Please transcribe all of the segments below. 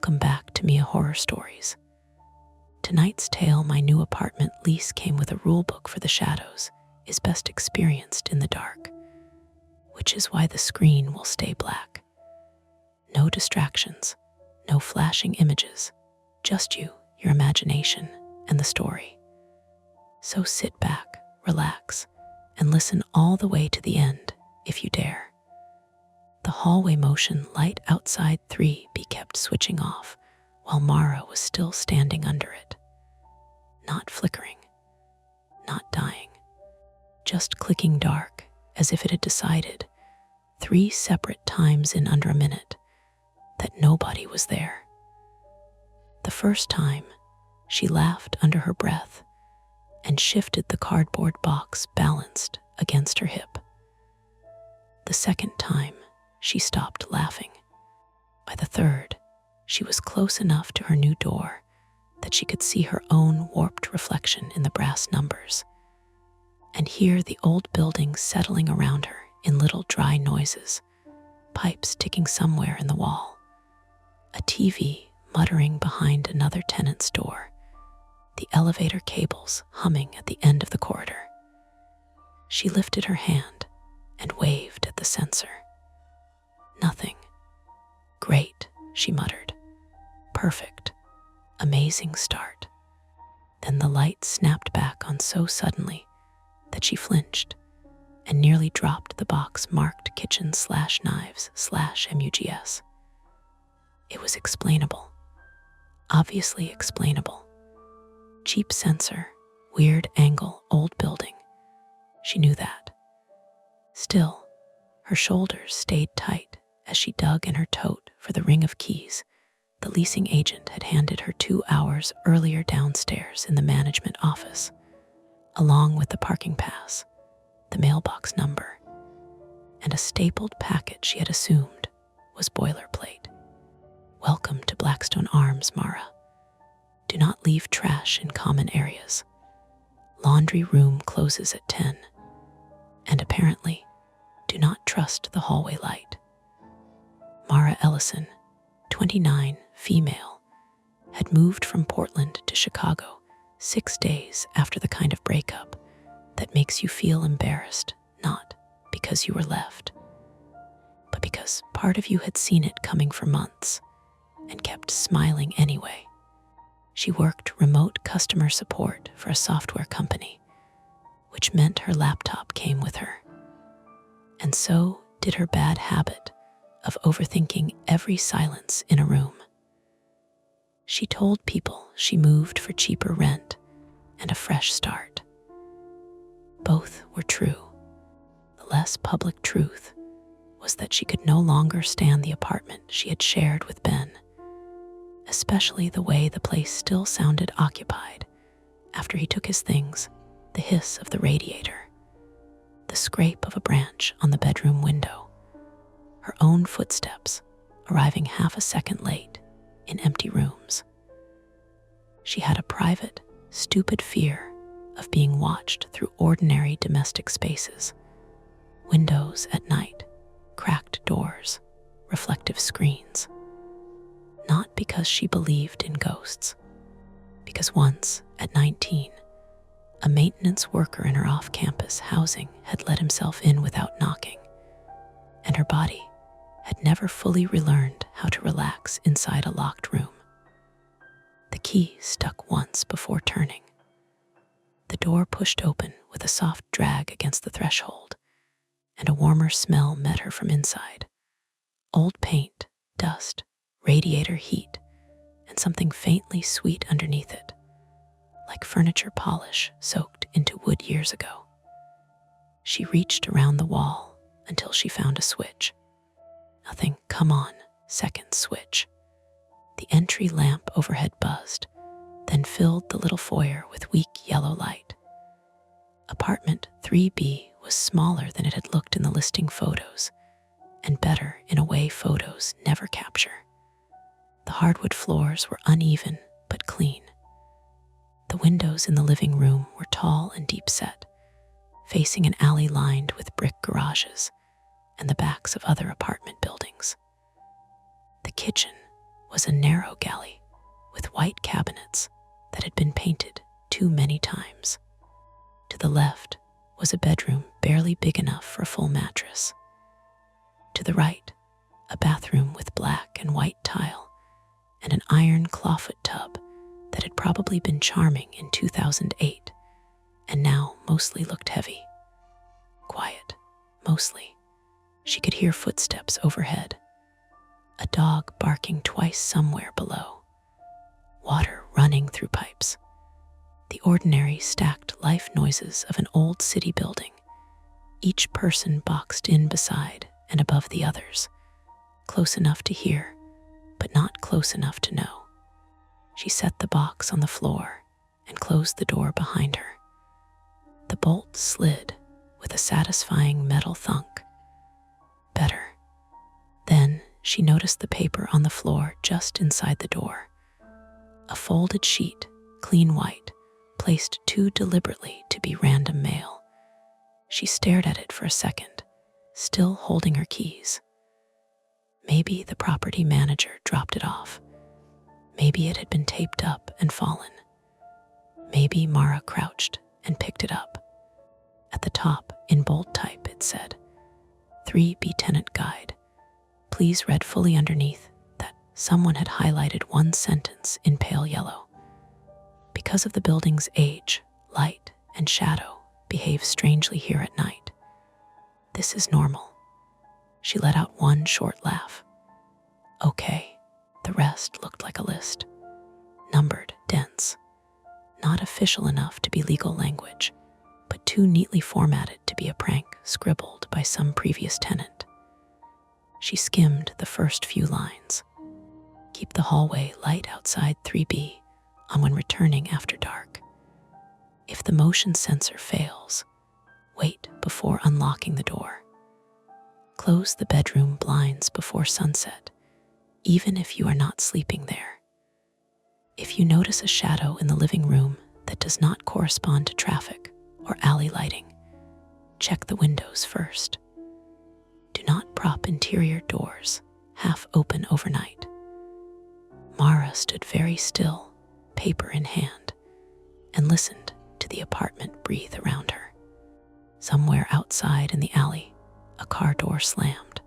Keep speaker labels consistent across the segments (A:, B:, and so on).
A: Welcome back to Mia Horror Stories. Tonight's tale, my new apartment lease came with a rulebook for the shadows, is best experienced in the dark, which is why the screen will stay black. No distractions, no flashing images, just you, your imagination, and the story. So sit back, relax, and listen all the way to the end, if you dare. The hallway motion light outside 3B kept switching off, while Mara was still standing under it. Not flickering, not dying, just clicking dark, as if it had decided, 3 separate times in under a minute, that nobody was there. The first time, she laughed under her breath and shifted the cardboard box balanced against her hip. The second time, she stopped laughing. By the third, she was close enough to her new door that she could see her own warped reflection in the brass numbers, and hear the old building settling around her in little dry noises, pipes ticking somewhere in the wall, a TV muttering behind another tenant's door, the elevator cables humming at the end of the corridor. She lifted her hand and waved at the sensor. Nothing. Great, she muttered. Perfect. Amazing start. Then the light snapped back on so suddenly that she flinched and nearly dropped the box marked kitchen/knives/MUGS. It was explainable. Obviously explainable. Cheap sensor, weird angle, old building. She knew that. Still, her shoulders stayed tight as she dug in her tote for the ring of keys the leasing agent had handed her 2 hours earlier downstairs in the management office, along with the parking pass, the mailbox number, and a stapled packet she had assumed was boilerplate. Welcome to Blackstone Arms, Mara. Do not leave trash in common areas. Laundry room closes at 10. And apparently, do not trust the hallway light. Mara Ellison, 29, female, had moved from Portland to Chicago 6 days after the kind of breakup that makes you feel embarrassed, not because you were left, but because part of you had seen it coming for months and kept smiling anyway. She worked remote customer support for a software company, which meant her laptop came with her. And so did her bad habit of overthinking every silence in a room. She told people she moved for cheaper rent and a fresh start. Both were true. The less public truth was that she could no longer stand the apartment she had shared with Ben, especially the way the place still sounded occupied after he took his things, the hiss of the radiator, the scrape of a branch on the bedroom window, her own footsteps arriving half a second late in empty rooms. She had a private, stupid fear of being watched through ordinary domestic spaces, windows at night, cracked doors, reflective screens. Not because she believed in ghosts, because once, at 19, a maintenance worker in her off-campus housing had let himself in without knocking, and her body had never fully relearned how to relax inside a locked room. The key stuck once before turning. The door pushed open with a soft drag against the threshold, and a warmer smell met her from inside. Old paint, dust, radiator heat, and something faintly sweet underneath it, like furniture polish soaked into wood years ago. She reached around the wall until she found a switch. Nothing, come on, second switch. The entry lamp overhead buzzed, then filled the little foyer with weak yellow light. Apartment 3B was smaller than it had looked in the listing photos, and better in a way photos never capture. The hardwood floors were uneven but clean. The windows in the living room were tall and deep-set, facing an alley lined with brick garages and the backs of other apartment buildings. The kitchen was a narrow galley with white cabinets that had been painted too many times. To the left was a bedroom barely big enough for a full mattress. To the right, a bathroom with black and white tile and an iron clawfoot tub that had probably been charming in 2008 and now mostly looked heavy. Quiet, mostly. She could hear footsteps overhead, a dog barking twice somewhere below, water running through pipes, the ordinary stacked life noises of an old city building, each person boxed in beside and above the others, close enough to hear, but not close enough to know. She set the box on the floor and closed the door behind her. The bolt slid with a satisfying metal thunk. Better. Then she noticed the paper on the floor just inside the door. A folded sheet, clean white, placed too deliberately to be random mail. She stared at it for a second, still holding her keys. Maybe the property manager dropped it off. Maybe it had been taped up and fallen. Maybe Mara crouched and picked it up. At the top, in bold type, it said, 3B Tenant Guide. Please read fully underneath that someone had highlighted one sentence in pale yellow. Because of the building's age, light and shadow behave strangely here at night. This is normal. She let out one short laugh. Okay. The rest looked like a list. Numbered, dense. Not official enough to be legal language, but too neatly formatted to be a prank scribbled by some previous tenant. She skimmed the first few lines. Keep the hallway light outside 3B on when returning after dark. If the motion sensor fails, wait before unlocking the door. Close the bedroom blinds before sunset, even if you are not sleeping there. If you notice a shadow in the living room that does not correspond to traffic or alley lighting, check the windows first. Do not prop interior doors half open overnight. Mara stood very still, paper in hand, and listened to the apartment breathe around her. Somewhere outside in the alley, a car door slammed.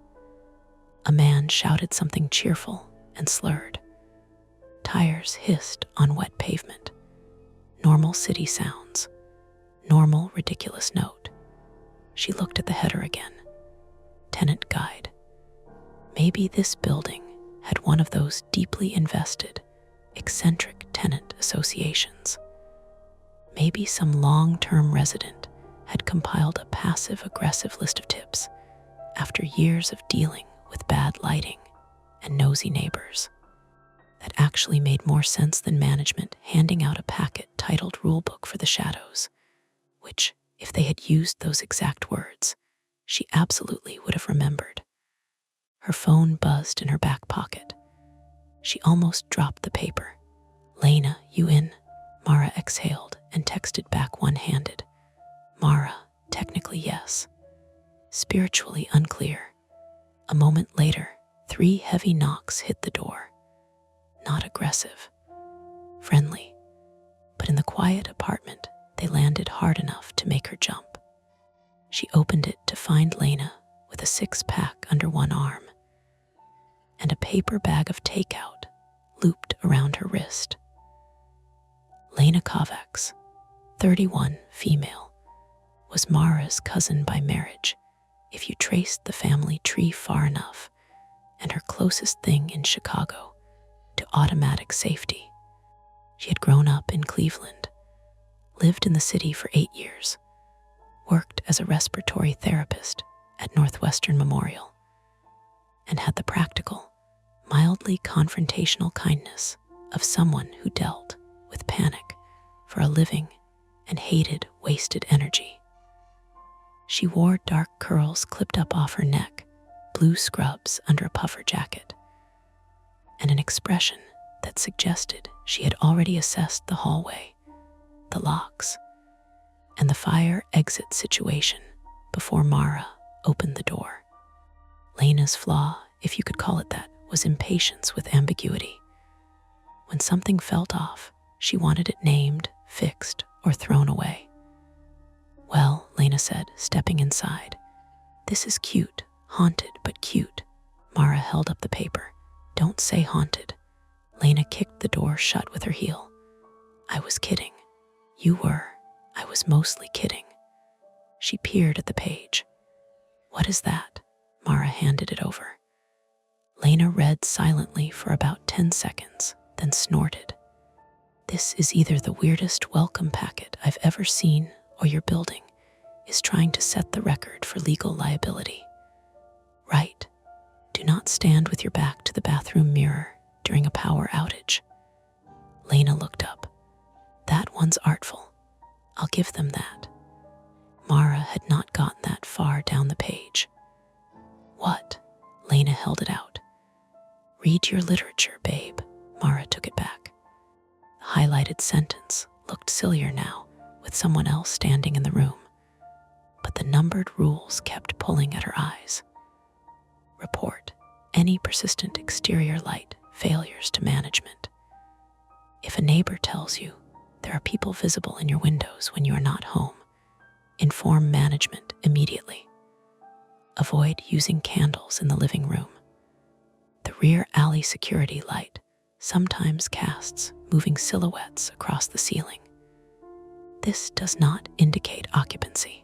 A: A man shouted something cheerful and slurred. Tires hissed on wet pavement. Normal city sounds. Normal ridiculous note. She looked at the header again. Tenant Guide. Maybe this building had one of those deeply invested, eccentric tenant associations. Maybe some long-term resident had compiled a passive-aggressive list of tips after years of dealing with bad lighting and nosy neighbors. That actually made more sense than management handing out a packet titled Rulebook for the Shadows, which, if they had used those exact words, she absolutely would have remembered. Her phone buzzed in her back pocket. She almost dropped the paper. Lena, you in? Mara exhaled and texted back one-handed. Mara, technically yes. Spiritually unclear. A moment later, 3 heavy knocks hit the door. Not aggressive. Friendly. But in the quiet apartment, they landed hard enough to make her jump. She opened it to find Lena with a 6-pack under one arm and a paper bag of takeout looped around her wrist. Lena Kovacs, 31, female, was Mara's cousin by marriage if you traced the family tree far enough, and her closest thing in Chicago to automatic safety. She had grown up in Cleveland, lived in the city for 8 years, worked as a respiratory therapist at Northwestern Memorial, and had the practical, mildly confrontational kindness of someone who dealt with panic for a living and hated wasted energy. She wore dark curls clipped up off her neck, blue scrubs under a puffer jacket, and an expression that suggested she had already assessed the hallway, the locks, and the fire exit situation before Mara opened the door. Lena's flaw, if you could call it that, was impatience with ambiguity. When something felt off, she wanted it named, fixed, or thrown away. "Well," Lena said, stepping inside. "This is cute, haunted but cute." Mara held up the paper. "Don't say haunted." Lena kicked the door shut with her heel. "I was kidding." "You were." "I was mostly kidding." She peered at the page. "What is that?" Mara handed it over. Lena read silently for about 10 seconds, then snorted. "This is either the weirdest welcome packet I've ever seen, or your building is trying to set the record for legal liability. Right. Do not stand with your back to the bathroom mirror during a power outage." Lena looked up. "That one's artful. I'll give them that." Mara had not gotten that far down the page. "What?" Lena held it out. "Read your literature, babe." Mara took it back. The highlighted sentence looked sillier now, with someone else standing in the room. But the numbered rules kept pulling at her eyes. Report any persistent exterior light failures to management. If a neighbor tells you there are people visible in your windows when you are not home, inform management immediately. Avoid using candles in the living room. The rear alley security light sometimes casts moving silhouettes across the ceiling. This does not indicate occupancy.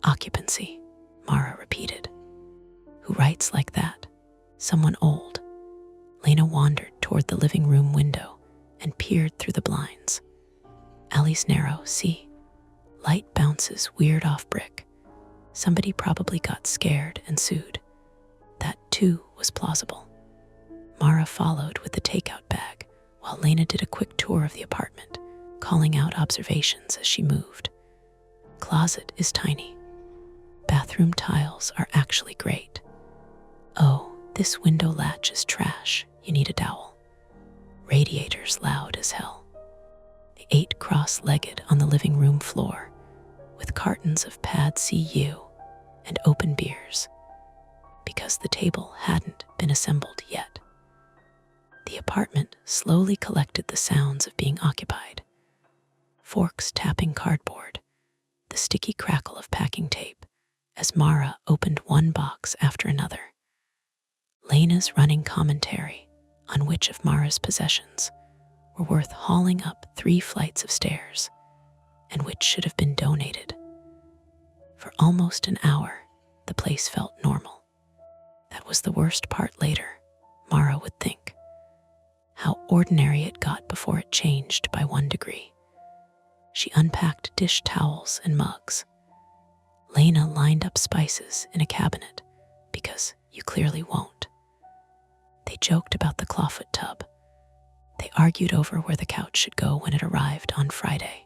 A: Occupancy, Mara repeated. Who writes like that? Someone old. Lena wandered toward the living room window and peered through the blinds. Alley's narrow, see? Light bounces weird off brick. Somebody probably got scared and sued. That, too, was plausible. Mara followed with the takeout bag, while Lena did a quick tour of the apartment, calling out observations as she moved. Closet is tiny. Bathroom tiles are actually great. Oh, this window latch is trash. You need a dowel. Radiator's loud as hell. They ate cross-legged on the living room floor, with cartons of Pad CU and open beers, because the table hadn't been assembled yet. The apartment slowly collected the sounds of being occupied. Forks tapping cardboard, the sticky crackle of packing tape, as Mara opened one box after another. Lena's running commentary on which of Mara's possessions were worth hauling up 3 flights of stairs, and which should have been donated. For almost an hour, the place felt normal. That was the worst part later, Mara would think. How ordinary it got before it changed by 1 degree. She unpacked dish towels and mugs. Lena lined up spices in a cabinet, because you clearly won't. They joked about the clawfoot tub. They argued over where the couch should go when it arrived on Friday.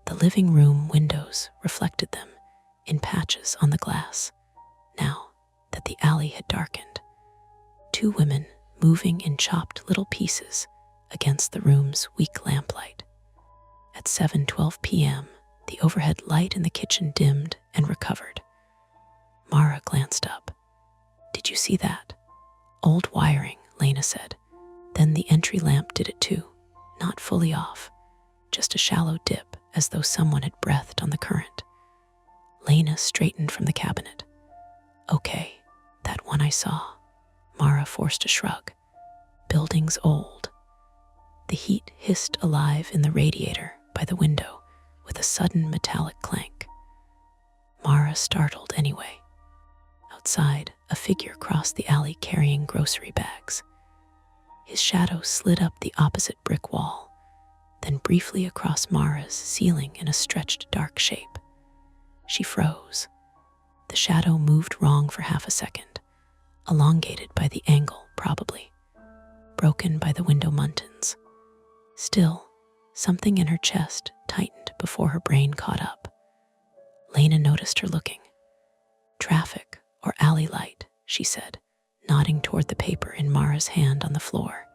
A: The living room windows reflected them in patches on the glass, now that the alley had darkened. 2 women moving in chopped little pieces against the room's weak lamplight. At 7:12 p.m., the overhead light in the kitchen dimmed and recovered. Mara glanced up. "Did you see that?" "Old wiring," Lena said. Then the entry lamp did it too, not fully off, just a shallow dip as though someone had breathed on the current. Lena straightened from the cabinet. "Okay, that one I saw." Mara forced a shrug. "Building's old." The heat hissed alive in the radiator by the window with a sudden metallic clank. Mara startled anyway. Outside, a figure crossed the alley carrying grocery bags. His shadow slid up the opposite brick wall, then briefly across Mara's ceiling in a stretched dark shape. She froze. The shadow moved wrong for half a second, elongated by the angle, probably, broken by the window muntins. Still, something in her chest tightened before her brain caught up. Lena noticed her looking. "Traffic or alley light," she said, nodding toward the paper in Mara's hand on the floor.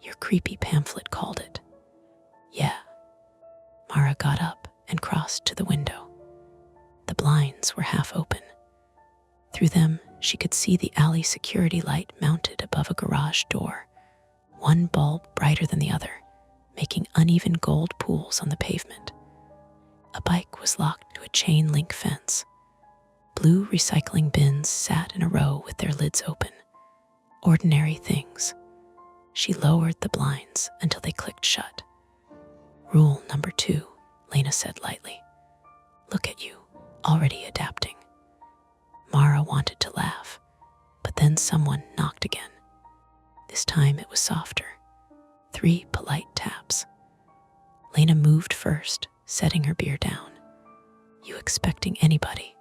A: "Your creepy pamphlet called it." "Yeah." Mara got up and crossed to the window. The blinds were half open. Through them, she could see the alley security light mounted above a garage door, one bulb brighter than the other, making uneven gold pools on the pavement. A bike was locked to a chain-link fence. Blue recycling bins sat in a row with their lids open. Ordinary things. She lowered the blinds until they clicked shut. Rule number 2, Lena said lightly. Look at you, already adapting. Mara wanted to laugh, but then someone knocked again. This time it was softer. 3 polite taps. Lena moved first, setting her beer down. You expecting anybody?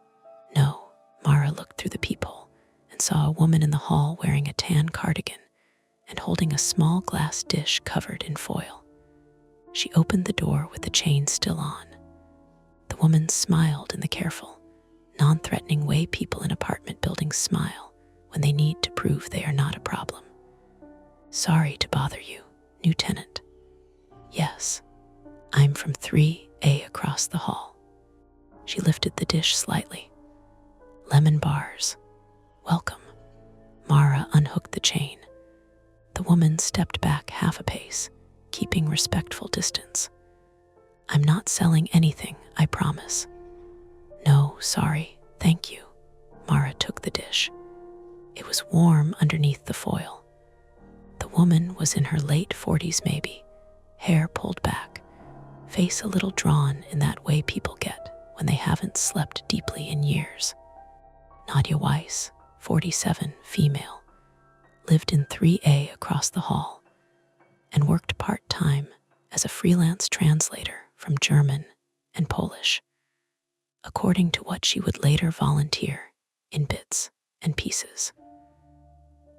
A: No. Mara looked through the peephole and saw a woman in the hall wearing a tan cardigan and holding a small glass dish covered in foil. She opened the door with the chain still on. The woman smiled in the careful, non-threatening way people in apartment buildings smile when they need to prove they are not a problem. Sorry to bother you, new tenant. Yes, I'm from 3A across the hall. She lifted the dish slightly. Lemon bars. Welcome. Mara unhooked the chain. The woman stepped back half a pace, keeping respectful distance. I'm not selling anything, I promise. No, sorry, thank you. Mara took the dish. It was warm underneath the foil. The woman was in her late 40s maybe, hair pulled back, face a little drawn in that way people get when they haven't slept deeply in years. Nadia Weiss, 47, female, lived in 3A across the hall and worked part-time as a freelance translator from German and Polish, according to what she would later volunteer in bits and pieces.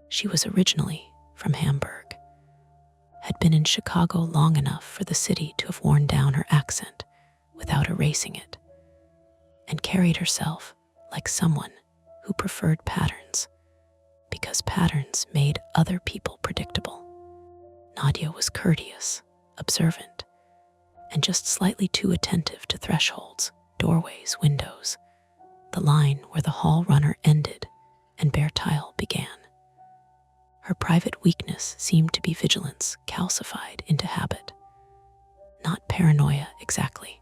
A: She was originally from Hamburg, had been in Chicago long enough for the city to have worn down her accent without erasing it, and carried herself like someone who preferred patterns because patterns made other people predictable. Nadia was courteous, observant, and just slightly too attentive to thresholds, doorways, windows, the line where the hall runner ended and bare tile began. Her private weakness seemed to be vigilance calcified into habit. Not paranoia exactly.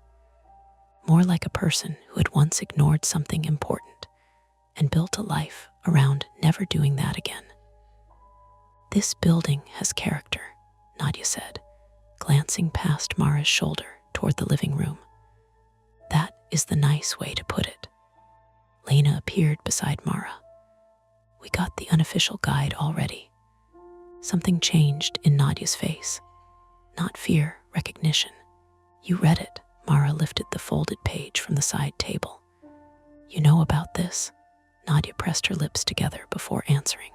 A: More like a person who had once ignored something important and built a life around never doing that again. This building has character, Nadia said, glancing past Mara's shoulder toward the living room. That is the nice way to put it. Lena appeared beside Mara. We got the unofficial guide already. Something changed in Nadia's face. Not fear, recognition. You read it. Mara lifted the folded page from the side table. You know about this? Nadia pressed her lips together before answering.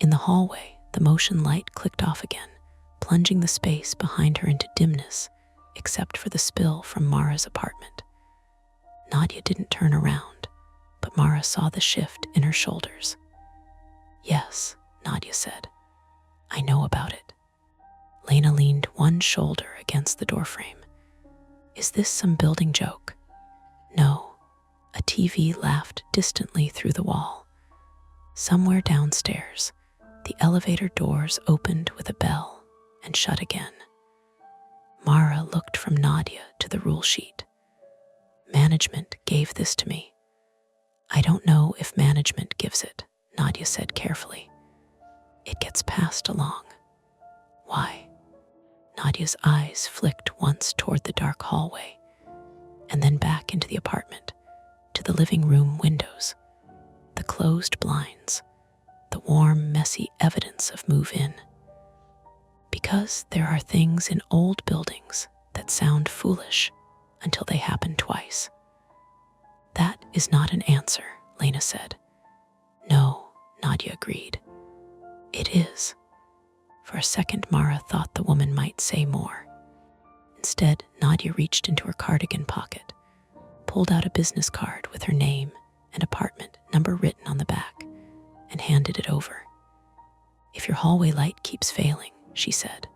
A: In the hallway, the motion light clicked off again, plunging the space behind her into dimness, except for the spill from Mara's apartment. Nadia didn't turn around, but Mara saw the shift in her shoulders. Yes, Nadia said. I know about it. Lena leaned one shoulder against the doorframe. Is this some building joke? No. A TV laughed distantly through the wall. Somewhere downstairs, the elevator doors opened with a bell and shut again. Mara looked from Nadia to the rule sheet. Management gave this to me. I don't know if management gives it, Nadia said carefully. It gets passed along. Why? Nadia's eyes flicked once toward the dark hallway and then back into the apartment, to the living room windows, the closed blinds, the warm, messy evidence of move-in. Because there are things in old buildings that sound foolish until they happen twice. That is not an answer, Lena said. No, Nadia agreed. It is. For a second, Mara thought the woman might say more. Instead, Nadia reached into her cardigan pocket, pulled out a business card with her name and apartment number written on the back, and handed it over. If your hallway light keeps failing, she said,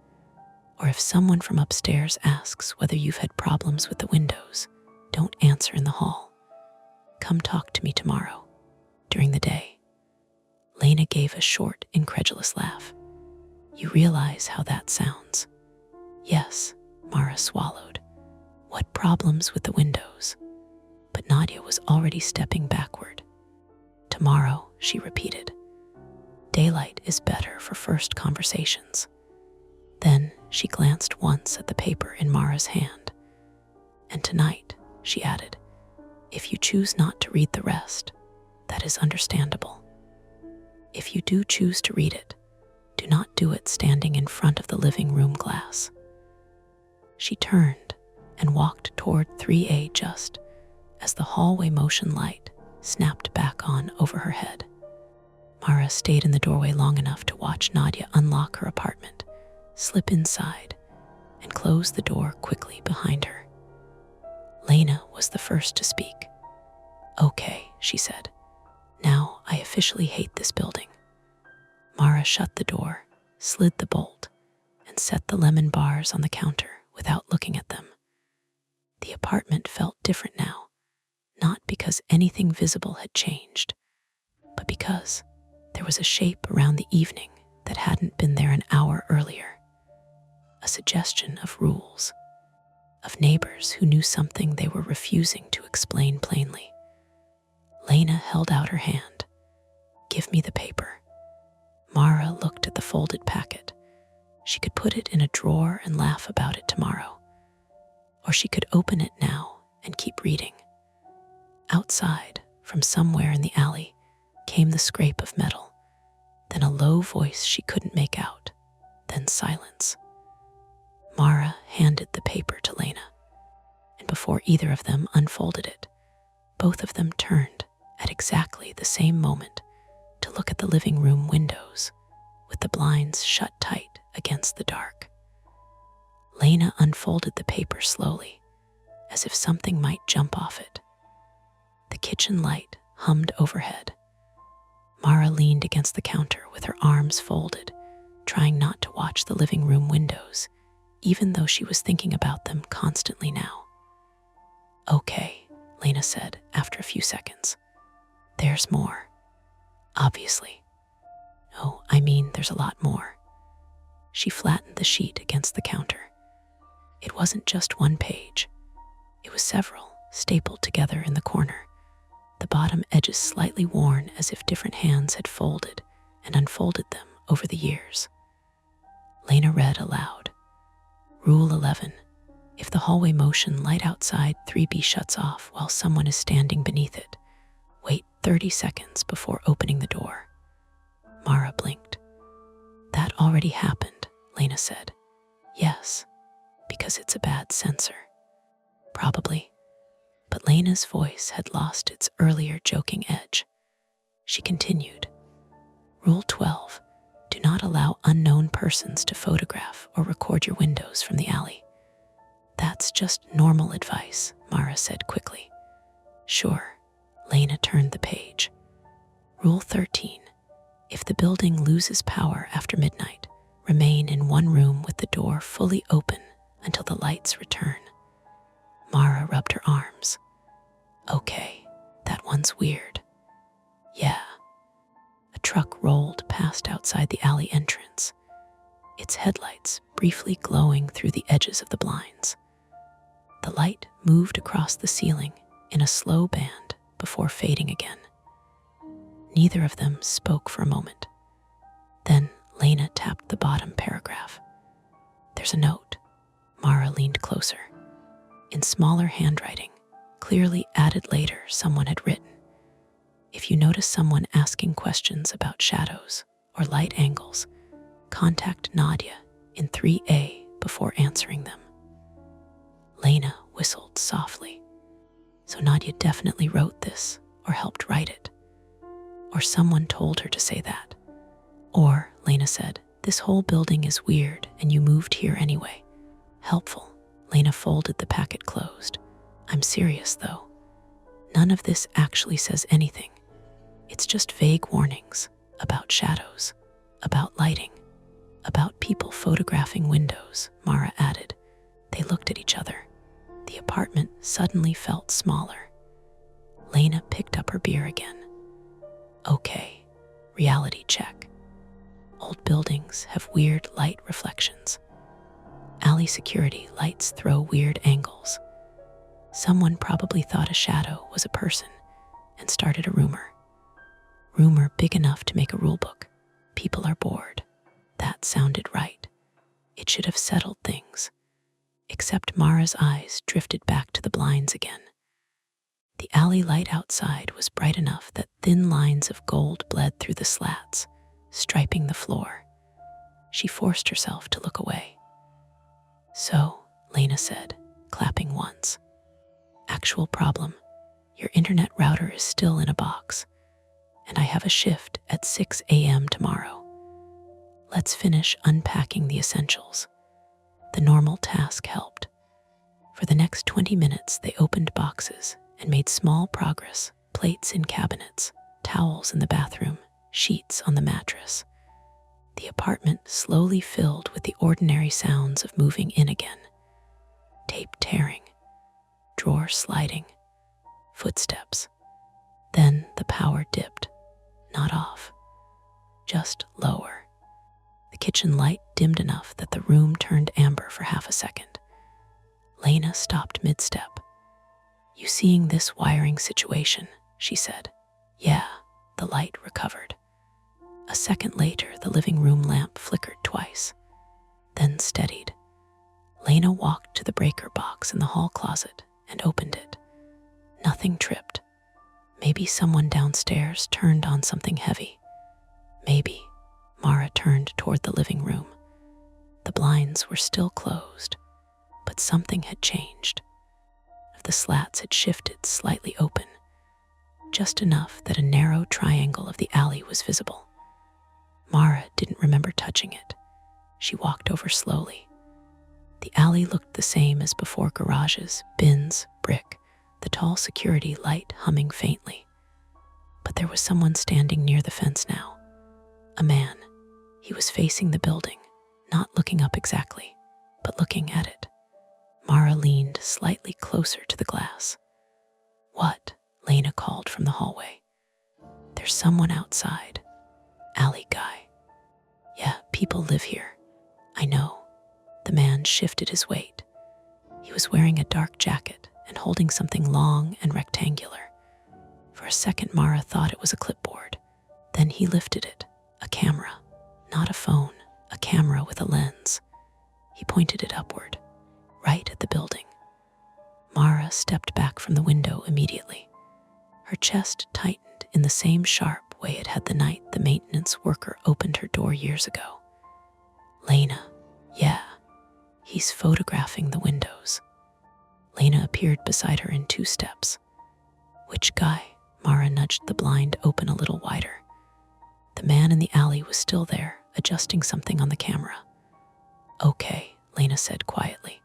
A: or if someone from upstairs asks whether you've had problems with the windows, don't answer in the hall. Come talk to me tomorrow, during the day. Lena gave a short, incredulous laugh. You realize how that sounds. Yes, Mara swallowed. What problems with the windows? But Nadia was already stepping backward. Tomorrow, she repeated. Daylight is better for first conversations. Then she glanced once at the paper in Mara's hand. And tonight, she added, if you choose not to read the rest, that is understandable. If you do choose to read it, do not do it standing in front of the living room glass. She turned and walked toward 3A just as the hallway motion light snapped back on over her head. Mara stayed in the doorway long enough to watch Nadia unlock her apartment, slip inside, and close the door quickly behind her. Lena was the first to speak. Okay, she said. Now I officially hate this building. Mara shut the door, slid the bolt, and set the lemon bars on the counter without looking at them. The apartment felt different now, not because anything visible had changed, but because there was a shape around the evening that hadn't been there an hour earlier. A suggestion of rules, of neighbors who knew something they were refusing to explain plainly. Lena held out her hand. Give me the paper. Mara looked at the folded packet. She could put it in a drawer and laugh about it tomorrow. Or she could open it now and keep reading. Outside, from somewhere in the alley, came the scrape of metal, then a low voice she couldn't make out, then silence. Mara handed the paper to Lena, and before either of them unfolded it, both of them turned at exactly the same moment to look at the living room windows, with the blinds shut tight against the dark. Lena unfolded the paper slowly, as if something might jump off it. The kitchen light hummed overhead. Mara leaned against the counter with her arms folded, trying not to watch the living room windows, even though she was thinking about them constantly now. Okay, Lena said after a few seconds. There's more. Obviously. Oh, I mean, there's a lot more. She flattened the sheet against the counter. It wasn't just one page. It was several, stapled together in the corner, the bottom edges slightly worn as if different hands had folded and unfolded them over the years. Lena read aloud. Rule 11. If the hallway motion light outside 3B shuts off while someone is standing beneath it, wait 30 seconds before opening the door. Mara blinked. That already happened, Lena said. Yes, because it's a bad sensor. Probably. But Lena's voice had lost its earlier joking edge. She continued. Rule 12. Do not allow unknown persons to photograph or record your windows from the alley. That's just normal advice, Mara said quickly. Sure. Lena turned the page. Rule 13. If the building loses power after midnight, remain in one room with the door fully open until the lights return. Mara rubbed her arms. Okay, that one's weird. Yeah. A truck rolled past outside the alley entrance, its headlights briefly glowing through the edges of the blinds. The light moved across the ceiling in a slow band before fading again. Neither of them spoke for a moment. Then Lena tapped the bottom paragraph. There's a note. Mara leaned closer. In smaller handwriting, clearly added later, someone had written, if you notice someone asking questions about shadows or light angles, contact Nadia in 3A before answering them. Lena whistled softly. So Nadia definitely wrote this or helped write it. Or someone told her to say that. Or, Lena said, this whole building is weird and you moved here anyway. Helpful. Lena folded the packet closed. I'm serious, though. None of this actually says anything. It's just vague warnings about shadows, about lighting, about people photographing windows, Mara added. They looked at each other. The apartment suddenly felt smaller. Lena picked up her beer again. Okay, reality check. Old buildings have weird light reflections. Alley security lights throw weird angles. Someone probably thought a shadow was a person and started a rumor. Rumor big enough to make a rule book. People are bored. That sounded right. It should have settled things. Except Mara's eyes drifted back to the blinds again. The alley light outside was bright enough that thin lines of gold bled through the slats, striping the floor. She forced herself to look away. "So," Lena said, clapping once. "Actual problem. Your internet router is still in a box, and I have a shift at 6 a.m. tomorrow. Let's finish unpacking the essentials." The normal task helped. For the next 20 minutes, they opened boxes and made small progress: plates in cabinets, towels in the bathroom, sheets on the mattress. The apartment slowly filled with the ordinary sounds of moving in again. Tape tearing, drawer sliding, footsteps. Then the power dipped, not off, just lower. The kitchen light dimmed enough that the room turned amber for half a second. Lena stopped mid-step. "You seeing this wiring situation?" she said. "Yeah," the light recovered. A second later, the living room lamp flickered twice, then steadied. Lena walked to the breaker box in the hall closet and opened it. Nothing tripped. Maybe someone downstairs turned on something heavy. Maybe. Mara turned toward the living room. The blinds were still closed, but something had changed. The slats had shifted slightly open, just enough that a narrow triangle of the alley was visible. Mara didn't remember touching it. She walked over slowly. The alley looked the same as before: garages, bins, brick, the tall security light humming faintly. But there was someone standing near the fence now. A man. He was facing the building, not looking up exactly, but looking at it. Mara leaned slightly closer to the glass. "What?" Lena called from the hallway. "There's someone outside. Alley guy." "Yeah, people live here. I know." The man shifted his weight. He was wearing a dark jacket and holding something long and rectangular. For a second, Mara thought it was a clipboard. Then he lifted it. A camera. Not a phone. A camera with a lens. He pointed it upward, right at the building. Mara stepped back from the window immediately. Her chest tightened in the same sharp way it had the night the maintenance worker opened her door years ago. "Lena." "Yeah." "He's photographing the windows." Lena appeared beside her in 2 steps. "Which guy?" Mara nudged the blind open a little wider. The man in the alley was still there, adjusting something on the camera. "Okay," Lena said quietly.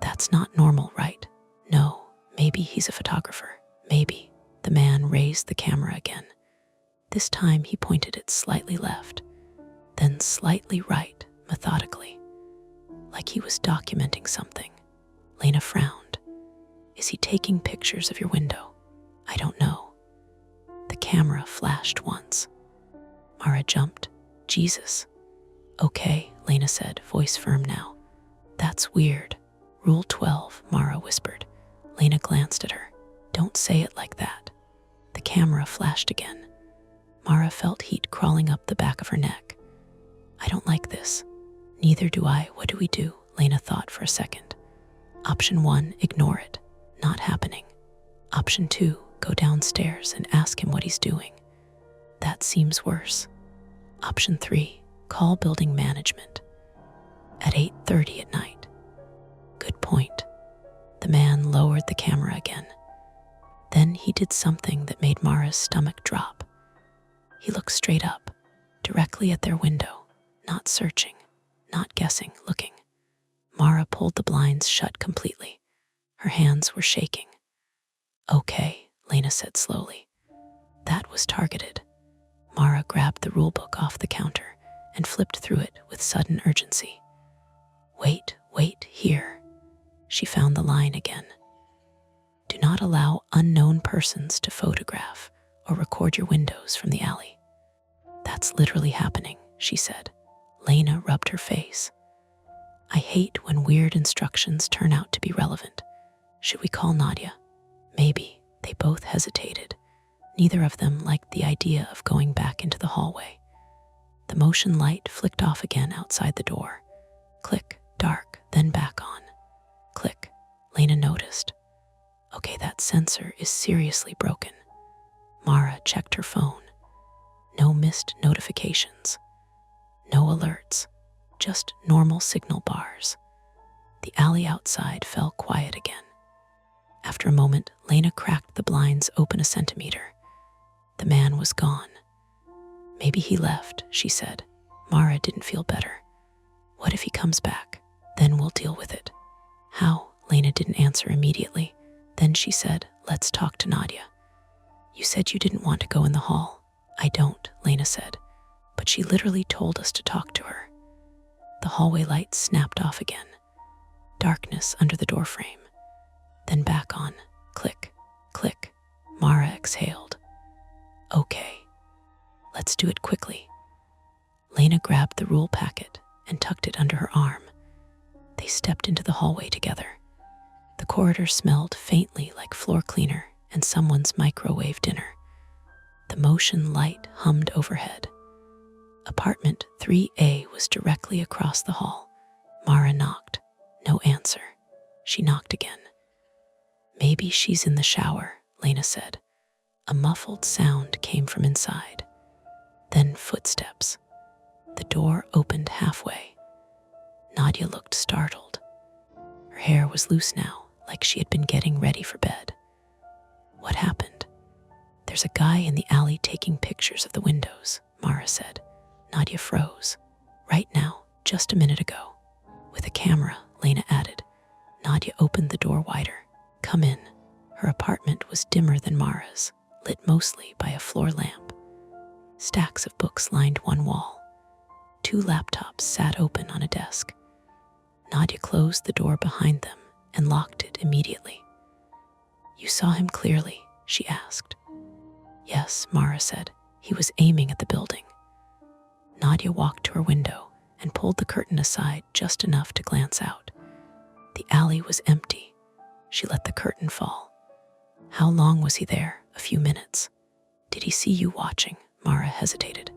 A: "That's not normal, right?" "No, maybe he's a photographer. Maybe." The man raised the camera again. This time he pointed it slightly left, then slightly right, methodically, like he was documenting something. Lena frowned. "Is he taking pictures of your window?" "I don't know." The camera flashed once. Mara jumped. "Jesus." "Okay," Lena said, voice firm now. "That's weird." "Rule 12, Mara whispered. Lena glanced at her. "Don't say it like that." The camera flashed again. Mara felt heat crawling up the back of her neck. "I don't like this." "Neither do I. What do we do?" Lena thought for a second. Option 1, ignore it. Not happening. Option 2, go downstairs and ask him what he's doing. That seems worse. Option 3, call building management. At 8:30 at night. Good point. The man lowered the camera again. Then he did something that made Mara's stomach drop. He looked straight up, directly at their window, not searching, not guessing, looking. Mara pulled the blinds shut completely. Her hands were shaking. "Okay," Lena said slowly. That was targeted. Mara grabbed the rulebook off the counter and flipped through it with sudden urgency. Wait, here." She found the line again. "Do not allow unknown persons to photograph or record your windows from the alley." "That's literally happening," she said. Lena rubbed her face. I hate when weird instructions turn out to be relevant. Should we call Nadia? Maybe. They both hesitated. Neither of them liked the idea of going back into the hallway. The motion light flicked off again outside the door. Click, dark, then back on. Click. Lena noticed. Okay, that sensor is seriously broken. Mara checked her phone. No missed notifications. No alerts. Just normal signal bars. The alley outside fell quiet again. After a moment, Lena cracked the blinds open a centimeter. The man was gone. Maybe he left, she said. Mara didn't feel better. What if he comes back? Then we'll deal with it. How? Lena didn't answer immediately. Then she said, let's talk to Nadia. You said you didn't want to go in the hall. I don't, Lena said. But she literally told us to talk to her. The hallway lights snapped off again. Darkness under the doorframe. Then back on. Click, click. Mara exhaled. Okay. Let's do it quickly. Lena grabbed the rule packet and tucked it under her arm. They stepped into the hallway together. The corridor smelled faintly like floor cleaner and someone's microwave dinner. The motion light hummed overhead. Apartment 3A was directly across the hall. Mara knocked. No answer. She knocked again. Maybe she's in the shower, Lena said. A muffled sound came from inside. Then footsteps. The door opened halfway. Nadia looked startled. Her hair was loose now, like she had been getting ready for bed. What happened? There's a guy in the alley taking pictures of the windows, Mara said. Nadia froze. Right now, just a minute ago. With a camera, Lena added. Nadia opened the door wider. Come in. Her apartment was dimmer than Mara's, lit mostly by a floor lamp. Stacks of books lined one wall. 2 laptops sat open on a desk. Nadia closed the door behind them and locked it immediately. You saw him clearly, she asked. Yes, Mara said. He was aiming at the building. Nadia walked to her window and pulled the curtain aside just enough to glance out. The alley was empty. She let the curtain fall. How long was he there? A few minutes. Did he see you watching? Mara hesitated.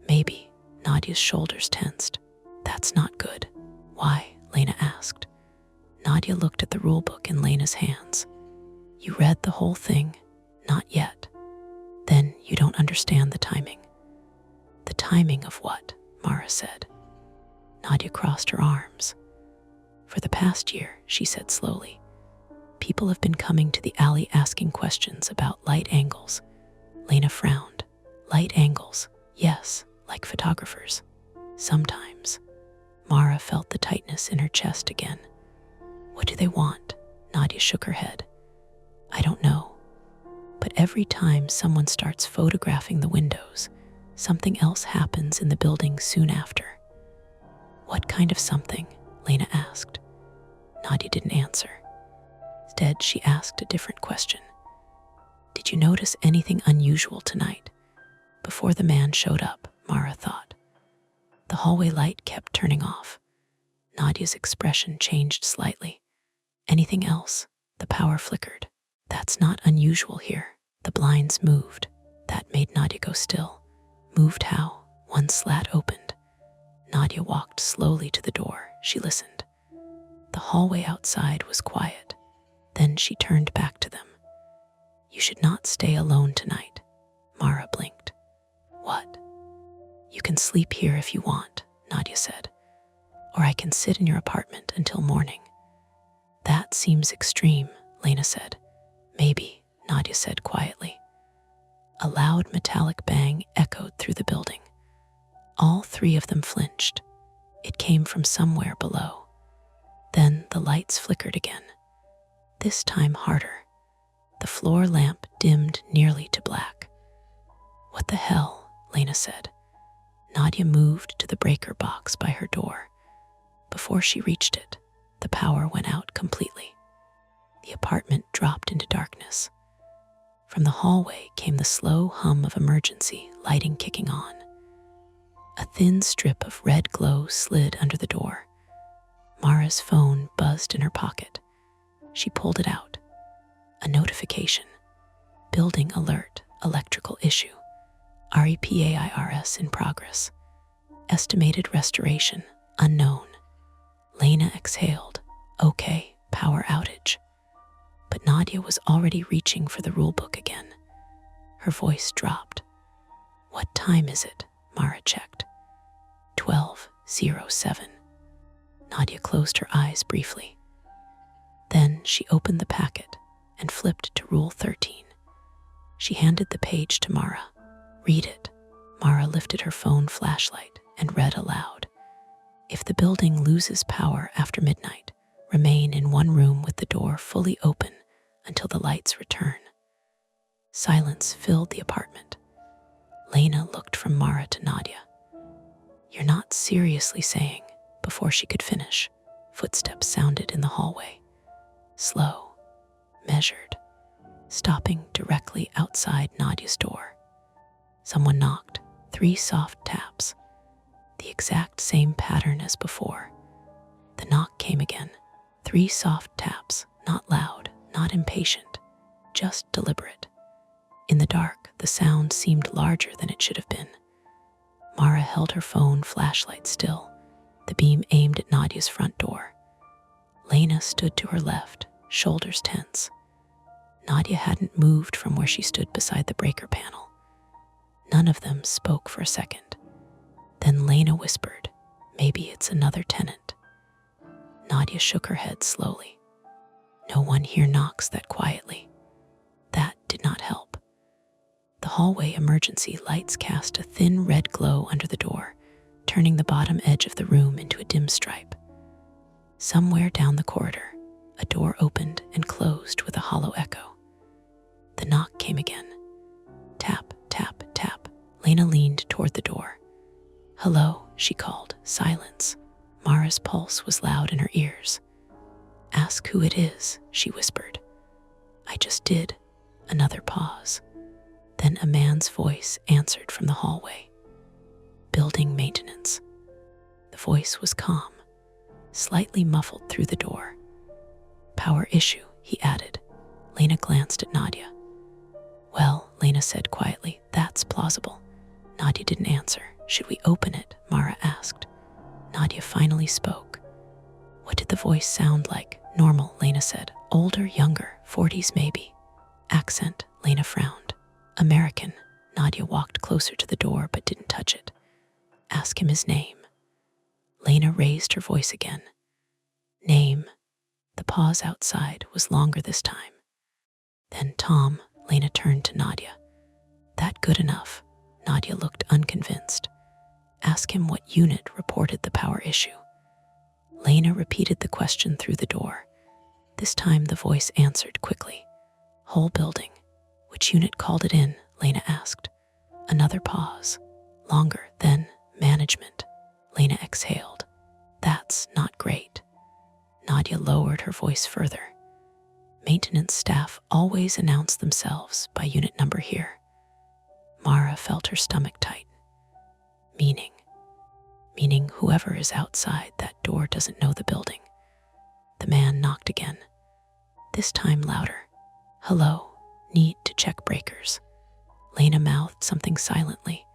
A: Maybe. Nadia's shoulders tensed. That's not good. Why? Lena asked. Nadia looked at the rulebook in Lena's hands. You read the whole thing? Not yet. Then you don't understand the timing. The timing of what? Mara said. Nadia crossed her arms. For the past year, she said slowly, people have been coming to the alley asking questions about light angles. Lena frowned. Light angles? Yes, like photographers. Sometimes. Mara felt the tightness in her chest again. What do they want? Nadia shook her head. I don't know. But every time someone starts photographing the windows, something else happens in the building soon after. What kind of something? Lena asked. Nadia didn't answer. Instead, she asked a different question. Did you notice anything unusual tonight? Before the man showed up, Mara thought. The hallway light kept turning off. Nadia's expression changed slightly. Anything else? The power flickered. That's not unusual here. The blinds moved. That made Nadia go still. Moved how? One slat opened. Nadia walked slowly to the door. She listened. The hallway outside was quiet. Then she turned back to them. You should not stay alone tonight. Mara blinked. What? You can sleep here if you want, Nadia said. Or I can sit in your apartment until morning. That seems extreme, Lena said. Maybe, Nadia said quietly. A loud metallic bang echoed through the building. All 3 of them flinched. It came from somewhere below. Then the lights flickered again. This time harder. The floor lamp dimmed nearly to black. What the hell? Lena said. Nadia moved to the breaker box by her door. Before she reached it, the power went out completely. The apartment dropped into darkness. From the hallway came the slow hum of emergency lighting kicking on. A thin strip of red glow slid under the door. Mara's phone buzzed in her pocket. She pulled it out. A notification. Building alert, electrical issue. REPAIRS in progress. Estimated restoration, unknown. Lena exhaled. Okay, power outage. But Nadia was already reaching for the rulebook again. Her voice dropped. What time is it? Mara checked. 12:07. Nadia closed her eyes briefly. Then she opened the packet and flipped to Rule 13. She handed the page to Mara. Read it. Mara lifted her phone flashlight and read aloud. If the building loses power after midnight, remain in one room with the door fully open until the lights return. Silence filled the apartment. Lena looked from Mara to Nadia. You're not seriously saying, before she could finish, footsteps sounded in the hallway. Slow, measured, stopping directly outside Nadia's door. Someone knocked, 3 soft taps. The exact same pattern as before. The knock came again. 3 soft taps, not loud, not impatient, just deliberate. In the dark, the sound seemed larger than it should have been. Mara held her phone flashlight still, the beam aimed at Nadia's front door. Lena stood to her left, shoulders tense. Nadia hadn't moved from where she stood beside the breaker panel. None of them spoke for a second. Then Lena whispered, maybe it's another tenant. Nadia shook her head slowly. No one here knocks that quietly. That did not help. The hallway emergency lights cast a thin red glow under the door, turning the bottom edge of the room into a dim stripe. Somewhere down the corridor, a door opened and closed with a hollow echo. The knock came again. Tap, tap, tap. Lena leaned toward the door. Hello, she called. Silence. Mara's pulse was loud in her ears. Ask who it is, she whispered. I just did. Another pause. Then a man's voice answered from the hallway. Building maintenance. The voice was calm, slightly muffled through the door. Power issue, he added. Lena glanced at Nadia. Well, Lena said quietly, that's plausible. Nadia didn't answer. Should we open it? Mara asked. Nadia finally spoke. What did the voice sound like? Normal, Lena said. Older, younger, 40s maybe. Accent, Lena frowned. American. Nadia walked closer to the door but didn't touch it. Ask him his name. Lena raised her voice again. Name. The pause outside was longer this time. Then Tom. Lena turned to Nadia. That good enough? Nadia looked unconvinced. Ask him what unit reported the power issue. Lena repeated the question through the door. This time the voice answered quickly. Whole building. Which unit called it in? Lena asked. Another pause. Longer. Then management. Lena exhaled. That's not great. Nadia lowered her voice further. Maintenance staff always announce themselves by unit number here. Mara felt her stomach tighten. Meaning whoever is outside that door doesn't know the building. The man knocked again. This time louder. Hello, need to check breakers. Lena mouthed something silently.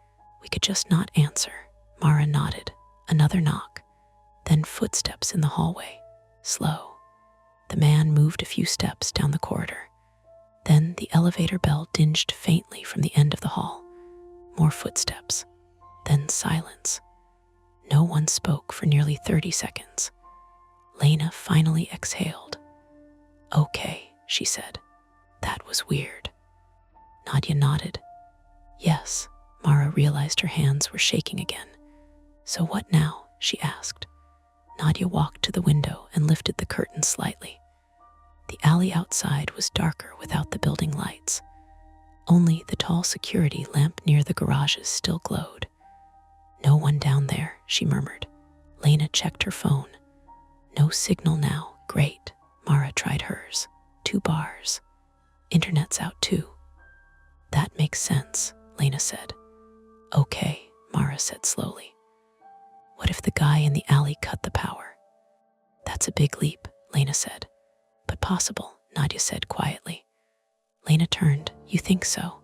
A: We could just not answer. Mara nodded. Another knock. Then footsteps in the hallway. Slow. The man moved a few steps down the corridor. Then the elevator bell dinged faintly from the end of the hall. More footsteps. Then silence. No one spoke for nearly 30 seconds. Lena finally exhaled. Okay, she said. That was weird. Nadia nodded. Yes, Mara realized her hands were shaking again. So what now? She asked. Nadia walked to the window and lifted the curtain slightly. The alley outside was darker without the building lights. Only the tall security lamp near the garages still glowed. No one down there, she murmured. Lena checked her phone. No signal now. Great. Mara tried hers. 2 bars. Internet's out too. That makes sense, Lena said. Okay, Mara said slowly. What if the guy in the alley cut the power? That's a big leap, Lena said. But possible, Nadia said quietly. Lena turned. You think so?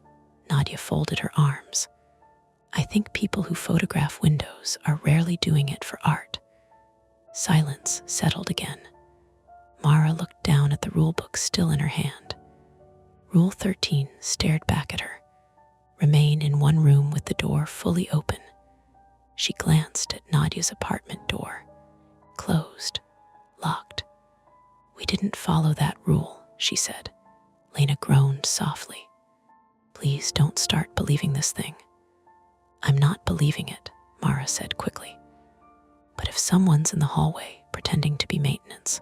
A: Nadia folded her arms. I think people who photograph windows are rarely doing it for art. Silence settled again. Mara looked down at the rulebook still in her hand. Rule 13 stared back at her. Remain in one room with the door fully open. She glanced at Nadia's apartment door. Closed. Locked. We didn't follow that rule, she said. Lena groaned softly. Please don't start believing this thing. I'm not believing it, Mara said quickly. But if someone's in the hallway pretending to be maintenance,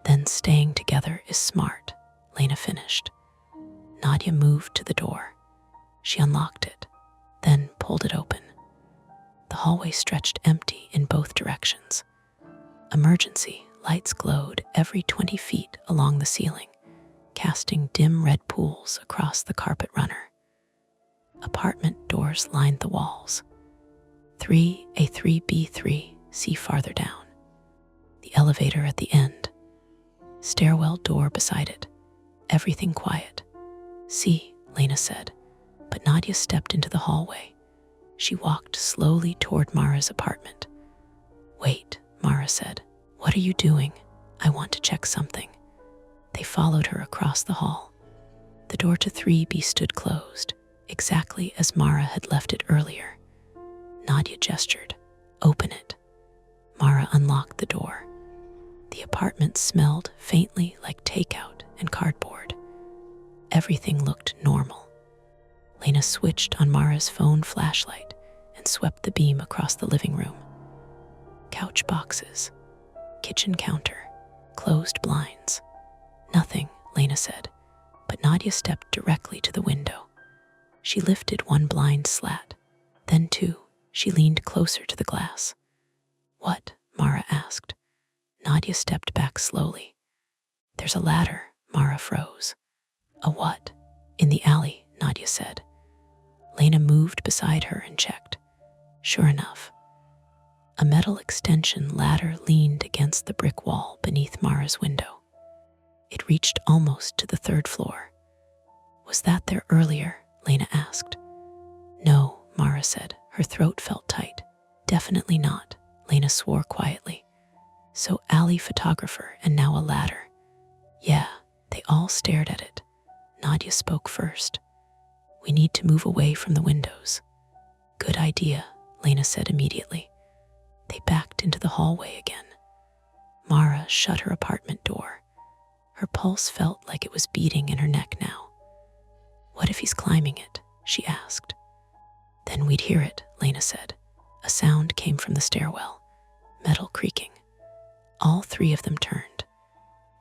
A: then staying together is smart, Lena finished. Nadia moved to the door. She unlocked it, then pulled it open. The hallway stretched empty in both directions. Emergency lights glowed every 20 feet along the ceiling, casting dim red pools across the carpet runner. Apartment doors lined the walls. 3A3B3, see farther down. The elevator at the end. Stairwell door beside it. Everything quiet. See, Lena said, but Nadia stepped into the hallway. She walked slowly toward Mara's apartment. Wait, Mara said. What are you doing? I want to check something. They followed her across the hall. The door to 3B stood closed, exactly as Mara had left it earlier. Nadia gestured. Open it. Mara unlocked the door. The apartment smelled faintly like takeout and cardboard. Everything looked normal. Lena switched on Mara's phone flashlight and swept the beam across the living room. Couch boxes, kitchen counter, closed blinds. Nothing, Lena said, but Nadia stepped directly to the window. She lifted one blind slat, then two. She leaned closer to the glass. What? Mara asked. Nadia stepped back slowly. There's a ladder, Mara froze. A what? In the alley, Nadia said. Lena moved beside her and checked. Sure enough, a metal extension ladder leaned against the brick wall beneath Mara's window. It reached almost to the 3rd floor. Was that there earlier? Lena asked. No, Mara said. Her throat felt tight. Definitely not, Lena swore quietly. So alley photographer and now a ladder. Yeah, they all stared at it. Nadia spoke first. We need to move away from the windows. Good idea, Lena said immediately. They backed into the hallway again. Mara shut her apartment door. Her pulse felt like it was beating in her neck now. What if he's climbing it? She asked. Then we'd hear it, Lena said. A sound came from the stairwell, metal creaking. All 3 of them turned.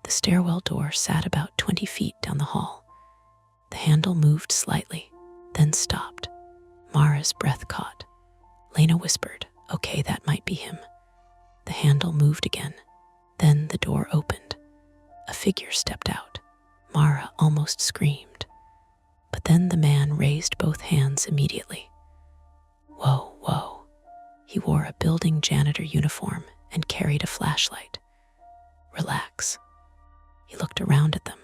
A: The stairwell door sat about 20 feet down the hall. The handle moved slightly, then stopped. Mara's breath caught. Lena whispered, okay, that might be him. The handle moved again. Then the door opened. A figure stepped out. Mara almost screamed. But then the man raised both hands immediately. Whoa, whoa. He wore a building janitor uniform and carried a flashlight. Relax. He looked around at them.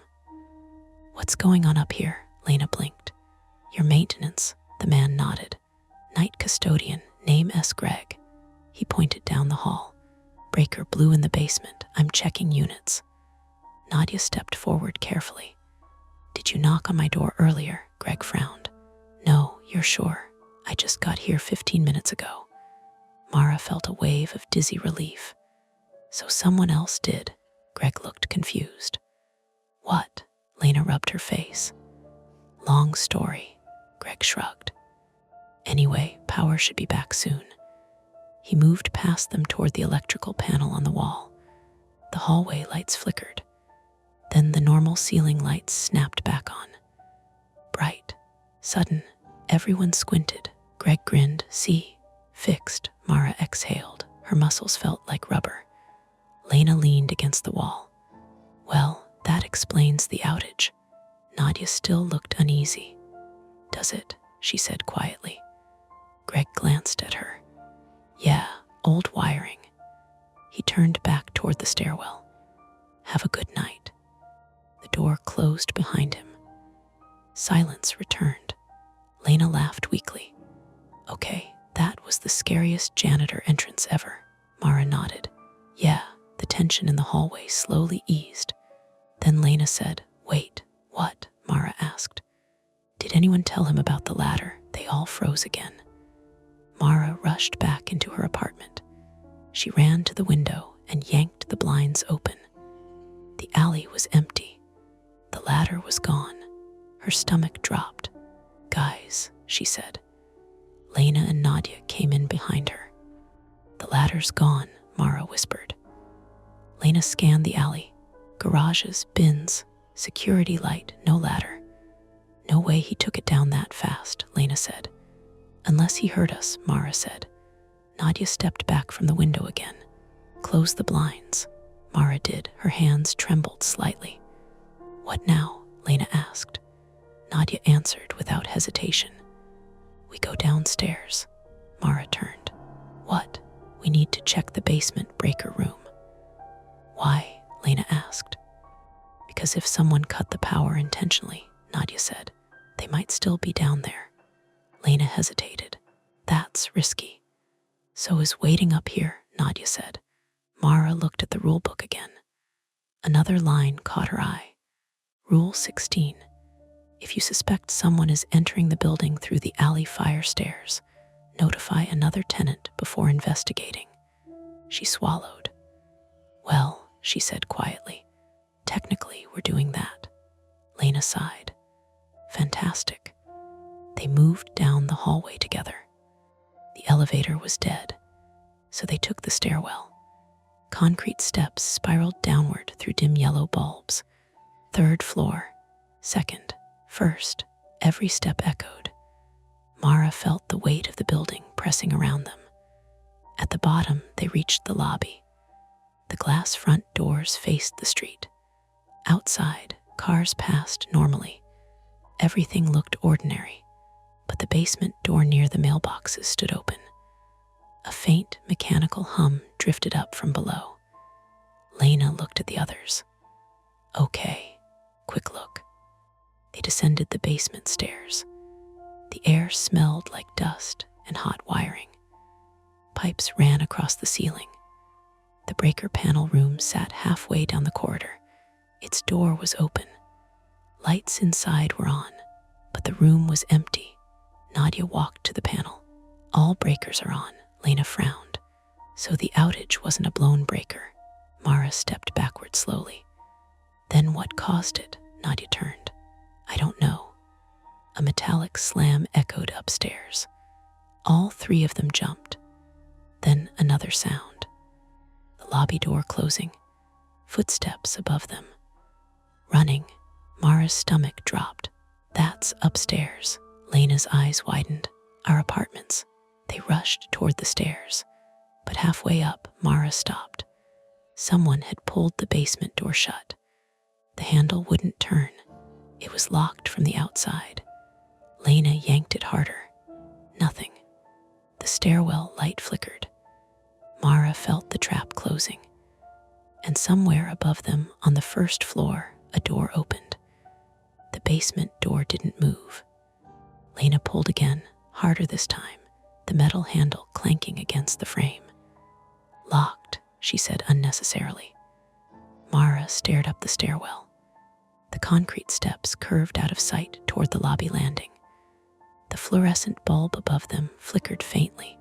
A: What's going on up here? Lena blinked. Your maintenance, the man nodded. Night custodian, name S. Greg. He pointed down the hall. Breaker blew in the basement. I'm checking units. Nadia stepped forward carefully. Did you knock on my door earlier? Greg frowned. No, you're sure. I just got here 15 minutes ago. Mara felt a wave of dizzy relief. So someone else did. Greg looked confused. What? Lena rubbed her face. Long story, Greg shrugged. Anyway, power should be back soon. He moved past them toward the electrical panel on the wall. The hallway lights flickered. Then the normal ceiling lights snapped back on. Bright, sudden, everyone squinted. Greg grinned. See, fixed. Mara exhaled. Her muscles felt like rubber. Lena leaned against the wall. Well, that explains the outage. Nadia still looked uneasy. Does it? She said quietly. Greg glanced at her. Yeah, old wiring. He turned back toward the stairwell. Have a good night. The door closed behind him. Silence returned. Lena laughed weakly. Okay, that was the scariest janitor entrance ever. Mara nodded. Yeah, the tension in the hallway slowly eased. Then Lena said, Wait, what? Mara asked. Did anyone tell him about the ladder? They all froze again. Mara rushed back into her apartment. She ran to the window and yanked the blinds open. The alley was empty. The ladder was gone. Her stomach dropped. Guys, she said. Lena and Nadia came in behind her. The ladder's gone, Mara whispered. Lena scanned the alley. Garages, bins, security light, no ladder. No way he took it down that fast, Lena said. Unless he heard us, Mara said. Nadia stepped back from the window again. Close the blinds. Mara did. Her hands trembled slightly. What now? Lena asked. Nadia answered without hesitation. We go downstairs. Mara turned. What? We need to check the basement breaker room. Why? Lena asked. Because if someone cut the power intentionally, Nadia said, they might still be down there. Lena hesitated. That's risky. So is waiting up here, Nadia said. Mara looked at the rule book again. Another line caught her eye. Rule 16. If you suspect someone is entering the building through the alley fire stairs, notify another tenant before investigating. She swallowed. Well, she said quietly, technically we're doing that. Lena sighed. Fantastic. They moved down the hallway together. The elevator was dead, so they took the stairwell. Concrete steps spiraled downward through dim yellow bulbs. Third floor, second, first, every step echoed. Mara felt the weight of the building pressing around them. At the bottom, they reached the lobby. The glass front doors faced the street. Outside, cars passed normally. Everything looked ordinary, but the basement door near the mailboxes stood open. A faint mechanical hum drifted up from below. Lena looked at the others. Okay, quick look. They descended the basement stairs. The air smelled like dust and hot wiring. Pipes ran across the ceiling. The breaker panel room sat halfway down the corridor. Its door was open. Lights inside were on, but the room was empty. Nadia walked to the panel. All breakers are on, Lena frowned. So the outage wasn't a blown breaker. Mara stepped backward slowly. Then what caused it? Nadia turned. I don't know. A metallic slam echoed upstairs. All three of them jumped. Then another sound. The lobby door closing. Footsteps above them. Running. Mara's stomach dropped. That's upstairs. Lena's eyes widened. Our apartments. They rushed toward the stairs. But halfway up, Mara stopped. Someone had pulled the basement door shut. The handle wouldn't turn. It was locked from the outside. Lena yanked it harder. Nothing. The stairwell light flickered. Mara felt the trap closing. And somewhere above them, on the first floor, a door opened. The basement door didn't move. Lena pulled again, harder this time, the metal handle clanking against the frame. Locked, she said unnecessarily. Mara stared up the stairwell. The concrete steps curved out of sight toward the lobby landing. The fluorescent bulb above them flickered faintly,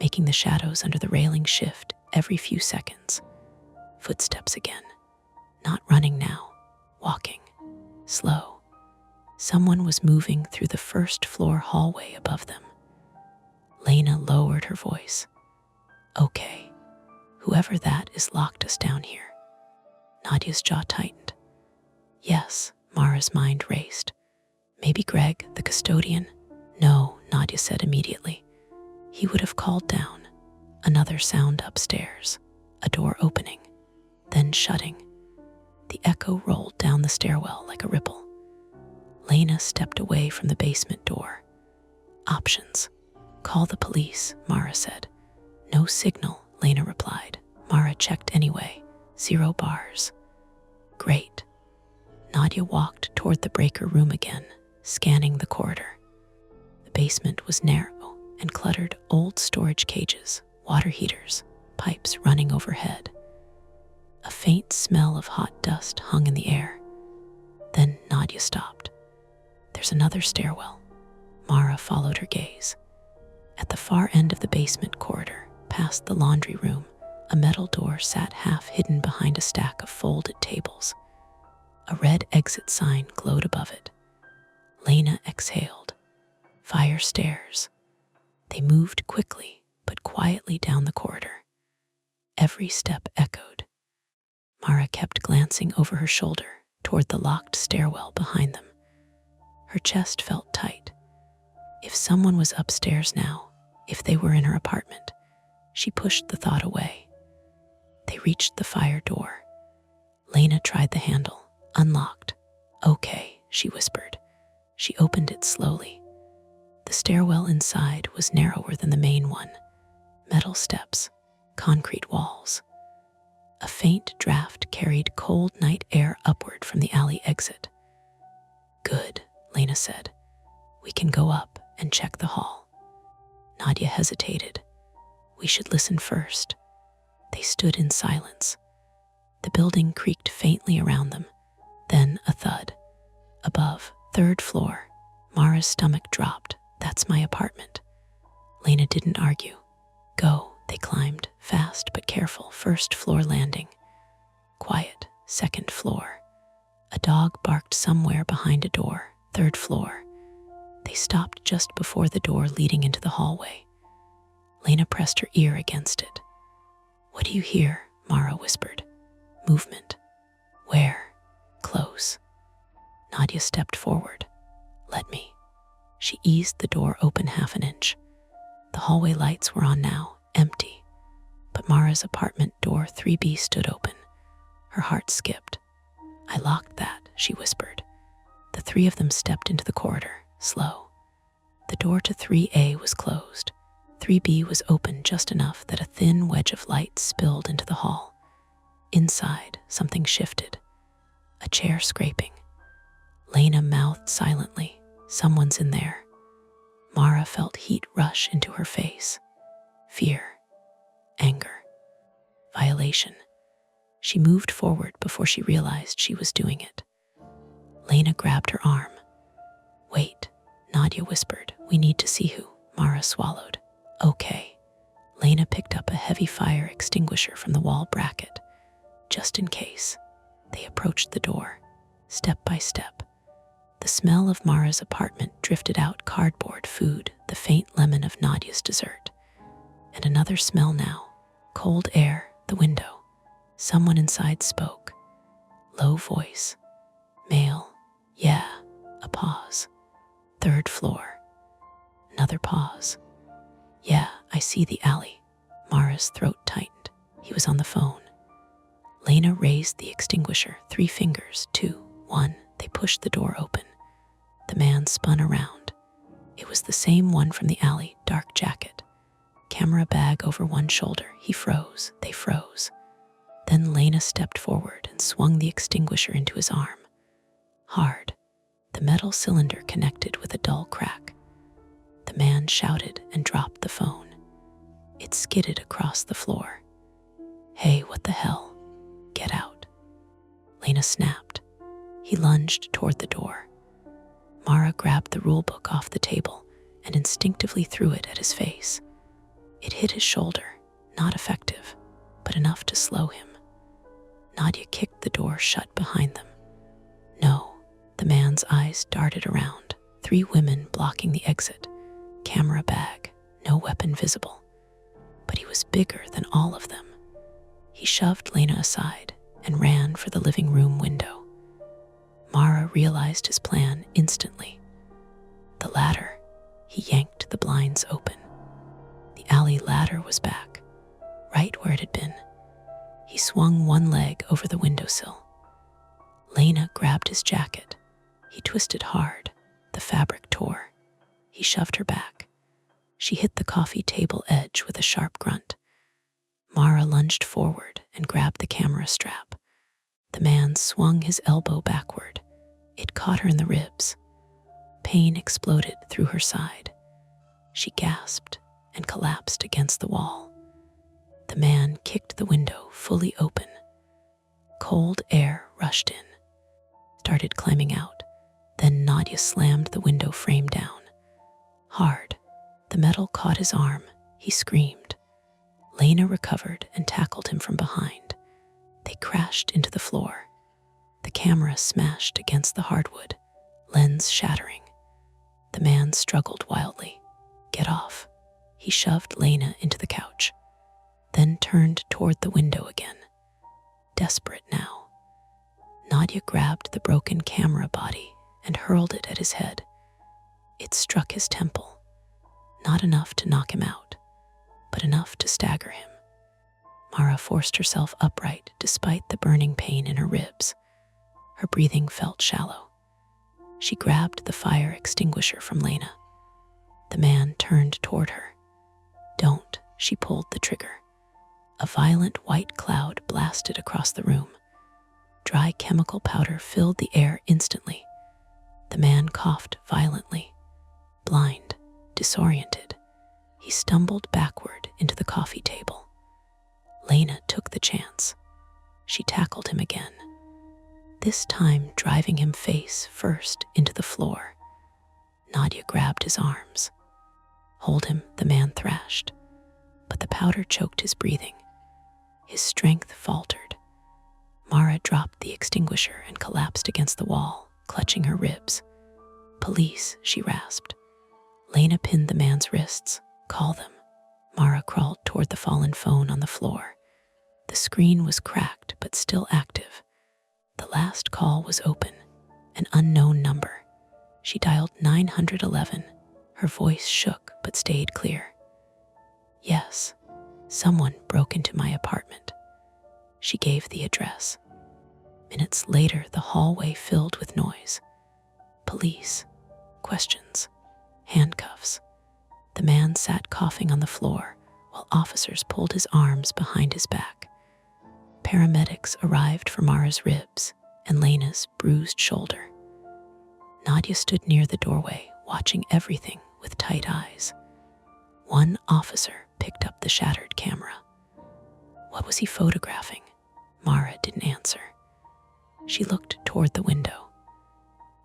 A: making the shadows under the railing shift every few seconds. Footsteps again. Not running now, walking. Slow. Someone was moving through the first floor hallway above them. Lena lowered her voice. Okay, whoever that is locked us down here. Nadia's jaw tightened. Yes, Mara's mind raced. Maybe Greg, the custodian? No, Nadia said immediately. He would have called down. Another sound upstairs. A door opening, then shutting. The echo rolled down the stairwell like a ripple. Lena stepped away from the basement door. Options. Call the police, Mara said. No signal, Lena replied. Mara checked anyway. 0 bars. Great. Nadia walked toward the breaker room again, scanning the corridor. The basement was narrow and cluttered. Old storage cages, water heaters, pipes running overhead. A faint smell of hot dust hung in the air. Then Nadia stopped. There's another stairwell. Mara followed her gaze. At the far end of the basement corridor, past the laundry room, a metal door sat half hidden behind a stack of folded tables. A red exit sign glowed above it. Lena exhaled. Fire stairs. They moved quickly, but quietly down the corridor. Every step echoed. Mara kept glancing over her shoulder toward the locked stairwell behind them. Her chest felt tight. If someone was upstairs now, if they were in her apartment, she pushed the thought away. They reached the fire door. Lena tried the handle, unlocked. Okay, she whispered. She opened it slowly. The stairwell inside was narrower than the main one. Metal steps, concrete walls. A faint draft carried cold night air upward from the alley exit. Good, Lena said. We can go up and check the hall. Nadia hesitated. We should listen first. They stood in silence. The building creaked faintly around them. Then a thud. Above, 3rd floor. Mara's stomach dropped. That's my apartment. Lena didn't argue. Go, they climbed, fast but careful. 1st floor landing. Quiet, 2nd floor. A dog barked somewhere behind a door. 3rd floor. They stopped just before the door leading into the hallway. Lena pressed her ear against it. What do you hear? Mara whispered. Movement. Where? Close. Nadia stepped forward. Let me. She eased the door open half an inch. The hallway lights were on now, empty. But Mara's apartment door 3B stood open. Her heart skipped. I locked that, she whispered. The 3 of them stepped into the corridor, slow. The door to 3A was closed. 3B was open just enough that a thin wedge of light spilled into the hall. Inside, something shifted. A chair scraping. Lena mouthed silently. Someone's in there. Mara felt heat rush into her face. Fear. Anger. Violation. She moved forward before she realized she was doing it. Lena grabbed her arm. Wait, Nadia whispered. We need to see who. Mara swallowed. Okay. Lena picked up a heavy fire extinguisher from the wall bracket. Just in case. They approached the door, step by step. The smell of Mara's apartment drifted out. Cardboard, food, the faint lemon of Nadia's dessert. And another smell now. Cold air, the window. Someone inside spoke. Low voice. Male. Yeah. A pause. 3rd floor. Another pause. Yeah, I see the alley. Mara's throat tightened. He was on the phone. Lena raised the extinguisher, 3 fingers, 2, 1. They pushed the door open. The man spun around. It was the same one from the alley, dark jacket. Camera bag over one shoulder. He froze. They froze. Then Lena stepped forward and swung the extinguisher into his arm. Hard. The metal cylinder connected with a dull crack. The man shouted and dropped the phone. It skidded across the floor. Hey, what the hell? Get out. Lena snapped. He lunged toward the door. Mara grabbed the rulebook off the table and instinctively threw it at his face. It hit his shoulder, not effective, but enough to slow him. Nadia kicked the door shut behind them. No, the man's eyes darted around. 3 women blocking the exit. Camera bag, no weapon visible. But he was bigger than all of them. He shoved Lena aside and ran for the living room window. Mara realized his plan instantly. The ladder. He yanked the blinds open. The alley ladder was back, right where it had been. He swung one leg over the windowsill. Lena grabbed his jacket. He twisted hard. The fabric tore. He shoved her back. She hit the coffee table edge with a sharp grunt. Mara lunged forward and grabbed the camera strap. The man swung his elbow backward. It caught her in the ribs. Pain exploded through her side. She gasped and collapsed against the wall. The man kicked the window fully open. Cold air rushed in, started climbing out. Then Nadia slammed the window frame down. Hard. The metal caught his arm. He screamed. Lena recovered and tackled him from behind. They crashed into the floor. The camera smashed against the hardwood, lens shattering. The man struggled wildly. Get off. He shoved Lena into the couch, then turned toward the window again. Desperate now, Nadia grabbed the broken camera body and hurled it at his head. It struck his temple, not enough to knock him out, but enough to stagger him. Mara forced herself upright despite the burning pain in her ribs. Her breathing felt shallow. She grabbed the fire extinguisher from Lena. The man turned toward her. Don't, she pulled the trigger. A violent white cloud blasted across the room. Dry chemical powder filled the air instantly. The man coughed violently. Blind, disoriented, he stumbled backward into the coffee table. Lena took the chance. She tackled him again, this time driving him face first into the floor. Nadia grabbed his arms. Hold him, the man thrashed, but the powder choked his breathing. His strength faltered. Mara dropped the extinguisher and collapsed against the wall, clutching her ribs. Police, she rasped. Lena pinned the man's wrists. Call them. Mara crawled toward the fallen phone on the floor. The screen was cracked but still active. The last call was open, an unknown number. She dialed 911. Her voice shook but stayed clear. Yes, someone broke into my apartment. She gave the address. Minutes later, the hallway filled with noise. Police, questions, handcuffs. The man sat coughing on the floor while officers pulled his arms behind his back. Paramedics arrived for Mara's ribs and Lena's bruised shoulder. Nadia stood near the doorway, watching everything with tight eyes. One officer picked up the shattered camera. What was he photographing? Mara didn't answer. She looked toward the window.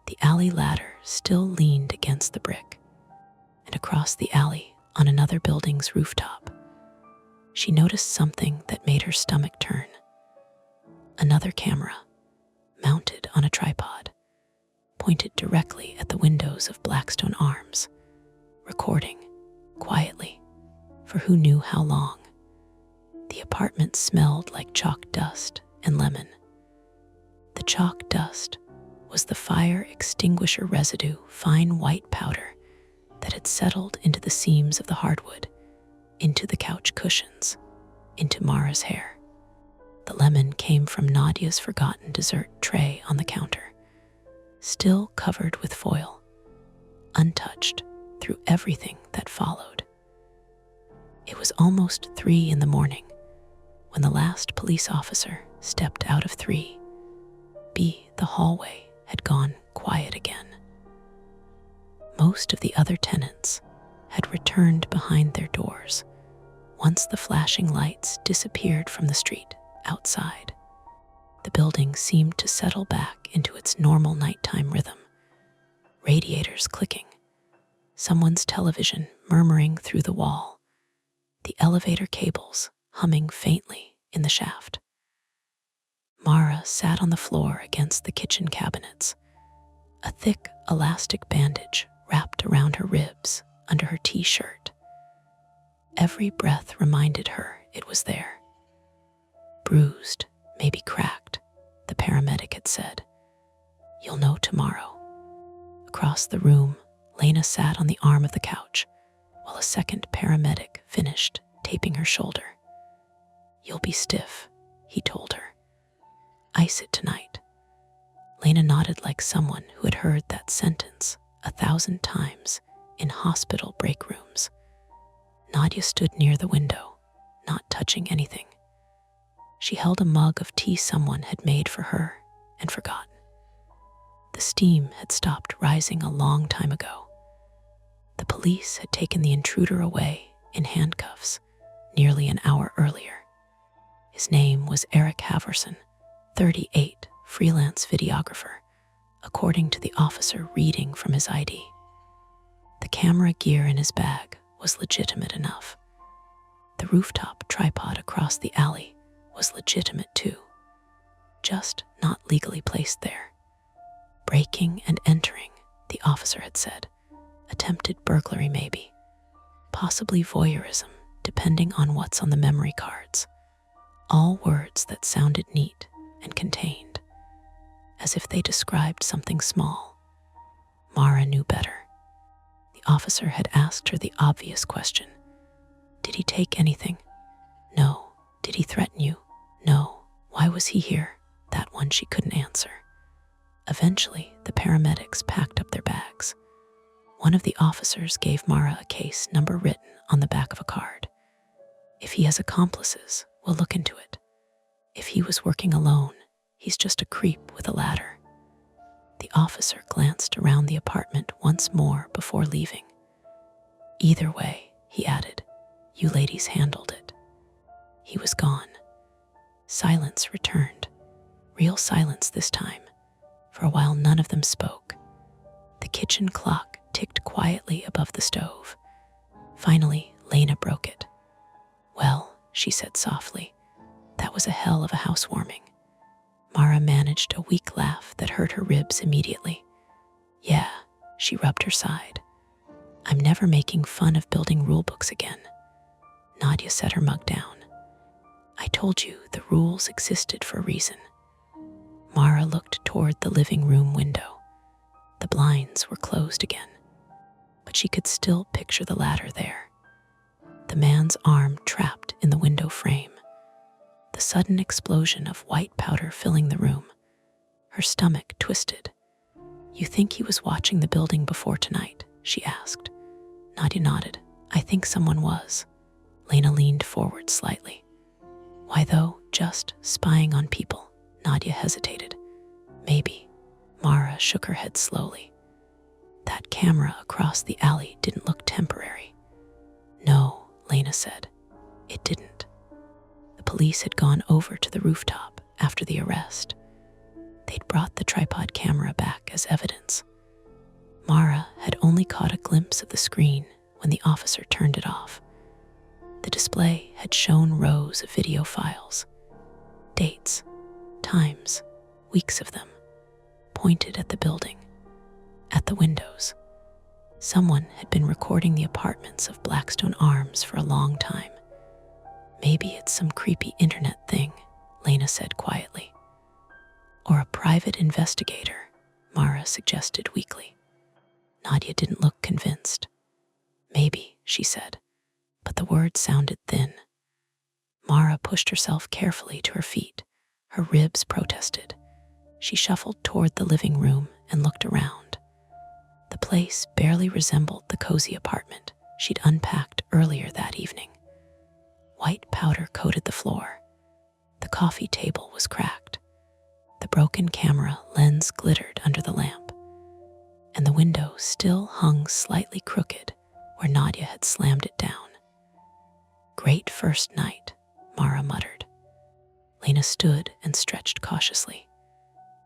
A: The alley ladder still leaned against the brick, and across the alley, on another building's rooftop, she noticed something that made her stomach turn. Another camera, mounted on a tripod, pointed directly at the windows of Blackstone Arms, recording quietly for who knew how long. The apartment smelled like chalk dust and lemon. The chalk dust was the fire extinguisher residue, fine white powder that had settled into the seams of the hardwood, into the couch cushions, into Mara's hair. The lemon came from Nadia's forgotten dessert tray on the counter, still covered with foil, untouched through everything that followed. It was almost 3 in the morning when the last police officer stepped out of 3B. The hallway had gone quiet again. Most of the other tenants had returned behind their doors once the flashing lights disappeared from the street outside. The building seemed to settle back into its normal nighttime rhythm. Radiators clicking, someone's television murmuring through the wall, the elevator cables humming faintly in the shaft. Mara sat on the floor against the kitchen cabinets, a thick elastic bandage wrapped around her ribs under her t-shirt. Every breath reminded her it was there. Bruised, maybe cracked, the paramedic had said. You'll know tomorrow. Across the room, Lena sat on the arm of the couch while a second paramedic finished taping her shoulder. You'll be stiff, he told her. Ice it tonight. Lena nodded like someone who had heard that sentence 1,000 times in hospital break rooms. Nadia stood near the window, not touching anything. She held a mug of tea someone had made for her and forgotten. The steam had stopped rising a long time ago. The police had taken the intruder away in handcuffs nearly an hour earlier. His name was Eric Haverson, 38, freelance videographer, according to the officer reading from his ID. The camera gear in his bag was legitimate enough. The rooftop tripod across the alley was legitimate too, just not legally placed there. Breaking and entering, the officer had said. Attempted burglary maybe. Possibly voyeurism, depending on what's on the memory cards. All words that sounded neat and contained, as if they described something small. Mara knew better. The officer had asked her the obvious question. Did he take anything? No. Did he threaten you? No. Why was he here? That one she couldn't answer. Eventually, the paramedics packed up their bags. One of the officers gave Mara a case number written on the back of a card. If he has accomplices, we'll look into it. If he was working alone, he's just a creep with a ladder. The officer glanced around the apartment once more before leaving. Either way, he added, you ladies handled it. He was gone. Silence returned. Real silence this time. For a while, none of them spoke. The kitchen clock ticked quietly above the stove. Finally, Lena broke it. Well, she said softly, that was a hell of a housewarming. Mara managed a weak laugh that hurt her ribs immediately. Yeah, she rubbed her side. I'm never making fun of building rulebooks again. Nadia set her mug down. I told you the rules existed for a reason. Mara looked toward the living room window. The blinds were closed again, but she could still picture the ladder there. The man's arm trapped in the window frame. The sudden explosion of white powder filling the room. Her stomach twisted. You think he was watching the building before tonight? She asked. Nadia nodded. I think someone was. Lena leaned forward slightly. Why though? Just spying on people. Nadia hesitated. Maybe. Mara shook her head slowly. That camera across the alley didn't look temporary. No, Lena said. It didn't. The police had gone over to the rooftop after the arrest. They'd brought the tripod camera back as evidence. Mara had only caught a glimpse of the screen when the officer turned it off. The display had shown rows of video files. Dates, times, weeks of them, pointed at the building, at the windows. Someone had been recording the apartments of Blackstone Arms for a long time. Maybe it's some creepy internet thing, Lena said quietly. Or a private investigator, Mara suggested weakly. Nadia didn't look convinced. Maybe, she said, but the words sounded thin. Mara pushed herself carefully to her feet. Her ribs protested. She shuffled toward the living room and looked around. The place barely resembled the cozy apartment she'd unpacked earlier that evening. White powder coated the floor. The coffee table was cracked. The broken camera lens glittered under the lamp. And the window still hung slightly crooked where Nadia had slammed it down. Great first night, Mara muttered. Lena stood and stretched cautiously.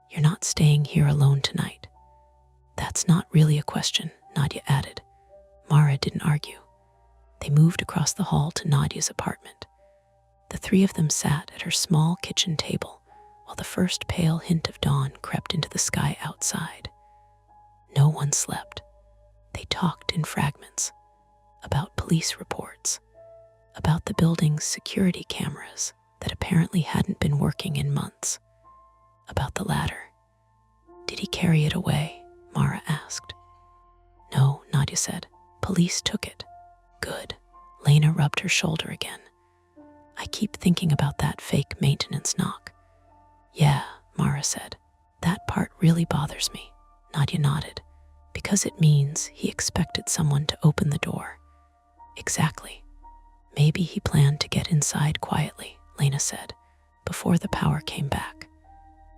A: You're not staying here alone tonight. That's not really a question, Nadia added. Mara didn't argue. They moved across the hall to Nadia's apartment. The three of them sat at her small kitchen table while the first pale hint of dawn crept into the sky outside. No one slept. They talked in fragments about police reports, about the building's security cameras that apparently hadn't been working in months, about the ladder. Did he carry it away? Mara asked. No, Nadia said. Police took it. Good. Lena rubbed her shoulder again. I keep thinking about that fake maintenance knock. Yeah, Mara said. That part really bothers me. Nadia nodded. Because it means he expected someone to open the door. Exactly. Maybe he planned to get inside quietly, Lena said, before the power came back.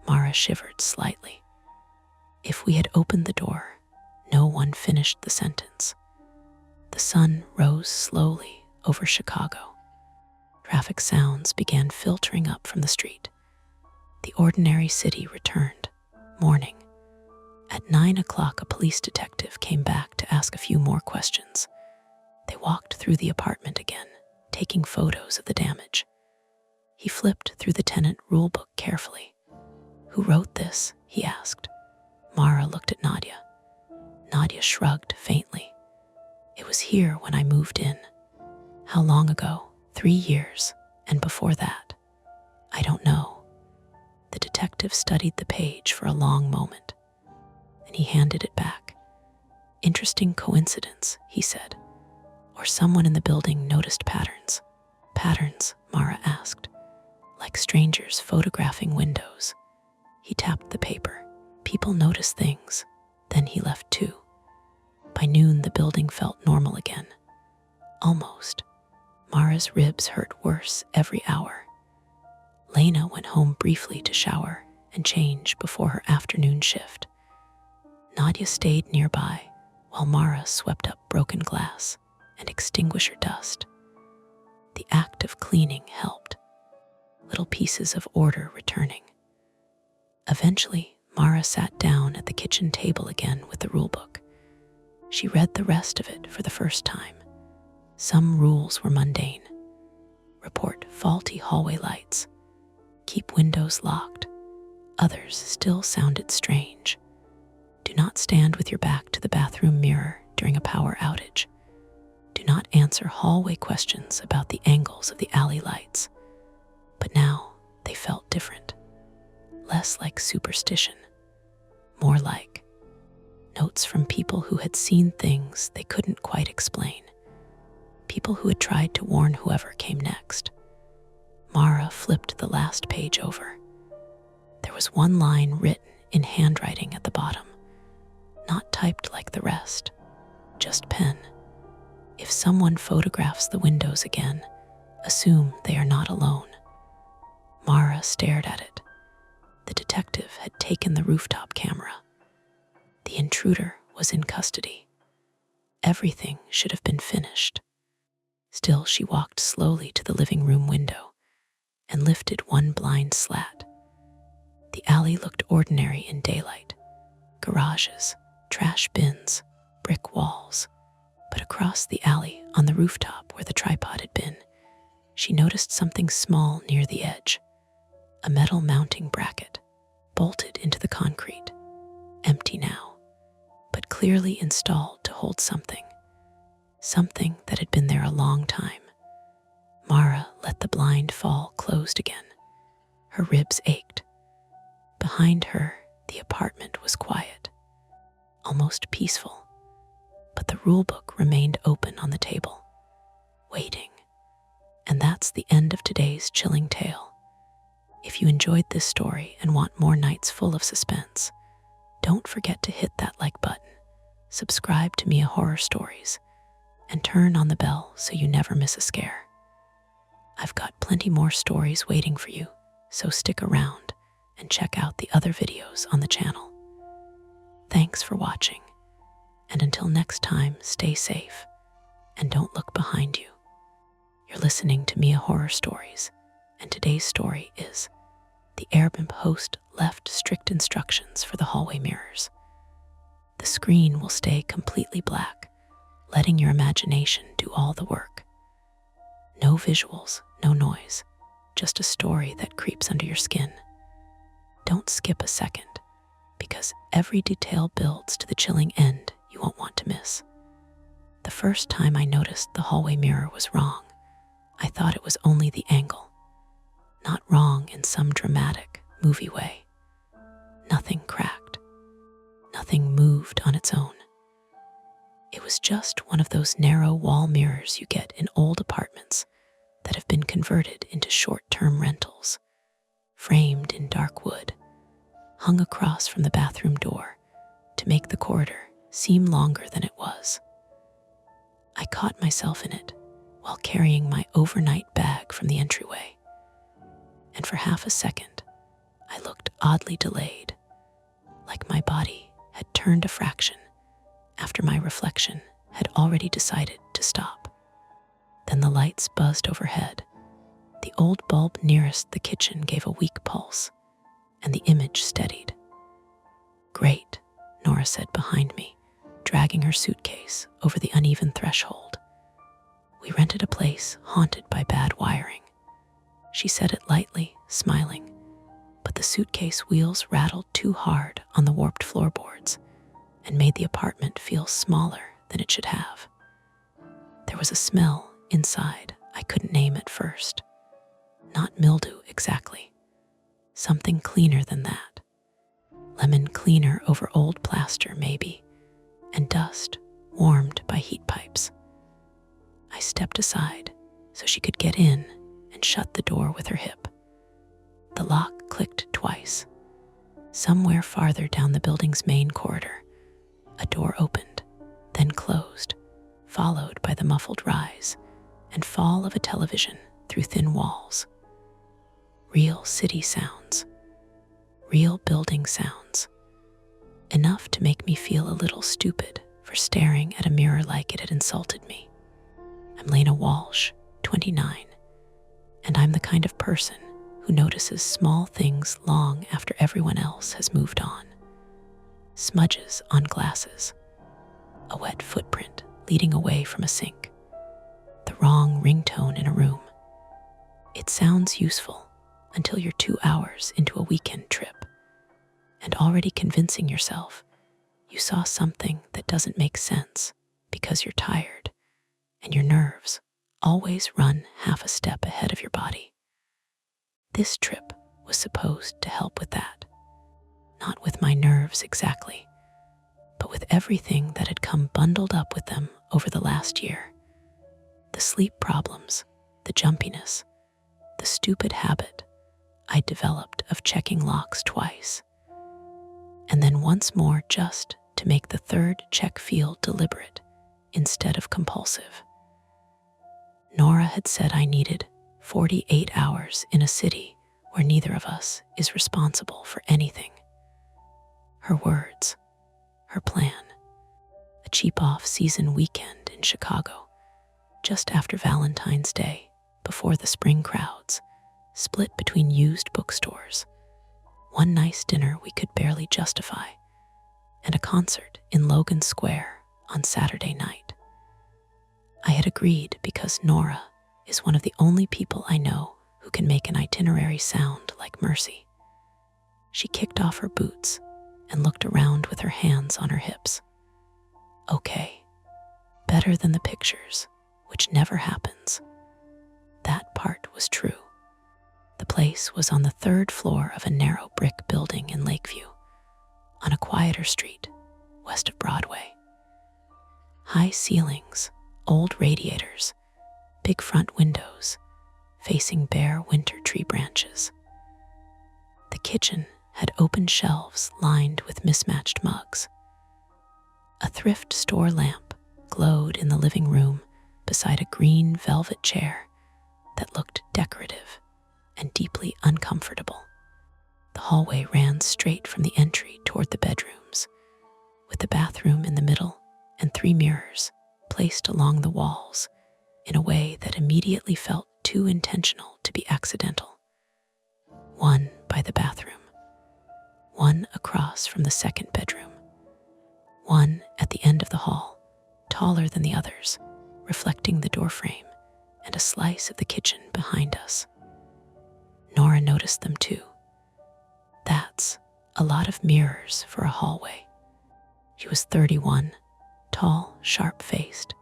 A: Mara shivered slightly. If we had opened the door, no one finished the sentence. The sun rose slowly over Chicago. Traffic sounds began filtering up from the street. The ordinary city returned, morning. At 9 o'clock, a police detective came back to ask a few more questions. They walked through the apartment again, taking photos of the damage. He flipped through the tenant rulebook carefully. "Who wrote this?" he asked. Mara looked at Nadia. Nadia shrugged faintly. "It was here when I moved in." "How long ago?" 3 years, and before that?" "I don't know." The detective studied the page for a long moment. Then he handed it back. "Interesting coincidence," he said. "Or someone in the building noticed patterns." "Patterns?" Mara asked. "Like strangers photographing windows." He tapped the paper. "People notice things." Then he left too. By noon, the building felt normal again. Almost. Mara's ribs hurt worse every hour. Lena went home briefly to shower and change before her afternoon shift. Nadia stayed nearby while Mara swept up broken glass and extinguisher dust. The act of cleaning helped, little pieces of order returning. Eventually, Mara sat down at the kitchen table again with the rulebook. She read the rest of it for the first time. Some rules were mundane. Report faulty hallway lights. Keep windows locked. Others still sounded strange. Do not stand with your back to the bathroom mirror during a power outage. Do not answer hallway questions about the angles of the alley lights. But now they felt different. Less like superstition. More like notes from people who had seen things they couldn't quite explain. People who had tried to warn whoever came next. Mara flipped the last page over. There was one line written in handwriting at the bottom, not typed like the rest, just pen. If someone photographs the windows again, assume they are not alone. Mara stared at it. The detective had taken the rooftop camera. The intruder was in custody. Everything should have been finished. Still, she walked slowly to the living room window and lifted one blind slat. The alley looked ordinary in daylight. Garages, trash bins, brick walls. But across the alley, on the rooftop where the tripod had been, she noticed something small near the edge. A metal mounting bracket, bolted into the concrete. Empty now, but clearly installed to hold something. Something that had been there a long time. Mara let the blind fall closed again. Her ribs ached. Behind her, the apartment was quiet, almost peaceful. But the rulebook remained open on the table, waiting. And that's the end of today's chilling tale. If you enjoyed this story and want more nights full of suspense, don't forget to hit that like button, subscribe to Mia Horror Stories, and turn on the bell so you never miss a scare. I've got plenty more stories waiting for you, so stick around and check out the other videos on the channel. Thanks for watching, and until next time, stay safe and don't look behind you. You're listening to Mia Horror Stories, and today's story is The Airbnb host left strict instructions for the hallway mirrors. The screen will stay completely black, letting your imagination do all the work. No visuals, no noise, just a story that creeps under your skin. Don't skip a second, because every detail builds to the chilling end you won't want to miss. The first time I noticed the hallway mirror was wrong. I thought it was only the angle. Not wrong in some dramatic movie way. Nothing cracked. Nothing moved on its own. It was just one of those narrow wall mirrors you get in old apartments that have been converted into short-term rentals, framed in dark wood, hung across from the bathroom door to make the corridor seem longer than it was. I caught myself in it while carrying my overnight bag from the entryway. And for half a second, I looked oddly delayed, like my body had turned a fraction after my reflection had already decided to stop. Then the lights buzzed overhead. The old bulb nearest the kitchen gave a weak pulse, and the image steadied. "Great," Nora said behind me, dragging her suitcase over the uneven threshold. "We rented a place haunted by bad wiring." She said it lightly, smiling, but the suitcase wheels rattled too hard on the warped floorboards and made the apartment feel smaller than it should have. There was a smell inside I couldn't name at first. Not mildew exactly. Something cleaner than that. Lemon cleaner over old plaster, maybe, and dust warmed by heat pipes. I stepped aside so she could get in and shut the door with her hip. The lock clicked twice. Somewhere farther down the building's main corridor, a door opened, then closed, followed by the muffled rise and fall of a television through thin walls. Real city sounds. Real building sounds. Enough to make me feel a little stupid for staring at a mirror like it had insulted me. I'm Lena Walsh, 29, and I'm the kind of person who notices small things long after everyone else has moved on. Smudges on glasses, a wet footprint leading away from a sink, the wrong ringtone in a room. It sounds useful until you're 2 hours into a weekend trip and already convincing yourself you saw something that doesn't make sense because you're tired and your nerves always run half a step ahead of your body. This trip was supposed to help with that. Not with my nerves exactly, but with everything that had come bundled up with them over the last year. The sleep problems, the jumpiness, the stupid habit I developed of checking locks twice, and then once more just to make the third check feel deliberate instead of compulsive. Nora had said I needed 48 hours in a city where neither of us is responsible for anything. Her words, her plan, a cheap off-season weekend in Chicago, just after Valentine's Day, before the spring crowds, split between used bookstores, one nice dinner we could barely justify, and a concert in Logan Square on Saturday night. I had agreed because Nora is one of the only people I know who can make an itinerary sound like mercy. She kicked off her boots and looked around with her hands on her hips. Okay, better than the pictures, which never happens. That part was true. The place was on the 3rd floor of a narrow brick building in Lakeview, on a quieter street west of Broadway. High ceilings, old radiators, big front windows facing bare winter tree branches. The kitchen had open shelves lined with mismatched mugs. A thrift store lamp glowed in the living room beside a green velvet chair that looked decorative and deeply uncomfortable. The hallway ran straight from the entry toward the bedrooms, with the bathroom in the middle and 3 mirrors placed along the walls in a way that immediately felt too intentional to be accidental. One by the bathroom, one across from the 2nd bedroom, one at the end of the hall, taller than the others, reflecting the doorframe and a slice of the kitchen behind us. Nora noticed them too. That's a lot of mirrors for a hallway. She was 31, tall, sharp-faced,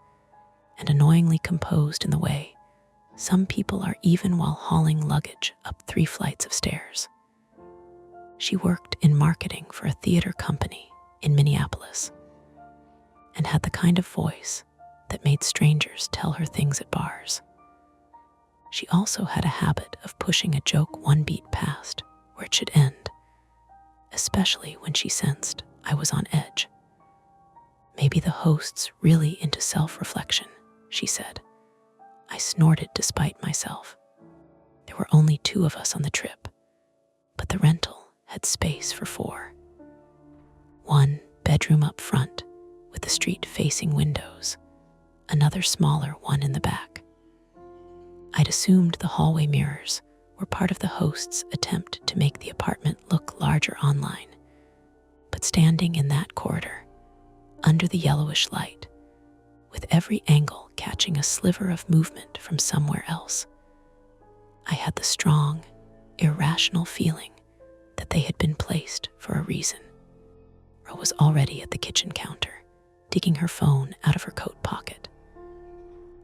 A: and annoyingly composed in the way some people are even while hauling luggage up 3 flights of stairs. She worked in marketing for a theater company in Minneapolis and had the kind of voice that made strangers tell her things at bars. She also had a habit of pushing a joke 1 beat past where it should end, especially when she sensed I was on edge. Maybe the host's really into self-reflection, she said. I snorted despite myself. There were only 2 of us on the trip, but the rental had space for 4. 1 bedroom up front with the street-facing windows, another smaller one in the back. I'd assumed the hallway mirrors were part of the host's attempt to make the apartment look larger online, but standing in that corridor, under the yellowish light, with every angle catching a sliver of movement from somewhere else, I had the strong, irrational feeling that they had been placed for a reason. Ro was already at the kitchen counter, digging her phone out of her coat pocket.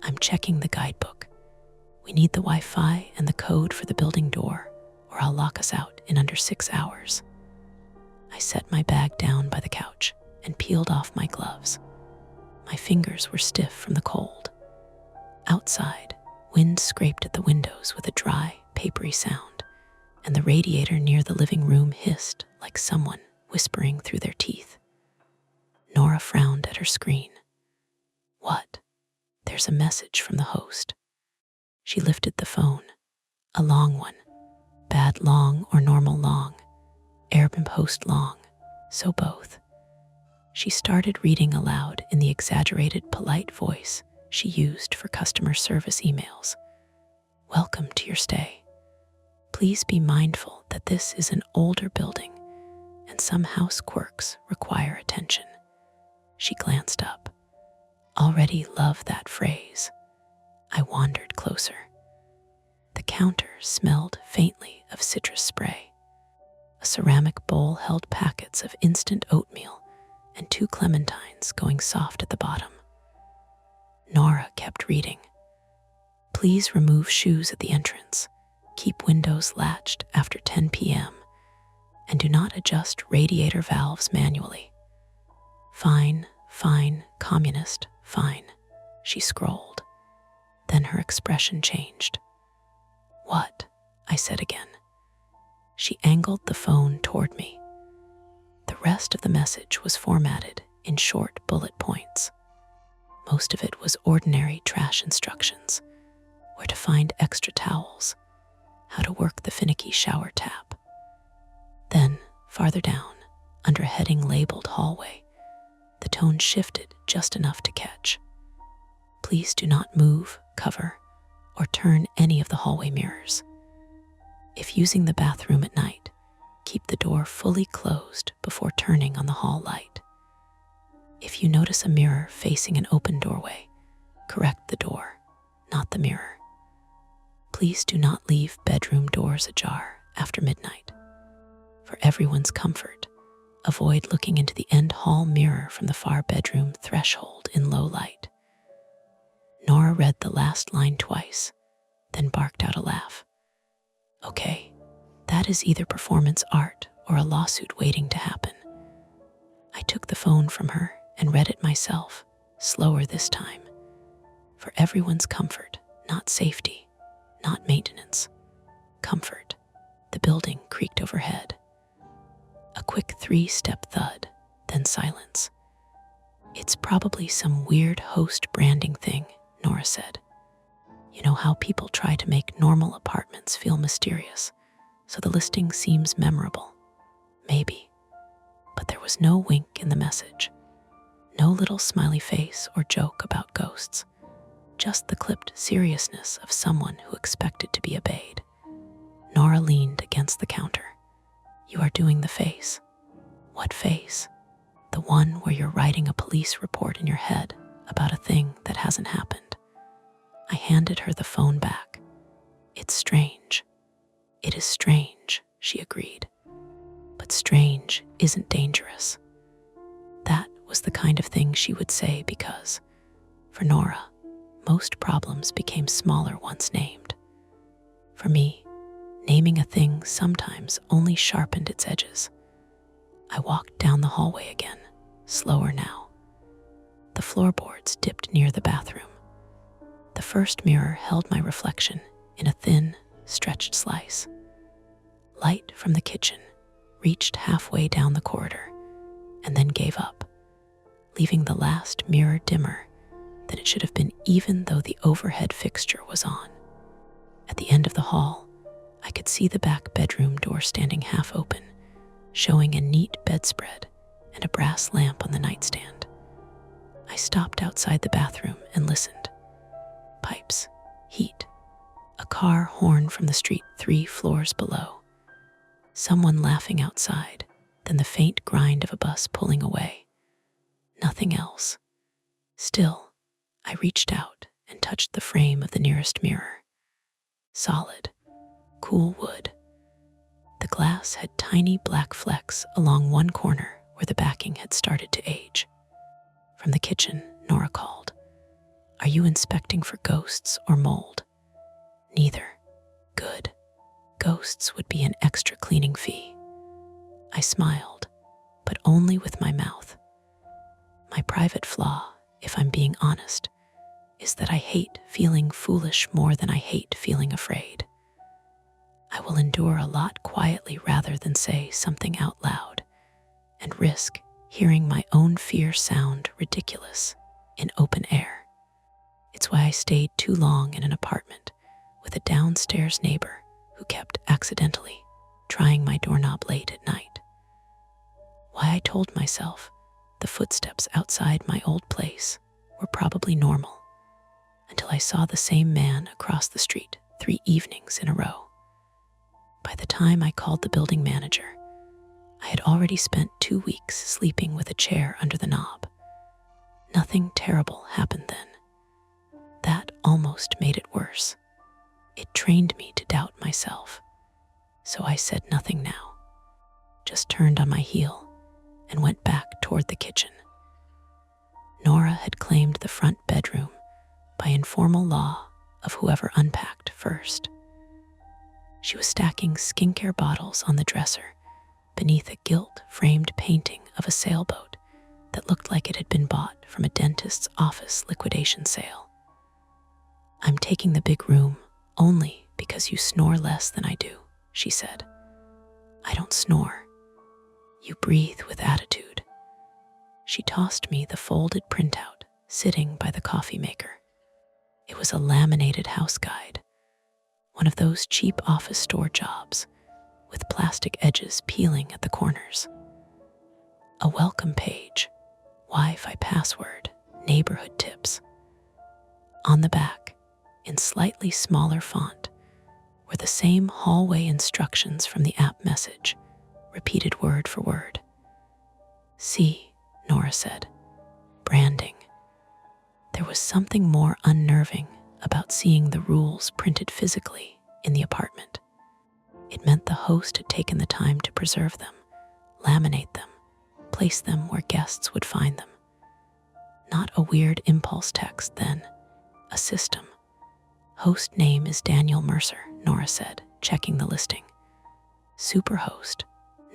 A: I'm checking the guidebook. We need the Wi-Fi and the code for the building door, or I'll lock us out in under 6 hours. I set my bag down by the couch and peeled off my gloves. My fingers were stiff from the cold. Outside, wind scraped at the windows with a dry, papery sound, and the radiator near the living room hissed like someone whispering through their teeth. Nora frowned at her screen. What? There's a message from the host. She lifted the phone. A long one. Bad long or normal long. Arab host long. So both. She started reading aloud in the exaggerated, polite voice she used for customer service emails. Welcome to your stay. Please be mindful that this is an older building and some house quirks require attention. She glanced up. Already love that phrase. I wandered closer. The counter smelled faintly of citrus spray. A ceramic bowl held packets of instant oatmeal and 2 clementines going soft at the bottom. Nora kept reading. Please remove shoes at the entrance. Keep windows latched after 10 p.m. and do not adjust radiator valves manually. Fine, communist, fine, she scrolled. Then her expression changed. What? I said again. She angled the phone toward me. The rest of the message was formatted in short bullet points. Most of it was ordinary trash instructions, where to find extra towels, how to work the finicky shower tap. Then, farther down, under a heading labeled hallway, the tone shifted just enough to catch. Please do not move, cover, or turn any of the hallway mirrors. If using the bathroom at night, keep the door fully closed before turning on the hall light. If you notice a mirror facing an open doorway, correct the door, not the mirror. Please do not leave bedroom doors ajar after midnight. For everyone's comfort, avoid looking into the end hall mirror from the far bedroom threshold in low light. Nora read the last line twice, then barked out a laugh. Okay, that is either performance art or a lawsuit waiting to happen. I took the phone from her and read it myself, slower this time. For everyone's comfort, not safety, not maintenance. Comfort. The building creaked overhead. A quick 3-step thud, then silence. It's probably some weird host branding thing, Nora said. You know how people try to make normal apartments feel mysterious, so the listing seems memorable. Maybe. But there was no wink in the message. No little smiley face or joke about ghosts. Just the clipped seriousness of someone who expected to be obeyed. Nora leaned against the counter. You are doing the face. What face? The one where you're writing a police report in your head about a thing that hasn't happened. I handed her the phone back. It's strange. It is strange, she agreed. But strange isn't dangerous. That was the kind of thing she would say because, for Nora, most problems became smaller once named. For me, naming a thing sometimes only sharpened its edges. I walked down the hallway again, slower now. The floorboards dipped near the bathroom. The first mirror held my reflection in a thin, stretched slice. Light from the kitchen reached halfway down the corridor and then gave up, leaving the last mirror dimmer than it should have been, even though the overhead fixture was on. At the end of the hall, I could see the back bedroom door standing half open, showing a neat bedspread and a brass lamp on the nightstand. I stopped outside the bathroom and listened. Pipes, heat, a car horn from the street 3 floors below, someone laughing outside, then the faint grind of a bus pulling away. Nothing else. Still, I reached out and touched the frame of the nearest mirror. Solid, cool wood. The glass had tiny black flecks along one corner where the backing had started to age. From the kitchen, Nora called. "Are you inspecting for ghosts or mold?" "Neither." "Good. Ghosts would be an extra cleaning fee." I smiled, but only with my mouth. My private flaw, if I'm being honest, is that I hate feeling foolish more than I hate feeling afraid. I will endure a lot quietly rather than say something out loud and risk hearing my own fear sound ridiculous in open air. It's why I stayed too long in an apartment with a downstairs neighbor who kept accidentally trying my doorknob late at night. Why I told myself the footsteps outside my old place were probably normal until I saw the same man across the street 3 evenings in a row. By the time I called the building manager, I had already spent 2 weeks sleeping with a chair under the knob. Nothing terrible happened then. That almost made it worse. It trained me to doubt myself. So I said nothing now, just turned on my heel and went back toward the kitchen. Nora had claimed the front bedroom by informal law of whoever unpacked first. She was stacking skincare bottles on the dresser beneath a gilt-framed painting of a sailboat that looked like it had been bought from a dentist's office liquidation sale. "I'm taking the big room only because you snore less than I do," she said. "I don't snore. You breathe with attitude." She tossed me the folded printout sitting by the coffee maker. It was a laminated house guide, one of those cheap office store jobs with plastic edges peeling at the corners. A welcome page, Wi-Fi password, neighborhood tips. On the back, in slightly smaller font, were the same hallway instructions from the app message, repeated word for word. "See," Nora said, "branding." There was something more unnerving about seeing the rules printed physically in the apartment. It meant the host had taken the time to preserve them, laminate them, place them where guests would find them. Not a weird impulse text then, a system. "Host name is Daniel Mercer," Nora said, checking the listing. "Superhost,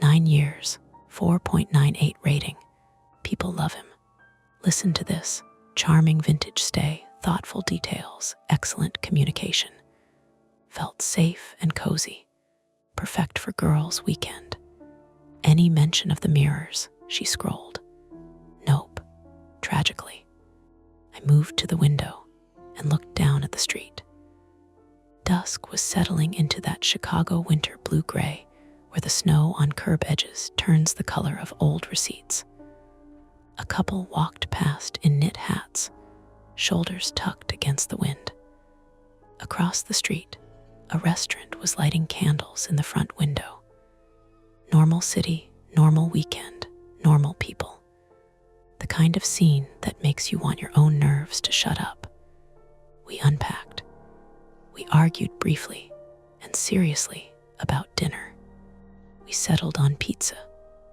A: 9 years, 4.98 rating. People love him. Listen to this. Charming vintage stay, thoughtful details, excellent communication. Felt safe and cozy. Perfect for girls' weekend. Any mention of the mirrors," she scrolled. "Nope," tragically. I moved to the window and looked down at the street. Dusk was settling into that Chicago winter blue-gray where the snow on curb edges turns the color of old receipts. A couple walked past in knit hats, shoulders tucked against the wind. Across the street, a restaurant was lighting candles in the front window. Normal city, normal weekend, normal people. The kind of scene that makes you want your own nerves to shut up. We unpacked. We argued briefly and seriously about dinner. We settled on pizza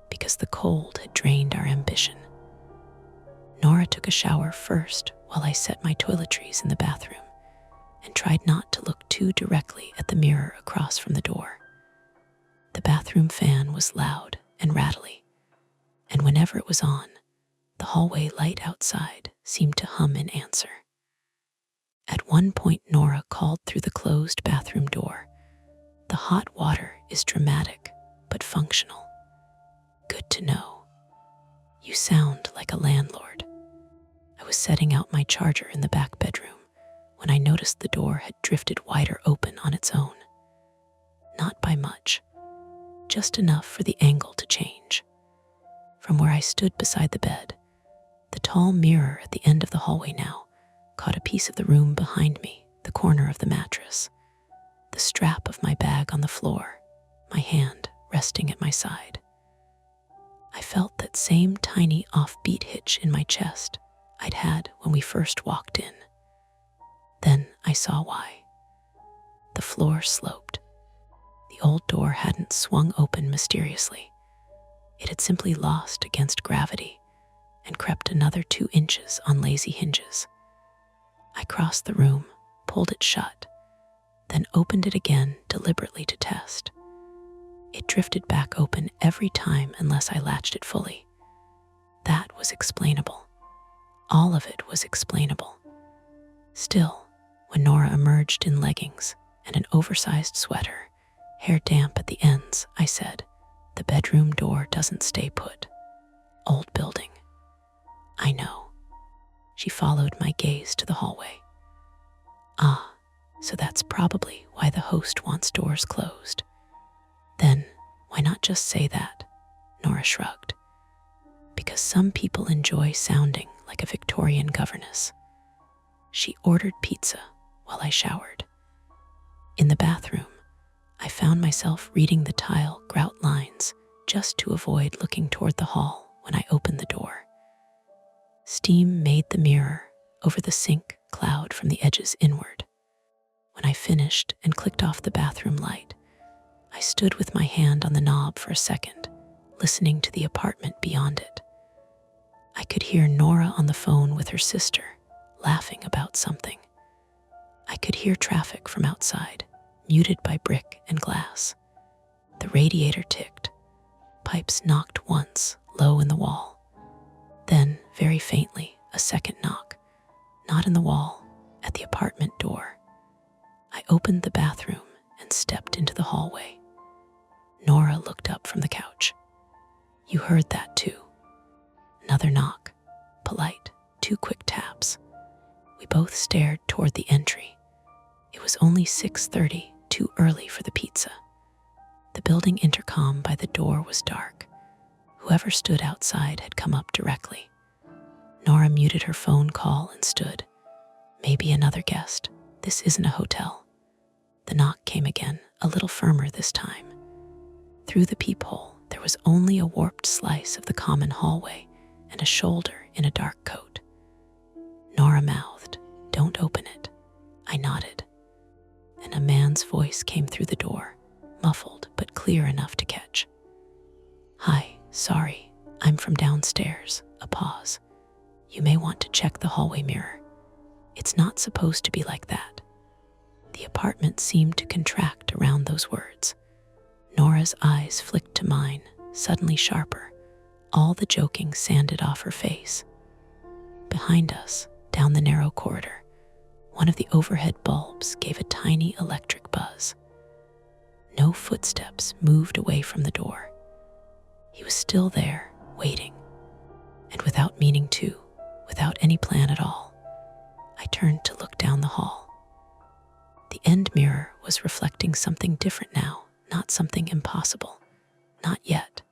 A: because the cold had drained our ambition. Nora took a shower first while I set my toiletries in the bathroom and tried not to look too directly at the mirror across from the door. The bathroom fan was loud and rattly, and whenever it was on, the hallway light outside seemed to hum in answer. At one point, Nora called through the closed bathroom door. "The hot water is dramatic but functional. Good to know. You sound like a landlord." I was setting out my charger in the back bedroom when I noticed the door had drifted wider open on its own. Not by much, just enough for the angle to change. From where I stood beside the bed, the tall mirror at the end of the hallway now caught a piece of the room behind me, the corner of the mattress, the strap of my bag on the floor, my hand resting at my side. I felt that same tiny offbeat hitch in my chest I'd had when we first walked in. Then I saw why. The floor sloped. The old door hadn't swung open mysteriously. It had simply lost against gravity and crept another 2 inches on lazy hinges. I crossed the room, pulled it shut, then opened it again deliberately to test. It drifted back open every time unless I latched it fully. That was explainable. All of it was explainable. Still, when Nora emerged in leggings and an oversized sweater, hair damp at the ends, I said, "The bedroom door doesn't stay put. Old building." "I know." She followed my gaze to the hallway. "Ah, so that's probably why the host wants doors closed." "Then why not just say that?" Nora shrugged. "Because some people enjoy sounding like a Victorian governess." She ordered pizza while I showered. In the bathroom, I found myself reading the tile grout lines just to avoid looking toward the hall when I opened the door. Steam made the mirror over the sink cloud from the edges inward. When I finished and clicked off the bathroom light, I stood with my hand on the knob for a second, listening to the apartment beyond it. I could hear Nora on the phone with her sister, laughing about something. I could hear traffic from outside, muted by brick and glass. The radiator ticked. Pipes knocked once, low in the wall. Then, very faintly, a second knock, not in the wall, at the apartment door. I opened the bathroom and stepped into the hallway. Nora looked up from the couch. "You heard that too." Another knock, polite, 2 quick taps. We both stared toward the entry. It was only 6:30, too early for the pizza. The building intercom by the door was dark. Whoever stood outside had come up directly. Nora muted her phone call and stood. "Maybe another guest. This isn't a hotel." The knock came again, a little firmer this time. Through the peephole, there was only a warped slice of the common hallway and a shoulder in a dark coat. Nora mouthed, "Don't open it." I nodded, and a man's voice came through the door, muffled but clear enough to catch. "Hi, sorry, I'm from downstairs." A pause. "You may want to check the hallway mirror. It's not supposed to be like that." The apartment seemed to contract around those words. Nora's eyes flicked to mine, suddenly sharper. All the joking sanded off her face. Behind us, down the narrow corridor, one of the overhead bulbs gave a tiny electric buzz. No footsteps moved away from the door. He was still there, waiting. And without meaning to, without any plan at all, I turned to look down the hall. The end mirror was reflecting something different now, not something impossible. Not yet.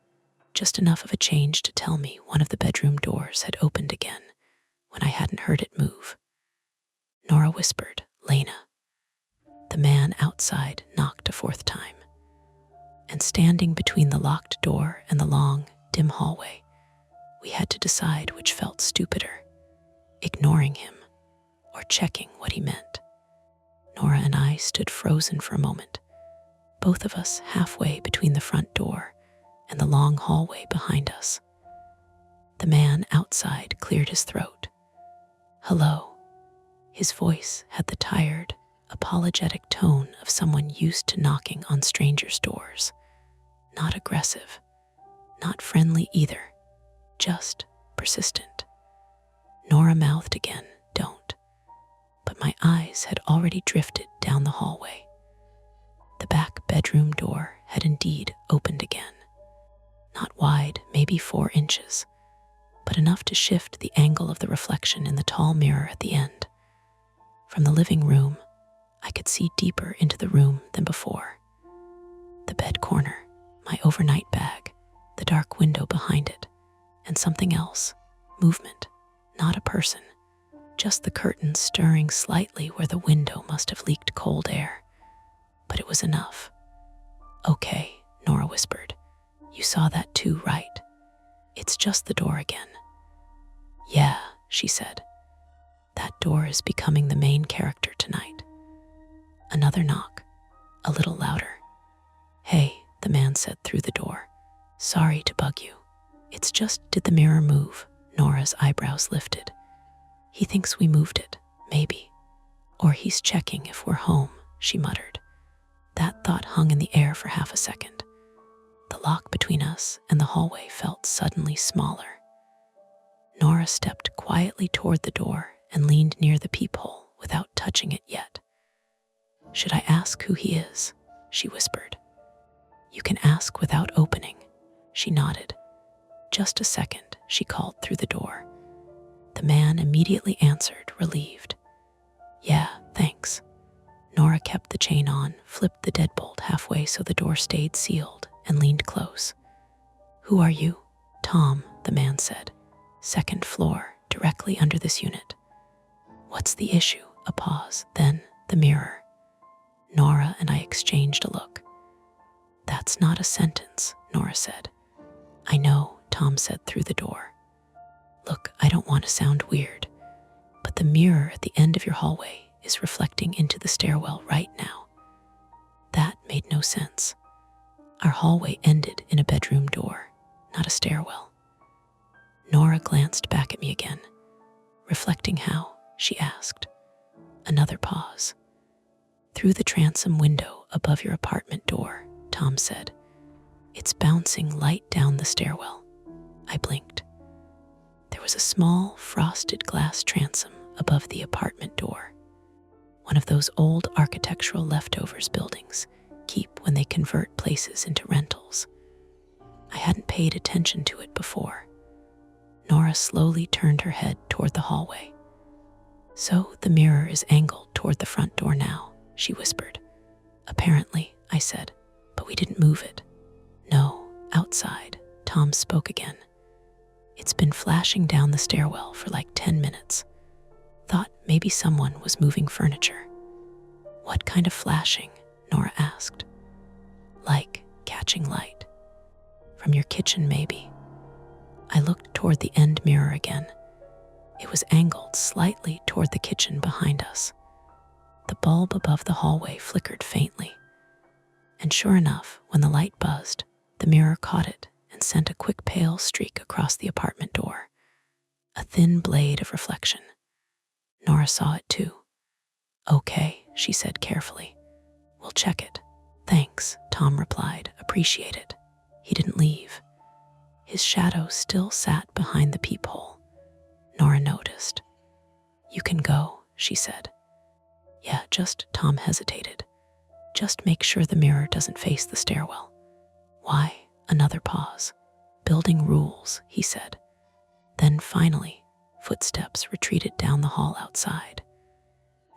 A: Just enough of a change to tell me one of the bedroom doors had opened again when I hadn't heard it move. Nora whispered, "Lena." The man outside knocked a 4th time. And standing between the locked door and the long, dim hallway, we had to decide which felt stupider, ignoring him or checking what he meant. Nora and I stood frozen for a moment, both of us halfway between the front door and the long hallway behind us. The man outside cleared his throat. "Hello." His voice had the tired, apologetic tone of someone used to knocking on strangers' doors. Not aggressive, not friendly either, just persistent. Nora mouthed again, "Don't." But my eyes had already drifted down the hallway. The back bedroom door had indeed opened again. Not wide, maybe 4 inches, but enough to shift the angle of the reflection in the tall mirror at the end. From the living room, I could see deeper into the room than before. The bed corner, my overnight bag, the dark window behind it, and something else, movement, not a person, just the curtains stirring slightly where the window must have leaked cold air. But it was enough. "Okay," Nora whispered. "You saw that too, right? It's just the door again." "Yeah," she said. "That door is becoming the main character tonight." Another knock, a little louder. "Hey," the man said through the door. "Sorry to bug you. It's just, did the mirror move?" Nora's eyebrows lifted. "He thinks we moved it, maybe. Or he's checking if we're home," she muttered. That thought hung in the air for half a second. The lock between us and the hallway felt suddenly smaller. Nora stepped quietly toward the door and leaned near the peephole without touching it yet. "Should I ask who he is?" she whispered. "You can ask without opening." She nodded. "Just a second," she called through the door. The man immediately answered, relieved. "Yeah, thanks." Nora kept the chain on, flipped the deadbolt halfway so the door stayed sealed, and leaned close. "Who are you?" "Tom," the man said. "Second floor, directly under this unit." "What's the issue?" A pause, then the mirror. Nora and I exchanged a look. "That's not a sentence," Nora said. "I know," Tom said through the door. "Look, I don't want to sound weird, but the mirror at the end of your hallway is reflecting into the stairwell right now." That made no sense. Our hallway ended in a bedroom door, not a stairwell. Nora glanced back at me again. "Reflecting how?" she asked. Another pause. "Through the transom window above your apartment door," Tom said. "It's bouncing light down the stairwell." I blinked. There was a small, frosted glass transom above the apartment door. One of those old architectural leftovers buildings keep when they convert places into rentals. I hadn't paid attention to it before. Nora slowly turned her head toward the hallway. "So the mirror is angled toward the front door now," she whispered. "Apparently," I said, "but we didn't move it." "No, outside," Tom spoke again. "It's been flashing down the stairwell for like 10 minutes. Thought maybe someone was moving furniture." "What kind of flashing?" Nora asked. "Like catching light. From your kitchen, maybe." I looked toward the end mirror again. It was angled slightly toward the kitchen behind us. The bulb above the hallway flickered faintly. And sure enough, when the light buzzed, the mirror caught it and sent a quick pale streak across the apartment door. A thin blade of reflection. Nora saw it too. "Okay," she said carefully. "We'll check it." "Thanks," Tom replied. "Appreciate it." He didn't leave. His shadow still sat behind the peephole. Nora noticed. "You can go," she said. "Yeah, Tom hesitated. "Just make sure the mirror doesn't face the stairwell." "Why?" Another pause. "Building rules," he said. Then finally, footsteps retreated down the hall outside.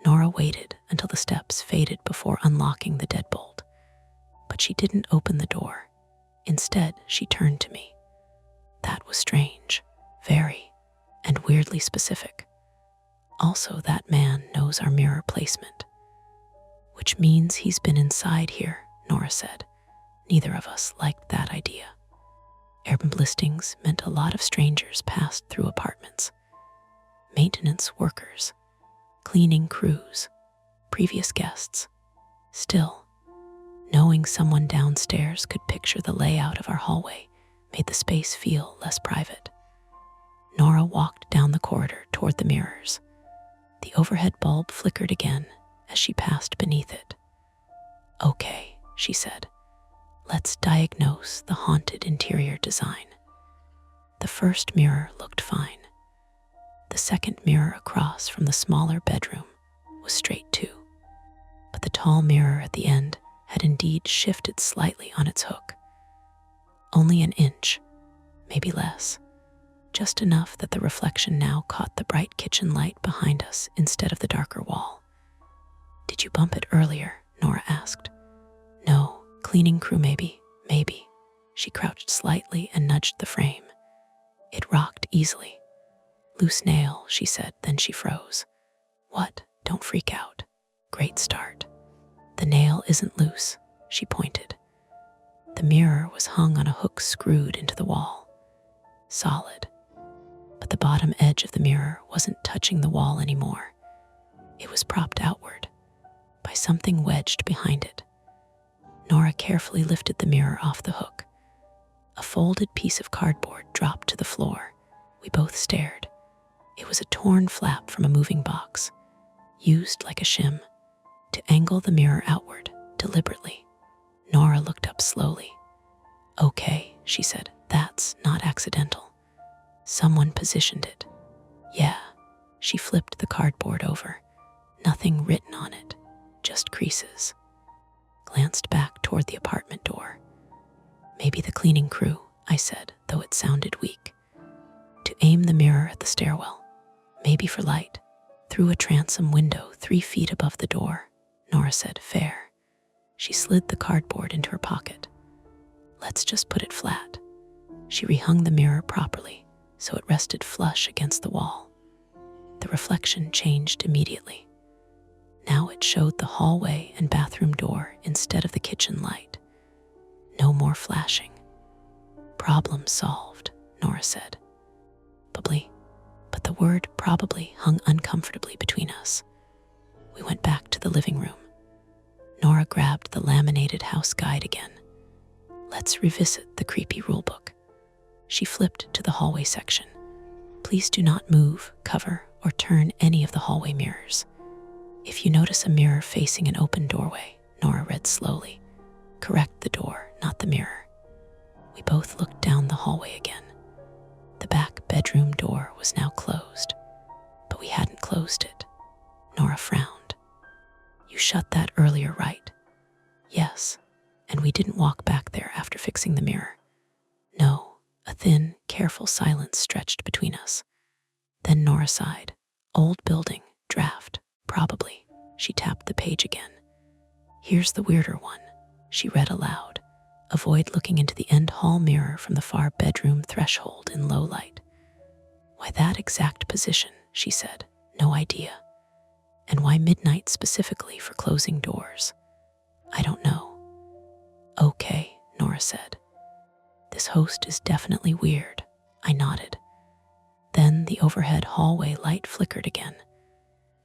A: Nora waited until the steps faded before unlocking the deadbolt. But she didn't open the door. Instead, she turned to me. That was strange, very, and weirdly specific. Also, that man knows our mirror placement. "Which means he's been inside here," Nora said. Neither of us liked that idea. Airbnb listings meant a lot of strangers passed through apartments. Maintenance workers, cleaning crews, previous guests. Still, knowing someone downstairs could picture the layout of our hallway made the space feel less private. Nora walked down the corridor toward the mirrors. The overhead bulb flickered again as she passed beneath it. "Okay," she said. "Let's diagnose the haunted interior design." The first mirror looked fine. The second mirror across from the smaller bedroom was straight too. But the tall mirror at the end had indeed shifted slightly on its hook. Only an inch, maybe less. just enough that the reflection now caught the bright kitchen light behind us instead of the darker wall. "Did you bump it earlier?" Nora asked. "No, cleaning crew maybe. She crouched slightly and nudged the frame. It rocked easily. "Loose nail," she said, then she froze. "What? Don't freak out. Great start." "The nail isn't loose," she pointed. The mirror was hung on a hook screwed into the wall. Solid. But the bottom edge of the mirror wasn't touching the wall anymore. It was propped outward by something wedged behind it. Nora carefully lifted the mirror off the hook. A folded piece of cardboard dropped to the floor. We both stared. It was a torn flap from a moving box, used like a shim to angle the mirror outward deliberately. Nora looked up slowly. "Okay," she said, "that's not accidental. Someone positioned it." "Yeah." She flipped the cardboard over. Nothing written on it, just creases. Glanced back toward the apartment door. "Maybe the cleaning crew," I said, though it sounded weak. "To aim the mirror at the stairwell. Maybe for light. Through a transom window 3 feet above the door," Nora said. "Fair." She slid the cardboard into her pocket. "Let's just put it flat." She rehung the mirror properly, so it rested flush against the wall. The reflection changed immediately. Now it showed the hallway and bathroom door instead of the kitchen light. No more flashing. "Problem solved," Nora said. "Probably," but the word "probably" hung uncomfortably between us. We went back to the living room. Nora grabbed the laminated house guide again. "Let's revisit the creepy rulebook." She flipped to the hallway section. "Please do not move, cover, or turn any of the hallway mirrors. If you notice a mirror facing an open doorway," Nora read slowly, "correct the door, not the mirror." We both looked down the hallway again. The back bedroom door was now closed, but we hadn't closed it. Nora frowned. "You shut that earlier, right?" "Yes, and we didn't walk back there after fixing the mirror." "No." A thin, careful silence stretched between us. Then Nora sighed. "Old building, draft, probably." She tapped the page again. "Here's the weirder one," she read aloud. "Avoid looking into the end hall mirror from the far bedroom threshold in low light." "Why that exact position?" she said. "No idea." "And why midnight specifically for closing doors?" "I don't know." "Okay," Nora said. "This host is definitely weird." I nodded. Then the overhead hallway light flickered again,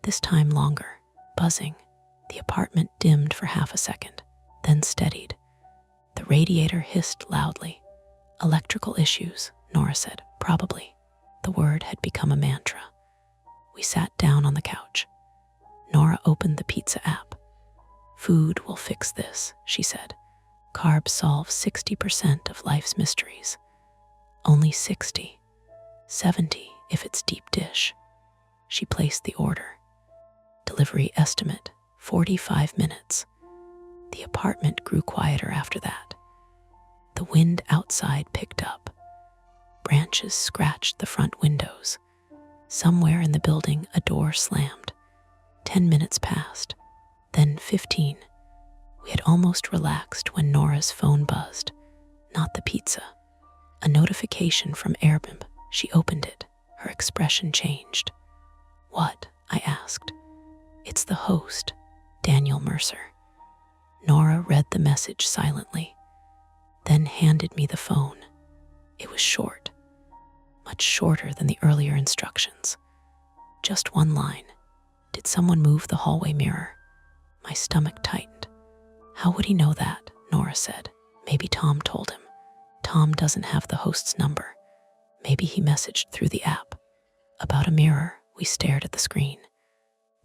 A: this time longer, buzzing. The apartment dimmed for half a second, then steadied. The radiator hissed loudly. "Electrical issues," Nora said. "Probably." The word had become a mantra. We sat down on the couch. Nora opened the pizza app. "Food will fix this," she said. "Carbs solve 60% of life's mysteries." "Only 60. 70 if it's deep dish." She placed the order. Delivery estimate, 45 minutes. The apartment grew quieter after that. The wind outside picked up. Branches scratched the front windows. Somewhere in the building, a door slammed. 10 minutes passed, then 15. We had almost relaxed when Nora's phone buzzed. Not the pizza. A notification from Airbnb. She opened it. Her expression changed. "What?" I asked. "It's the host, Daniel Mercer." Nora read the message silently, then handed me the phone. It was short, much shorter than the earlier instructions. Just one line. "Did someone move the hallway mirror?" My stomach tightened. "How would he know that?" Nora said. "Maybe Tom told him." "Tom doesn't have the host's number." "Maybe he messaged through the app." About a mirror, we stared at the screen.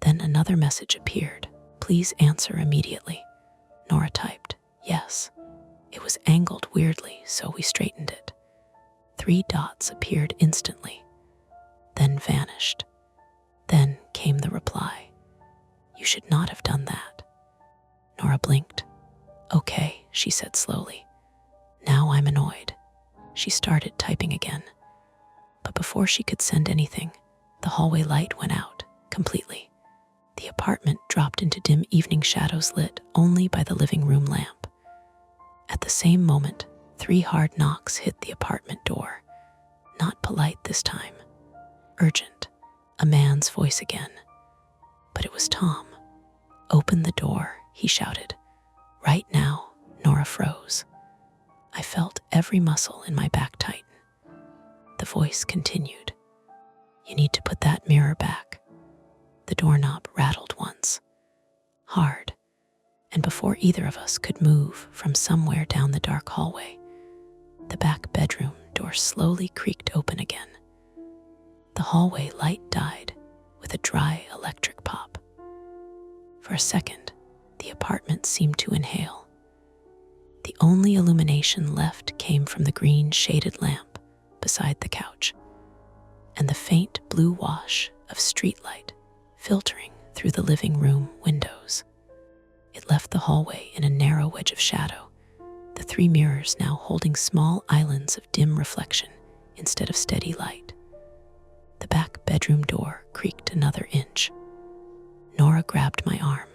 A: Then another message appeared. "Please answer immediately." Nora typed, "Yes." It was angled weirdly, so we straightened it. 3 dots appeared instantly, then vanished. Then came the reply. "You should not have done that." Nora blinked. "Okay," she said slowly. "Now I'm annoyed." She started typing again. "But But before she could send anything, the hallway light went out completely. The apartment dropped into dim evening shadows lit only by the living room lamp. At the same moment, 3 hard knocks hit the apartment door. Not polite this time. Urgent. A man's voice again. But it was Tom. "Open the door," he shouted. "Right now." Nora froze. I felt every muscle in my back tighten. The voice continued. "You need to put that mirror back." The doorknob rattled once. Hard. And before either of us could move from somewhere down the dark hallway, the back bedroom door slowly creaked open again. The hallway light died with a dry electric pop. For a second, the apartment seemed to inhale. The only illumination left came from the green shaded lamp beside the couch, and the faint blue wash of streetlight filtering through the living room windows. It left the hallway in a narrow wedge of shadow, the 3 mirrors now holding small islands of dim reflection instead of steady light. The back bedroom door creaked another inch. Nora grabbed my arm.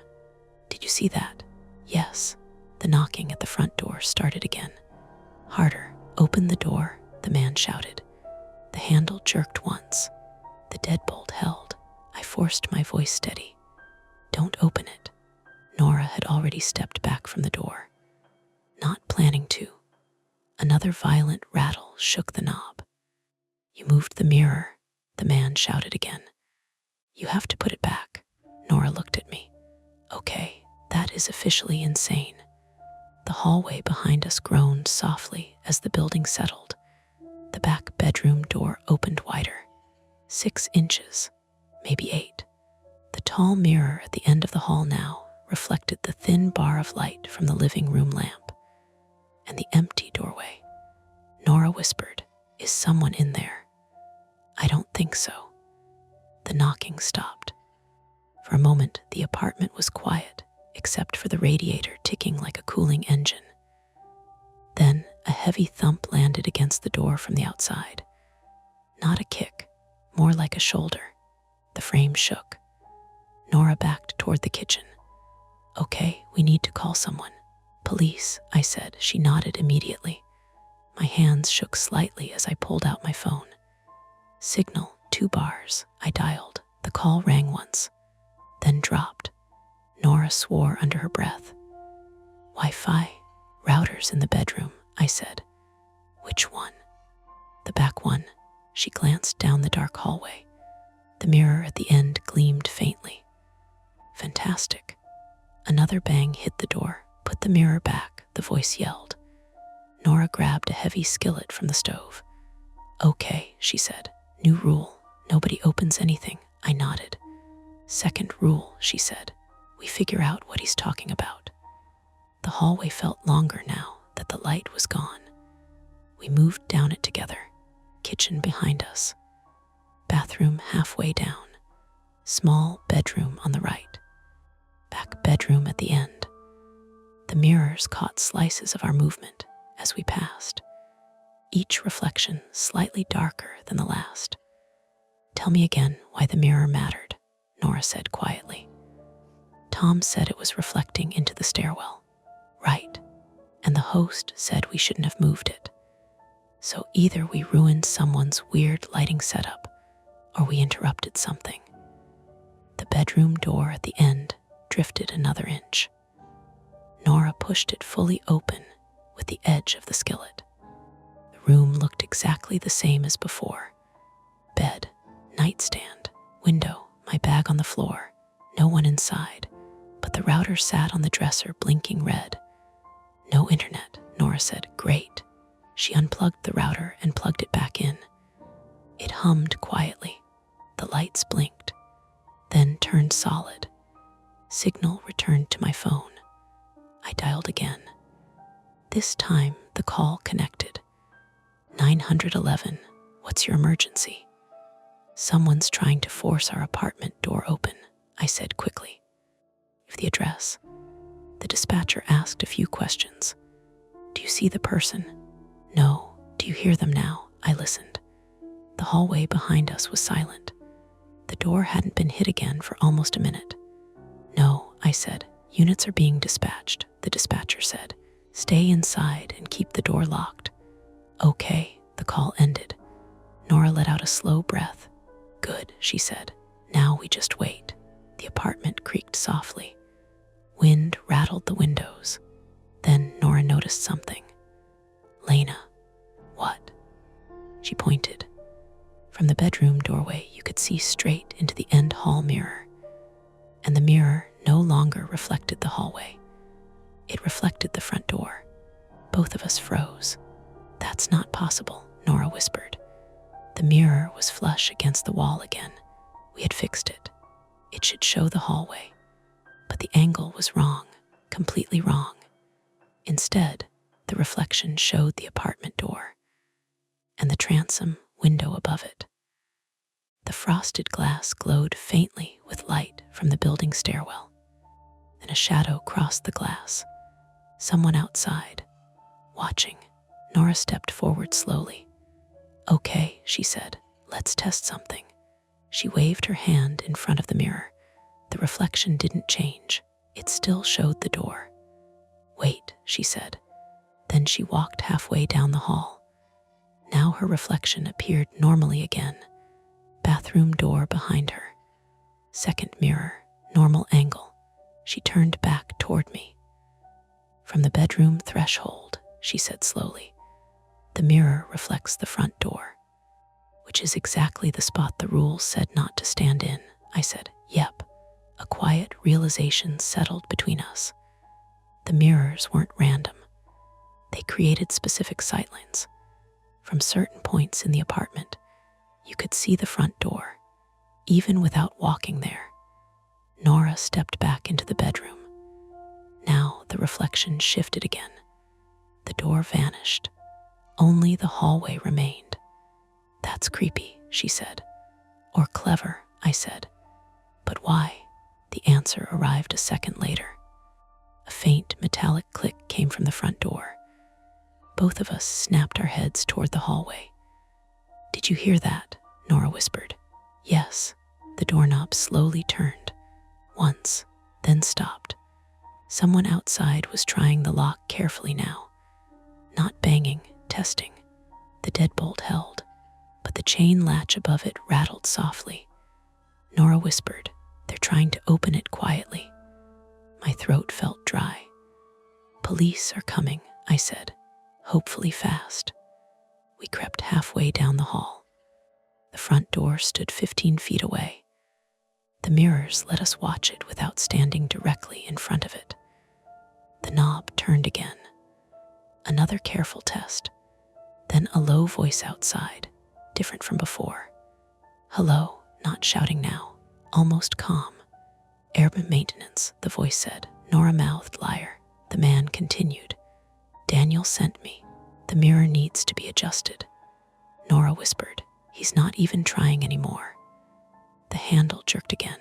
A: "Did you see that?" "Yes." The knocking at the front door started again. "Harder." "Open the door," the man shouted. The handle jerked once. The deadbolt held. I forced my voice steady. "Don't open it." Nora had already stepped back from the door, not planning to. Another violent rattle shook the knob. "You moved the mirror," the man shouted again. "You have to put it back." Nora looked at me. "Okay, that is officially insane." The hallway behind us groaned softly as the building settled. The back bedroom door opened wider. 6 inches, maybe 8. The tall mirror at the end of the hall now reflected the thin bar of light from the living room lamp and the empty doorway. Nora whispered, "Is someone in there?" "I don't think so." The knocking stopped. For a moment, the apartment was quiet, except for the radiator ticking like a cooling engine. Then a heavy thump landed against the door from the outside. Not a kick, more like a shoulder. The frame shook. Nora backed toward the kitchen. "Okay, we need to call someone." "Police," I said. She nodded immediately. My hands shook slightly as I pulled out my phone. "Signal, 2 bars." I dialed. The call rang once, then dropped. Nora swore under her breath. "Wi-Fi, routers in the bedroom," I said. "Which one?" "The back one." She glanced down the dark hallway. The mirror at the end gleamed faintly. "Fantastic." Another bang hit the door. "Put the mirror back," the voice yelled. Nora grabbed a heavy skillet from the stove. "Okay," she said. "New rule. Nobody opens anything." I nodded. "Second rule," she said. "We figure out what he's talking about." The hallway felt longer now that the light was gone. We moved down it together. Kitchen behind us. Bathroom halfway down. Small bedroom on the right. Back bedroom at the end. The mirrors caught slices of our movement as we passed, each reflection slightly darker than the last. "Tell me again why the mirror mattered," Nora said quietly. "Tom said it was reflecting into the stairwell." "Right. And the host said we shouldn't have moved it. So either we ruined someone's weird lighting setup, or we interrupted something." The bedroom door at the end drifted another inch. Nora pushed it fully open with the edge of the skillet. The room looked exactly the same as before. Bed, nightstand, window, my bag on the floor. No one inside, but the router sat on the dresser blinking red. "No internet," Nora said. "Great." She unplugged the router and plugged it back in. It hummed quietly. The lights blinked, then turned solid. Signal returned to my phone. I dialed again. This time, the call connected. 911, what's your emergency? "Someone's trying to force our apartment door open," I said quickly. "Give the address." The dispatcher asked a few questions. "Do you see the person?" "No." "Do you hear them now?" I listened. The hallway behind us was silent. The door hadn't been hit again for almost a minute. "No," I said. "Units are being dispatched," the dispatcher said. "Stay inside and keep the door locked." "Okay," the call ended. Nora let out a slow breath. "Good," she said. "Now we just wait." The apartment creaked softly. Wind rattled the windows. Then Nora noticed something. "Lena." "What?" She pointed. From the bedroom doorway, you could see straight into the end hall mirror. And the mirror no longer reflected the hallway. It reflected the front door. Both of us froze. "That's not possible," Nora whispered. The mirror was flush against the wall again. We had fixed it. It should show the hallway. But the angle was wrong, completely wrong. Instead, the reflection showed the apartment door and the transom window above it. The frosted glass glowed faintly with light from the building stairwell. Then a shadow crossed the glass. Someone outside, watching. Nora stepped forward slowly. "Okay," she said. "Let's test something." She waved her hand in front of the mirror. The reflection didn't change. It still showed the door. "Wait," she said. Then she walked halfway down the hall. Now her reflection appeared normally again. Bathroom door behind her. Second mirror, normal angle. She turned back toward me. "From the bedroom threshold," she said slowly. "The mirror reflects the front door." "Which is exactly the spot the rules said not to stand in," I said. "Yep." A quiet realization settled between us. The mirrors weren't random. They created specific sightlines. From certain points in the apartment, you could see the front door, even without walking there. Nora stepped back into the bedroom. Now the reflection shifted again. The door vanished. Only the hallway remained. "That's creepy," she said. "Or clever," I said. "But why?" The answer arrived a second later. A faint metallic click came from the front door. Both of us snapped our heads toward the hallway. "Did you hear that?" Nora whispered. "Yes." The doorknob slowly turned. Once, then stopped. Someone outside was trying the lock carefully now. Not banging, testing. The deadbolt held, but the chain latch above it rattled softly. Nora whispered, "They're trying to open it quietly." My throat felt dry. "Police are coming," I said, hopefully fast. We crept halfway down the hall. The front door stood 15 feet away. The mirrors let us watch it without standing directly in front of it. The knob turned again. Another careful test. Then a low voice outside, different from before. "Hello," not shouting now, almost calm. "Air maintenance," the voice said. Nora mouthed, "Liar." The man continued. "Daniel sent me. The mirror needs to be adjusted." Nora whispered, "He's not even trying anymore." The handle jerked again.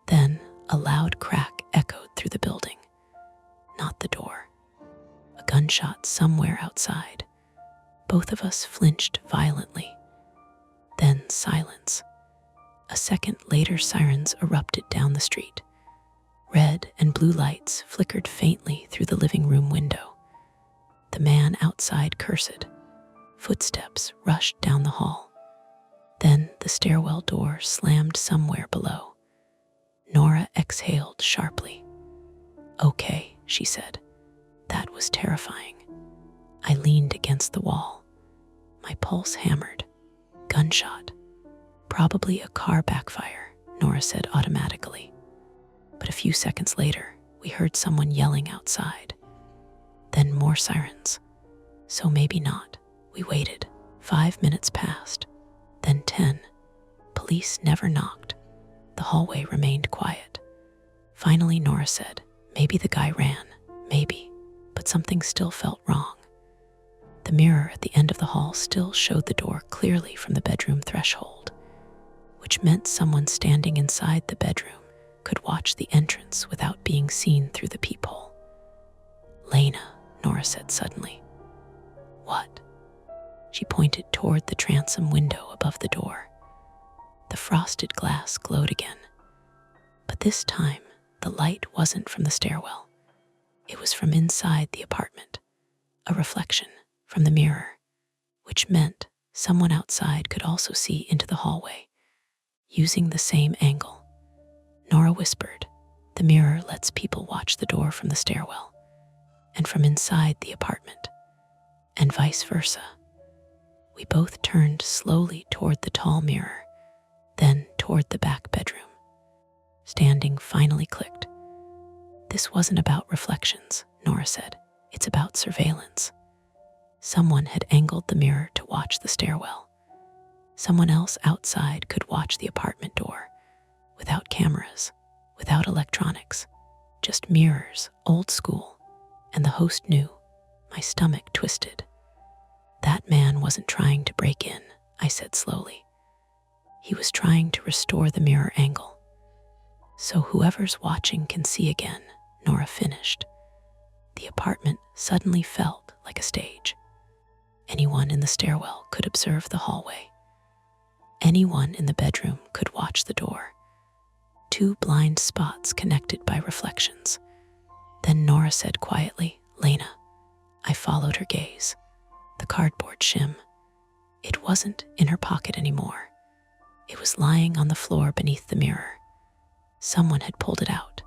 A: Then a loud crack echoed through the building. Not the door. A gunshot somewhere outside. Both of us flinched violently. Then silence. A second later, sirens erupted down the street. Red and blue lights flickered faintly through the living room window. The man outside cursed. Footsteps rushed down the hall. Then the stairwell door slammed somewhere below. Nora exhaled sharply. "Okay," she said. That was terrifying. I leaned against the wall. My pulse hammered. Gunshot. "Probably a car backfire," Nora said automatically. But a few seconds later, we heard someone yelling outside. Then more sirens. So maybe not. We waited. 5 minutes passed. Then 10. Police never knocked. The hallway remained quiet. Finally, Nora said, "Maybe the guy ran. Maybe." But something still felt wrong. The mirror at the end of the hall still showed the door clearly from the bedroom threshold, which meant someone standing inside the bedroom could watch the entrance without being seen through the peephole. "Lena," Nora said suddenly. "What?" She pointed toward the transom window above the door. The frosted glass glowed again, but this time the light wasn't from the stairwell. It was from inside the apartment, a reflection from the mirror, which meant someone outside could also see into the hallway, using the same angle. Nora whispered, "The mirror lets people watch the door from the stairwell, and from inside the apartment, and vice versa." We both turned slowly toward the tall mirror, then toward the back bedroom. Standing finally clicked. "This wasn't about reflections," Nora said. "It's about surveillance." Someone had angled the mirror to watch the stairwell. Someone else outside could watch the apartment door, without cameras, without electronics, just mirrors, old school, and the host knew. My stomach twisted. "That man wasn't trying to break in," I said slowly. "He was trying to restore the mirror angle. So whoever's watching can see again," Nora finished. The apartment suddenly felt like a stage. Anyone in the stairwell could observe the hallway. Anyone in the bedroom could watch the door. Two blind spots connected by reflections. Then Nora said quietly, "Lena." I followed her gaze. The cardboard shim. It wasn't in her pocket anymore. It was lying on the floor beneath the mirror. Someone had pulled it out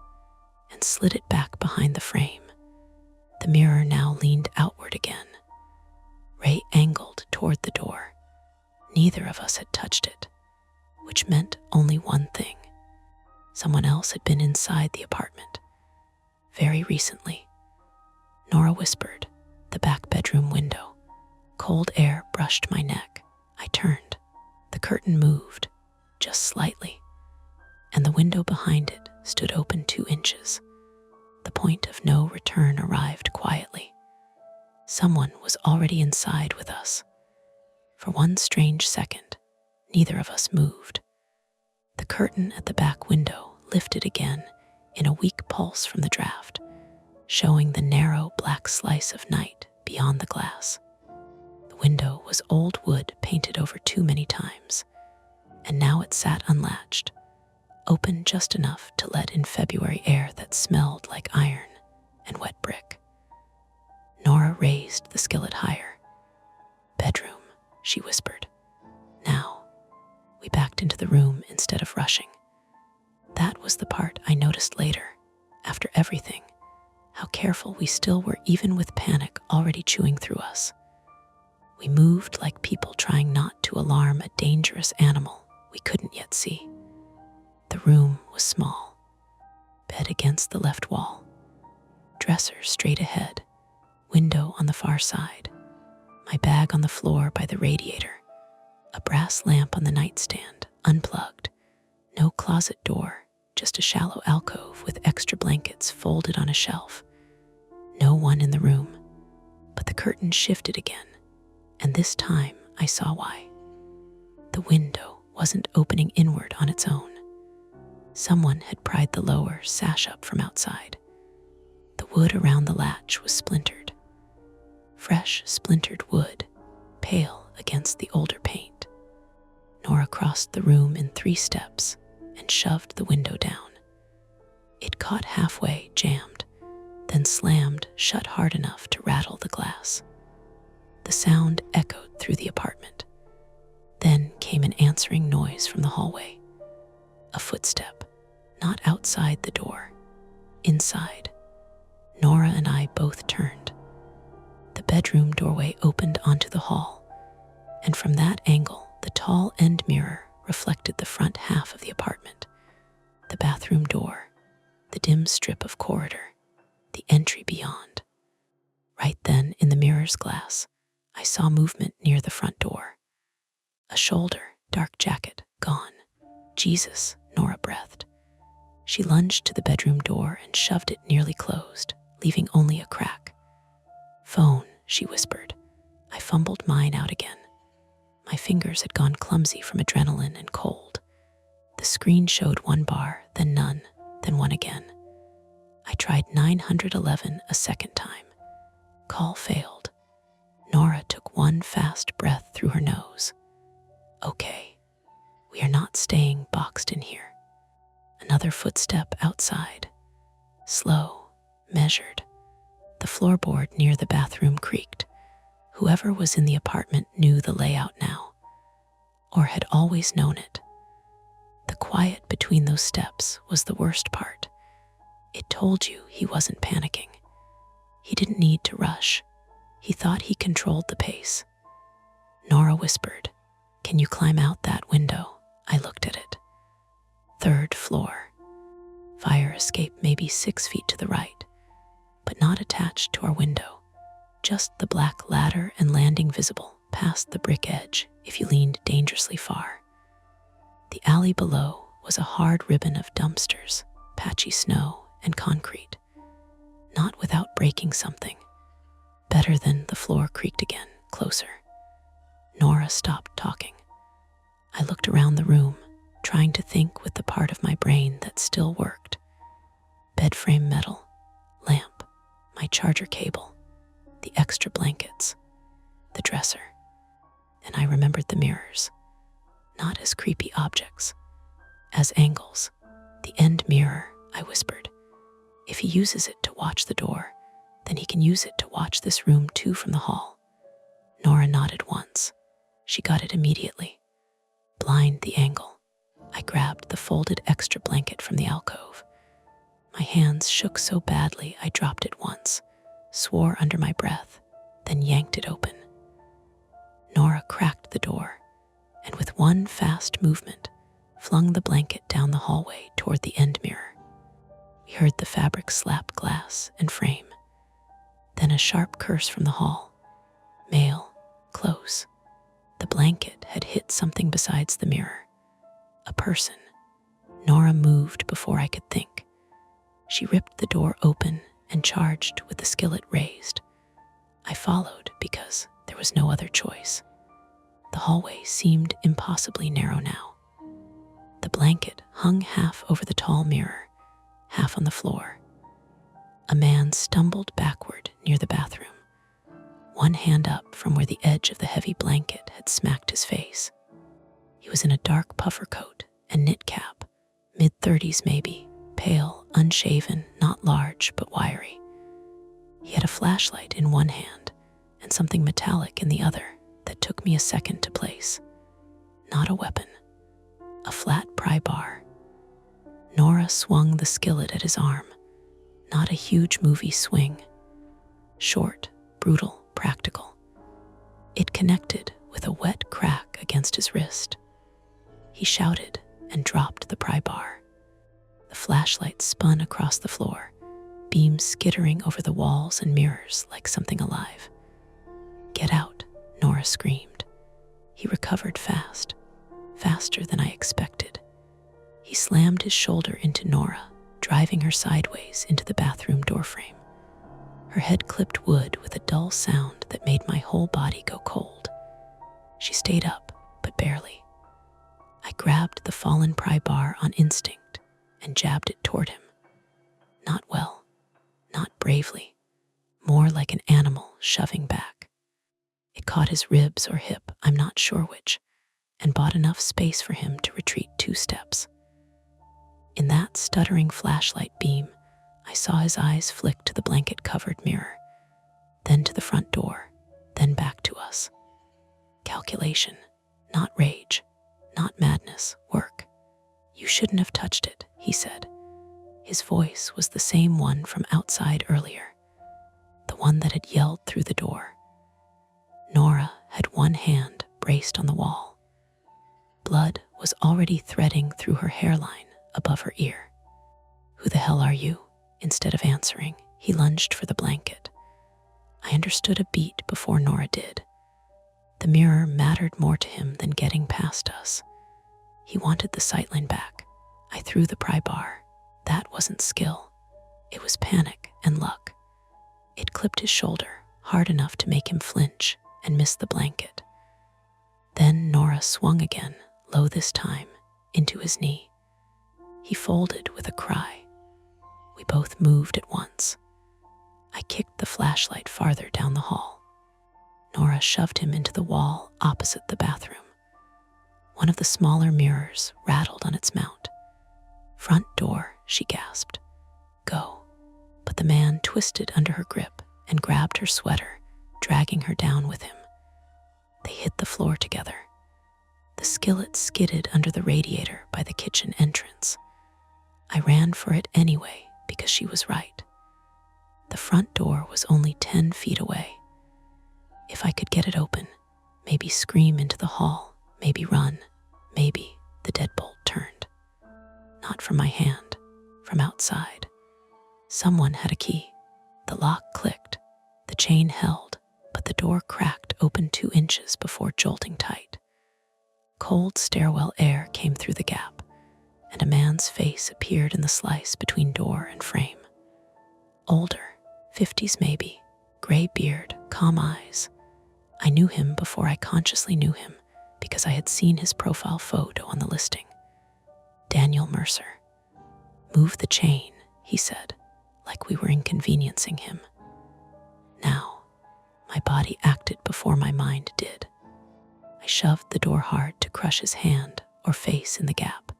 A: and slid it back behind the frame. The mirror now leaned outward again. Ray angled toward the door. Neither of us had touched it, which meant only one thing. Someone else had been inside the apartment. Very recently. Nora whispered, "The back bedroom window." Cold air brushed my neck. I turned. The curtain moved, just slightly, and the window behind it stood open 2 inches. The point of no return arrived quietly. Someone was already inside with us. For one strange second, neither of us moved. The curtain at the back window lifted again in a weak pulse from the draft, showing the narrow black slice of night beyond the glass. The window was old wood painted over too many times, and now it sat unlatched, open just enough to let in February air that smelled like iron and wet brick. Nora raised the skillet higher. "Bedroom," she whispered. "Now." We backed into the room instead of rushing. That was the part I noticed later, after everything, how careful we still were even with panic already chewing through us. We moved like people trying not to alarm a dangerous animal we couldn't yet see. The room was small. Bed against the left wall. Dresser straight ahead. Window on the far side. My bag on the floor by the radiator. A brass lamp on the nightstand, unplugged. No closet door, just a shallow alcove with extra blankets folded on a shelf. No one in the room. But the curtain shifted again, and this time I saw why. The window wasn't opening inward on its own. Someone had pried the lower sash up from outside. The wood around the latch was splintered. Fresh, splintered wood, pale against the older paint. Nora crossed the room in 3 steps and shoved the window down. It caught halfway, jammed, then slammed shut hard enough to rattle the glass. The sound echoed through the apartment. Then came an answering noise from the hallway. A footstep, not outside the door, inside. Nora and I both turned. The bedroom doorway opened onto the hall, and from that angle, the tall end mirror reflected the front half of the apartment, the bathroom door, the dim strip of corridor, the entry beyond. Right then, in the mirror's glass, I saw movement near the front door. A shoulder, dark jacket, gone. "Jesus," Nora breathed. She lunged to the bedroom door and shoved it nearly closed, leaving only a crack. "Phone," she whispered. I fumbled mine out again. My fingers had gone clumsy from adrenaline and cold. The screen showed 1 bar, then none, then 1 again. I tried 911 a second time. Call failed. Nora took one fast breath through her nose. Okay, we are not staying boxed in here. Another footstep outside. Slow, measured. The floorboard near the bathroom creaked. Whoever was in the apartment knew the layout now, or had always known it. The quiet between those steps was the worst part. It told you he wasn't panicking. He didn't need to rush. He thought he controlled the pace. Nora whispered, "Can you climb out that window?" I looked at it. 3rd floor. Fire escape maybe 6 feet to the right, but not attached to our window. Just the black ladder and landing visible past the brick edge if you leaned dangerously far. The alley below was a hard ribbon of dumpsters, patchy snow, and concrete. Not without breaking something. Better than the floor creaked again, closer. Nora stopped talking. I looked around the room, trying to think with the part of my brain that still worked. Bed frame metal, lamp, my charger cable, the extra blankets, the dresser. And I remembered the mirrors, not as creepy objects, as angles. The end mirror, I whispered. If he uses it to watch the door, then he can use it to watch this room too from the hall. Nora nodded once. She got it immediately. Blind the angle. I grabbed the folded extra blanket from the alcove. My hands shook so badly I dropped it once, swore under my breath, then yanked it open. Nora cracked the door, and with one fast movement, flung the blanket down the hallway toward the end mirror. We heard the fabric slap glass and frame. Then a sharp curse from the hall. Male, close. The blanket had hit something besides the mirror. A person. Nora moved before I could think. She ripped the door open and charged with the skillet raised. I followed because there was no other choice. The hallway seemed impossibly narrow now. The blanket hung half over the tall mirror, half on the floor. A man stumbled backward near the bathroom, one hand up from where the edge of the heavy blanket had smacked his face. He was in a dark puffer coat and knit cap, mid-30s maybe, pale, unshaven, not large but wiry. He had a flashlight in one hand and something metallic in the other that took me a second to place. Not a weapon, a flat pry bar. Nora swung the skillet at his arm, not a huge movie swing. Short, brutal, practical. It connected with a wet crack against his wrist. He shouted and dropped the pry bar. The flashlight spun across the floor, beams skittering over the walls and mirrors like something alive. "Get out," Nora screamed. He recovered fast, faster than I expected. He slammed his shoulder into Nora, driving her sideways into the bathroom doorframe. Her head clipped wood with a dull sound that made my whole body go cold. She stayed up, but barely. I grabbed the fallen pry bar on instinct and jabbed it toward him. Not well, not bravely, more like an animal shoving back. It caught his ribs or hip, I'm not sure which, and bought enough space for him to retreat 2 steps. In that stuttering flashlight beam, I saw his eyes flick to the blanket-covered mirror, then to the front door, then back to us. Calculation, not rage, not madness, work. "You shouldn't have touched it," he said. His voice was the same one from outside earlier, the one that had yelled through the door. Nora had one hand braced on the wall. Blood was already threading through her hairline above her ear. "Who the hell are you?" Instead of answering, he lunged for the blanket. I understood a beat before Nora did. The mirror mattered more to him than getting past us. He wanted the sightline back. I threw the pry bar. That wasn't skill. It was panic and luck. It clipped his shoulder hard enough to make him flinch and miss the blanket. Then Nora swung again, low this time, into his knee. He folded with a cry. We both moved at once. I kicked the flashlight farther down the hall. Nora shoved him into the wall opposite the bathroom. One of the smaller mirrors rattled on its mount. "Front door," she gasped. "Go." But the man twisted under her grip and grabbed her sweater, dragging her down with him. They hit the floor together. The skillet skidded under the radiator by the kitchen entrance. I ran for it anyway because she was right. The front door was only 10 feet away. If I could get it open, maybe scream into the hall, maybe run, maybe the deadbolt turned. Not from my hand, from outside. Someone had a key. The lock clicked, the chain held, but the door cracked open 2 inches before jolting tight. Cold stairwell air came through the gap, and a man's face appeared in the slice between door and frame. Older, 50s maybe, gray beard, calm eyes. I knew him before I consciously knew him because I had seen his profile photo on the listing. Daniel Mercer. "Move the chain," he said, like we were inconveniencing him. Now, my body acted before my mind did. I shoved the door hard to crush his hand or face in the gap.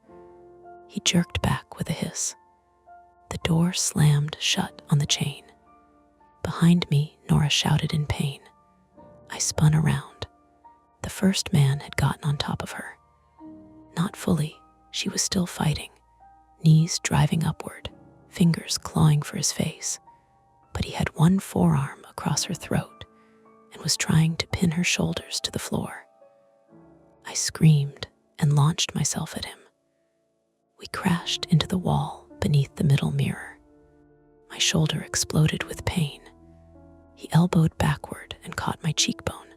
A: He jerked back with a hiss. The door slammed shut on the chain. Behind me, Nora shouted in pain. I spun around. The first man had gotten on top of her. Not fully, she was still fighting, knees driving upward, fingers clawing for his face. But he had one forearm across her throat and was trying to pin her shoulders to the floor. I screamed and launched myself at him. We crashed into the wall beneath the middle mirror. My shoulder exploded with pain. He elbowed backward and caught my cheekbone.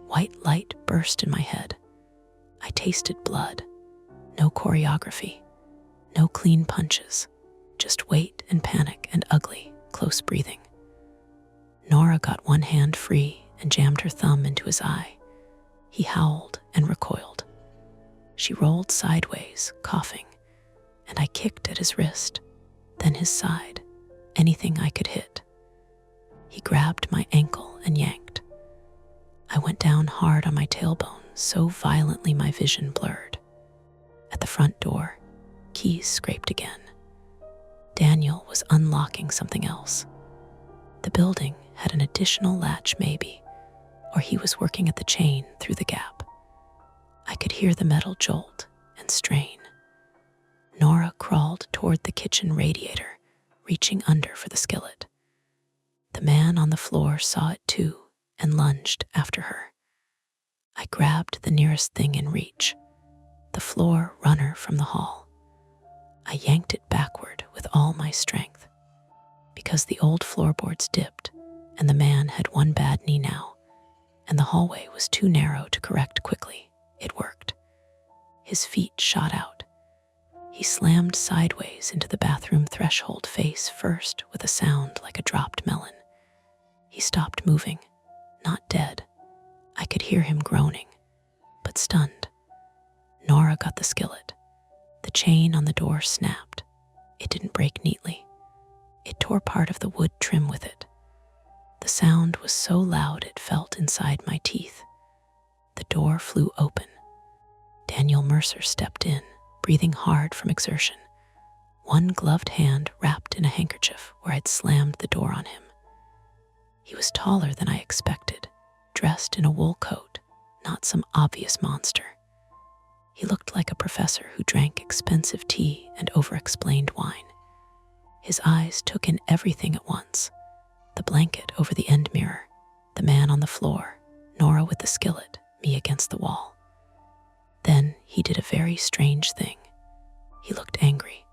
A: White light burst in my head. I tasted blood. No choreography. No clean punches. Just weight and panic and ugly, close breathing. Nora got one hand free and jammed her thumb into his eye. He howled and recoiled. She rolled sideways, coughing, and I kicked at his wrist, then his side, anything I could hit. He grabbed my ankle and yanked. I went down hard on my tailbone, so violently my vision blurred. At the front door, keys scraped again. Daniel was unlocking something else. The building had an additional latch maybe, or he was working at the chain through the gap. I could hear the metal jolt and strain. Nora crawled toward the kitchen radiator, reaching under for the skillet. The man on the floor saw it too and lunged after her. I grabbed the nearest thing in reach, the floor runner from the hall. I yanked it backward with all my strength. Because the old floorboards dipped, and the man had one bad knee now, and the hallway was too narrow to correct quickly, it worked. His feet shot out. He slammed sideways into the bathroom threshold face first with a sound like a dropped melon. He stopped moving, not dead. I could hear him groaning, but stunned. Nora got the skillet. The chain on the door snapped. It didn't break neatly. It tore part of the wood trim with it. The sound was so loud it felt inside my teeth. The door flew open. Daniel Mercer stepped in, breathing hard from exertion, one gloved hand wrapped in a handkerchief where I'd slammed the door on him. He was taller than I expected, dressed in a wool coat, not some obvious monster. He looked like a professor who drank expensive tea and over-explained wine. His eyes took in everything at once. The blanket over the end mirror, the man on the floor, Nora with the skillet, me against the wall. Then he did a very strange thing. He looked angry,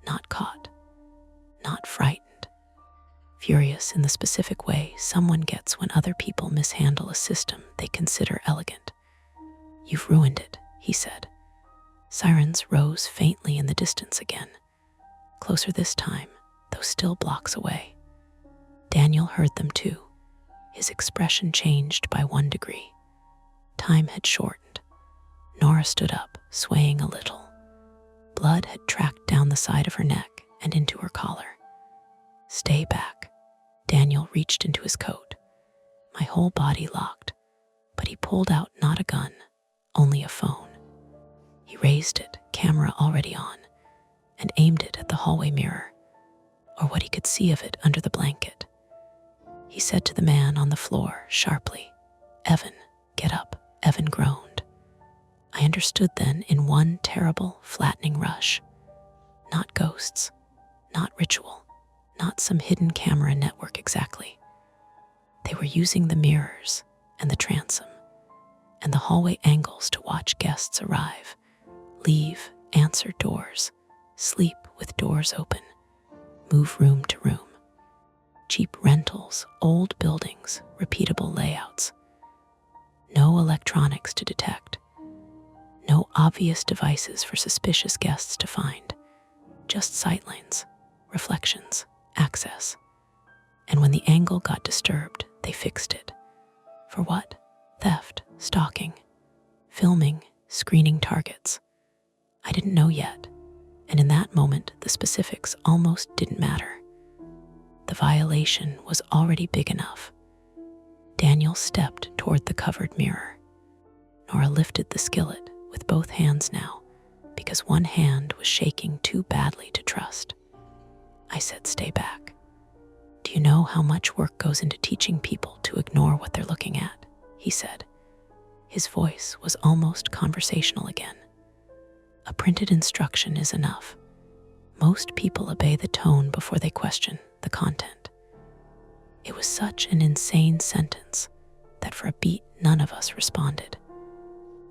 A: not caught, not frightened. Furious in the specific way someone gets when other people mishandle a system they consider elegant. "You've ruined it," he said. Sirens rose faintly in the distance again. Closer this time, though still blocks away. Daniel heard them too. His expression changed by 1 degree. Time had shortened. Nora stood up, swaying a little. Blood had tracked down the side of her neck and into her collar. "Stay back." Daniel reached into his coat. My whole body locked, but he pulled out not a gun, only a phone. He raised it, camera already on, and aimed it at the hallway mirror, or what he could see of it under the blanket. He said to the man on the floor sharply, "Evan, get up." Evan groaned. I understood then in one terrible, flattening rush. Not ghosts, not ritual, not some hidden camera network exactly. They were using the mirrors and the transom and the hallway angles to watch guests arrive, leave, answer doors, sleep with doors open, move room to room. Cheap rentals, old buildings, repeatable layouts. No electronics to detect. No obvious devices for suspicious guests to find. Just sightlines, reflections, access. And when the angle got disturbed, they fixed it. For what? Theft, stalking, filming, screening targets. I didn't know yet, and in that moment the specifics almost didn't matter. The violation was already big enough. Daniel stepped toward the covered mirror. Nora lifted the skillet with both hands now, because one hand was shaking too badly to trust. I said, "Stay back." "Do you know how much work goes into teaching people to ignore what they're looking at?" he said. His voice was almost conversational again. A printed instruction is enough. Most people obey the tone before they question the content. It was such an insane sentence that for a beat none of us responded.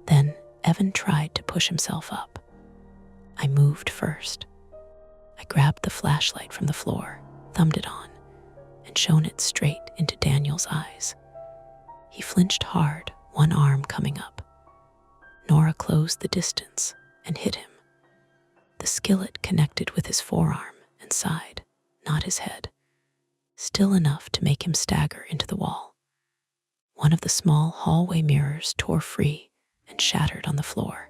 A: Then Evan tried to push himself up. I moved first. I grabbed the flashlight from the floor, thumbed it on, and shone it straight into Daniel's eyes. He flinched hard, one arm coming up. Nora closed the distance and hit him. The skillet connected with his forearm and side, not his head, still enough to make him stagger into the wall. One of the small hallway mirrors tore free and shattered on the floor.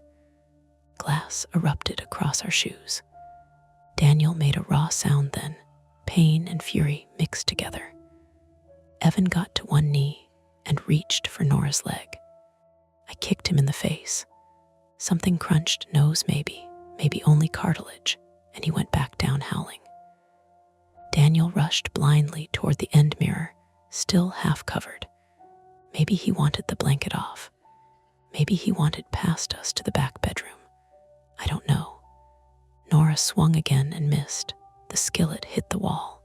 A: Glass erupted across our shoes. Daniel made a raw sound then, pain and fury mixed together. Evan got to one knee and reached for Nora's leg. I kicked him in the face. Something crunched, nose maybe only cartilage, and he went back down howling. Daniel rushed blindly toward the end mirror, still half covered. Maybe he wanted the blanket off. Maybe he wanted past us to the back bedroom. I don't know. Nora swung again and missed. The skillet hit the wall.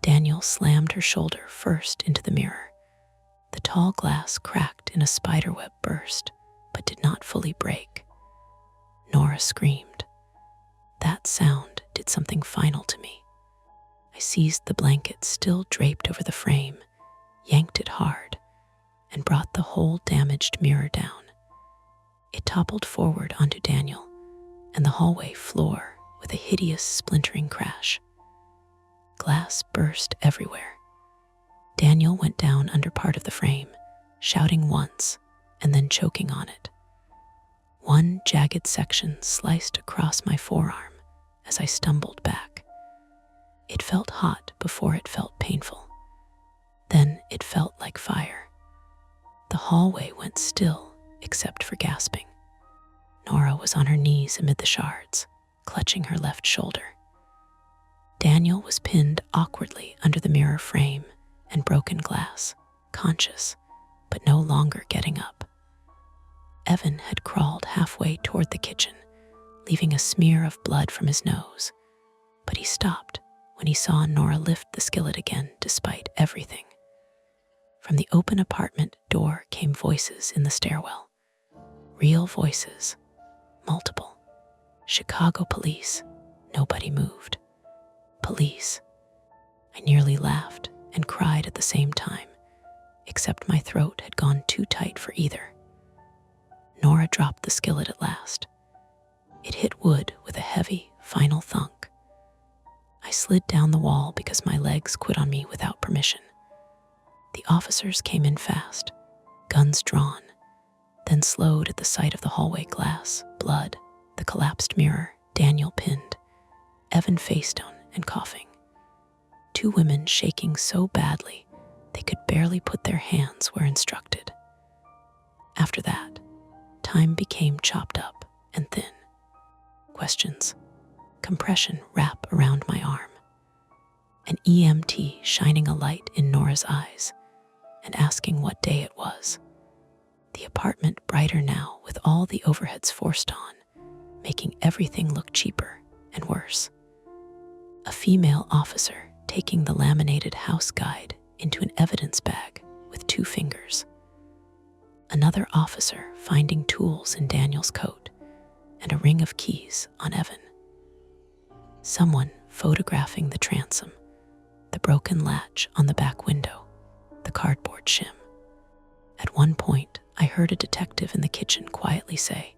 A: Daniel slammed her shoulder first into the mirror. The tall glass cracked in a spiderweb burst, but did not fully break. Nora screamed. That sound did something final to me. I seized the blanket still draped over the frame, yanked it hard, and brought the whole damaged mirror down. It toppled forward onto Daniel and the hallway floor with a hideous splintering crash. Glass burst everywhere. Daniel went down under part of the frame, shouting once and then choking on it. One jagged section sliced across my forearm as I stumbled back. It felt hot before it felt painful. Then it felt like fire. The hallway went still except for gasping. Nora was on her knees amid the shards, clutching her left shoulder. Daniel was pinned awkwardly under the mirror frame and broken glass, conscious, but no longer getting up. Evan had crawled halfway toward the kitchen, leaving a smear of blood from his nose, but he stopped when he saw Nora lift the skillet again despite everything. From the open apartment door came voices in the stairwell. Real voices, multiple. Chicago police. Nobody moved. Police. I nearly laughed and cried at the same time, except my throat had gone too tight for either. Nora dropped the skillet at last. It hit wood with a heavy, final thunk. I slid down the wall because my legs quit on me without permission. The officers came in fast, guns drawn, then slowed at the sight of the hallway glass, blood, the collapsed mirror, Daniel pinned, Evan face down and coughing. Two women shaking so badly They could barely put their hands where instructed. After that, time became chopped up and thin. Questions, compression wrap around my arm, an EMT shining a light in Nora's eyes and asking what day it was. The apartment brighter now with all the overheads forced on, making everything look cheaper and worse. A female officer taking the laminated house guide into an evidence bag with 2 fingers. Another officer finding tools in Daniel's coat and a ring of keys on Evan. Someone photographing the transom, the broken latch on the back window, the cardboard shim. At one point, I heard a detective in the kitchen quietly say,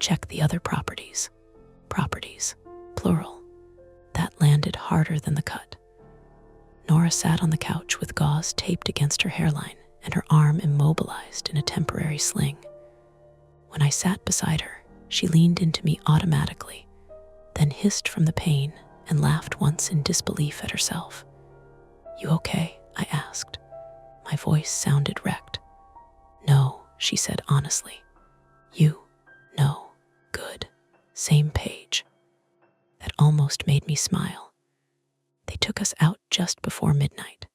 A: "Check the other properties." Properties, plural. That landed harder than the cut. Nora sat on the couch with gauze taped against her hairline and her arm immobilized in a temporary sling. When I sat beside her, she leaned into me automatically, then hissed from the pain and laughed once in disbelief at herself. "You okay?" I asked. My voice sounded wrecked. "No," she said honestly. "You? No. Good. Same page." That almost made me smile. They took us out just before midnight.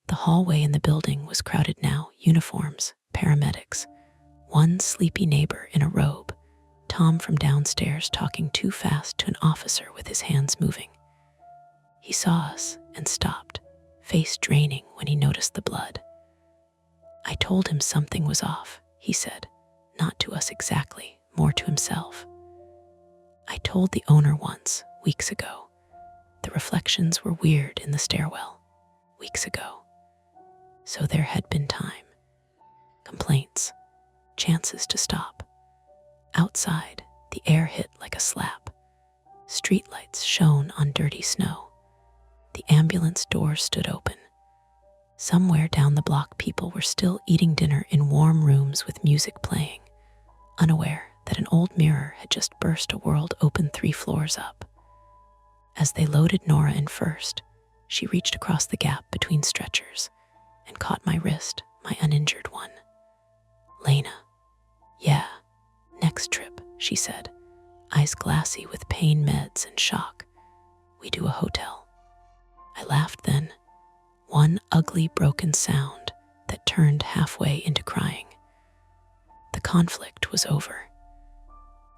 A: The hallway in the building was crowded now, uniforms, paramedics, one sleepy neighbor in a robe, Tom from downstairs talking too fast to an officer with his hands moving. He saw us and stopped, face draining when he noticed the blood. "I told him something was off," he said, not to us exactly, more to himself. "I told the owner once, weeks ago. The reflections were weird in the stairwell, weeks ago." So there had been time. Complaints, chances to stop. Outside, the air hit like a slap. Streetlights shone on dirty snow. The ambulance doors stood open. Somewhere down the block, people were still eating dinner in warm rooms with music playing, unaware that an old mirror had just burst a world open 3 floors up. As they loaded Nora in first, she reached across the gap between stretchers and caught my wrist, my uninjured one. "Lena." "Yeah, next trip," she said, eyes glassy with pain meds and shock. "We do a hotel." I laughed then, one ugly broken sound that turned halfway into crying. The conflict was over.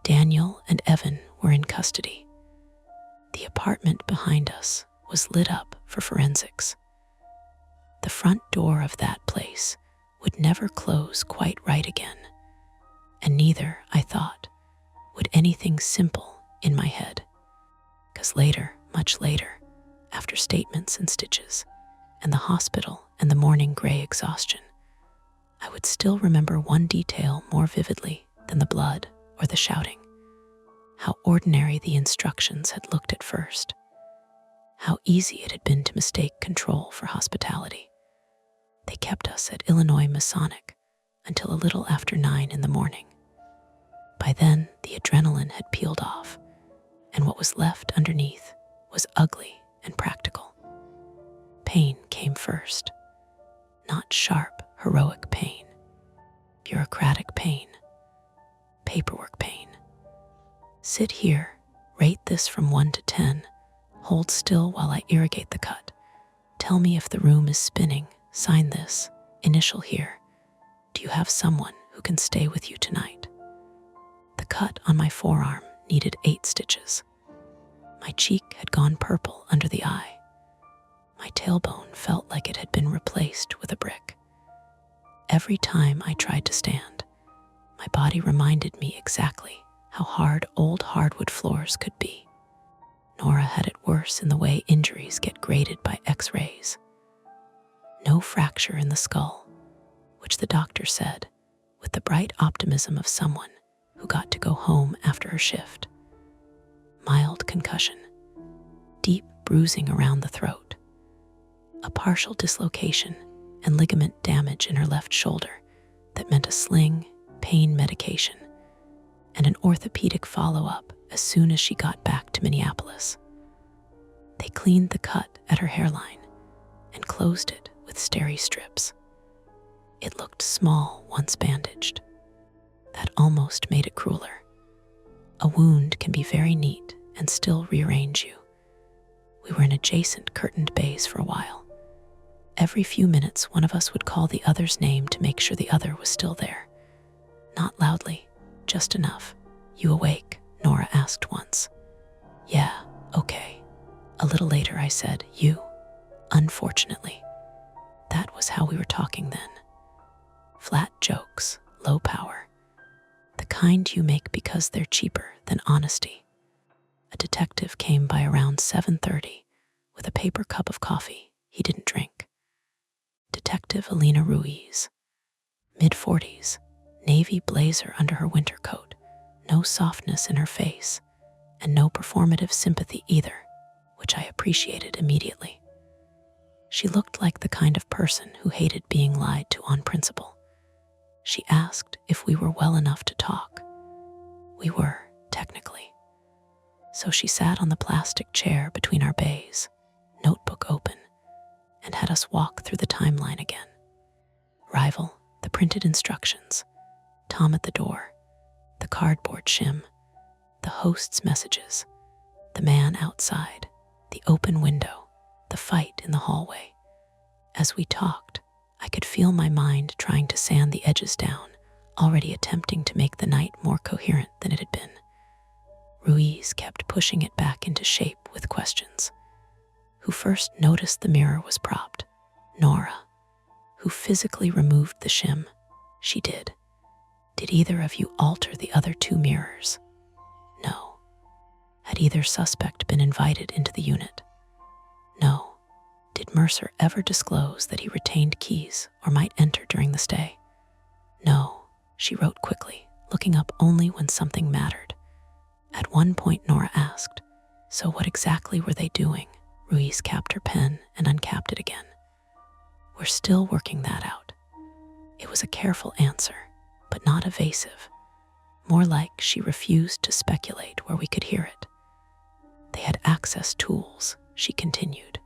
A: Daniel and Evan were in custody. The apartment behind us was lit up for forensics. The front door of that place would never close quite right again, and neither, I thought, would anything simple in my head. 'Cause later, much later, after statements and stitches, and the hospital and the morning gray exhaustion, I would still remember one detail more vividly than the blood or the shouting. How ordinary the instructions had looked at first. How easy it had been to mistake control for hospitality. They kept us at Illinois Masonic until a little after 9 in the morning. By then, the adrenaline had peeled off, and what was left underneath was ugly and practical. Pain came first. Not sharp, heroic pain. Bureaucratic pain. Paperwork pain. "Sit here, rate this from 1 to 10. Hold still while I irrigate the cut. Tell me if the room is spinning. Sign this. Initial here. Do you have someone who can stay with you tonight?" The cut on my forearm needed 8 stitches. My cheek had gone purple under the eye. My tailbone felt like it had been replaced with a brick. Every time I tried to stand, my body reminded me exactly how hard old hardwood floors could be. Nora had it worse in the way injuries get graded by X-rays. No fracture in the skull, which the doctor said, with the bright optimism of someone who got to go home after her shift. Mild concussion, deep bruising around the throat, a partial dislocation and ligament damage in her left shoulder that meant a sling, pain medication, and an orthopedic follow-up as soon as she got back to Minneapolis. They cleaned the cut at her hairline and closed it with with steri strips. It looked small once bandaged. That almost made it crueler. A wound can be very neat and still rearrange you. We were in adjacent curtained bays for a while. Every few minutes, one of us would call the other's name to make sure the other was still there. Not loudly, just enough. "You awake?" Nora asked once. "Yeah, okay." A little later I said, "You?" Unfortunately. That was how we were talking then. Flat jokes, low power. The kind you make because they're cheaper than honesty. A detective came by around 7:30 with a paper cup of coffee he didn't drink. Detective Alina Ruiz, mid-40s, navy blazer under her winter coat, no softness in her face, and no performative sympathy either, which I appreciated immediately. She looked like the kind of person who hated being lied to on principle. She asked if we were well enough to talk. We were, technically. So she sat on the plastic chair between our bays, notebook open, and had us walk through the timeline again. Rival, the printed instructions, Tom at the door, the cardboard shim, the host's messages, the man outside, the open window, the fight in the hallway. As we talked, I could feel my mind trying to sand the edges down, already attempting to make the night more coherent than it had been. Ruiz kept pushing it back into shape with questions. Who first noticed the mirror was propped? Nora. Who physically removed the shim? She did. Did either of you alter the other two mirrors? No. Had either suspect been invited into the unit? No. Did Mercer ever disclose that he retained keys or might enter during the stay? No, she wrote quickly, looking up only when something mattered. At one point, Nora asked, "So what exactly were they doing?" Ruiz capped her pen and uncapped it again. "We're still working that out." It was a careful answer, but not evasive. More like she refused to speculate where we could hear it. They had access tools, she continued.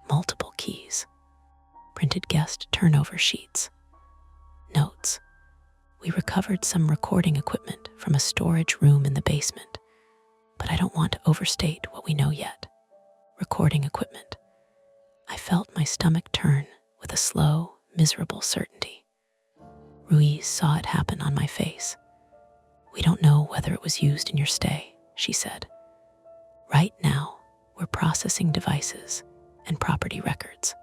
A: Multiple keys. Printed guest turnover sheets. Notes. We recovered some recording equipment from a storage room in the basement, but I don't want to overstate what we know yet. Recording equipment. I felt my stomach turn with a slow, miserable certainty. Ruiz saw it happen on my face. "We don't know whether it was used in your stay," she said. "Right now, we're processing devices and property records.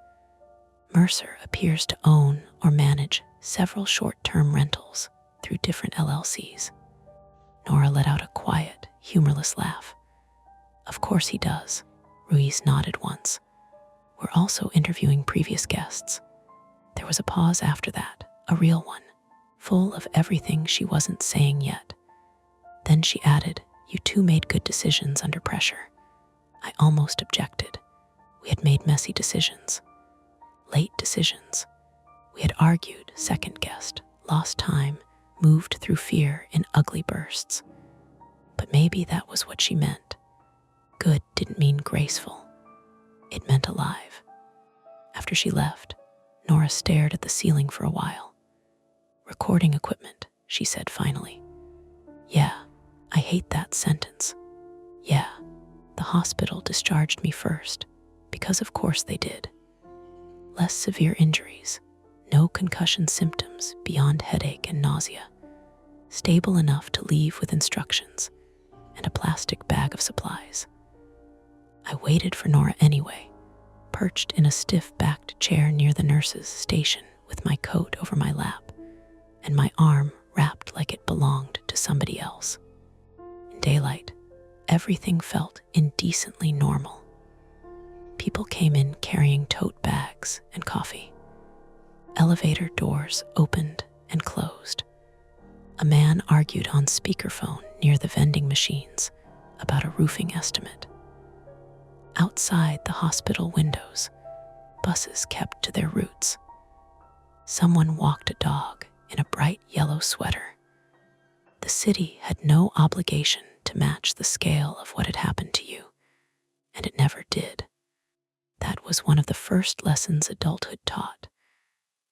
A: Mercer appears to own or manage several short-term rentals through different LLCs. Nora let out a quiet, humorless laugh. "Of course he does," Ruiz nodded once. "We're also interviewing previous guests." There was a pause after that, a real one, full of everything she wasn't saying yet. Then she added, "You two made good decisions under pressure." I almost objected. We had made messy decisions. Late decisions. We had argued, second-guessed, lost time, moved through fear in ugly bursts. But maybe that was what she meant. Good didn't mean graceful. It meant alive. After she left, Nora stared at the ceiling for a while. "Recording equipment," she said finally. "Yeah, I hate that sentence. Yeah, the hospital discharged me first, because of course they did. Less severe injuries, no concussion symptoms beyond headache and nausea, stable enough to leave with instructions, and a plastic bag of supplies." I waited for Nora anyway, perched in a stiff-backed chair near the nurse's station with my coat over my lap, and my arm wrapped like it belonged to somebody else. In daylight, everything felt indecently normal. People came in carrying tote bags and coffee. Elevator doors opened and closed. A man argued on speakerphone near the vending machines about a roofing estimate. Outside the hospital windows, buses kept to their routes. Someone walked a dog in a bright yellow sweater. The city had no obligation to match the scale of what had happened to you, and it never did. That was one of the first lessons adulthood taught,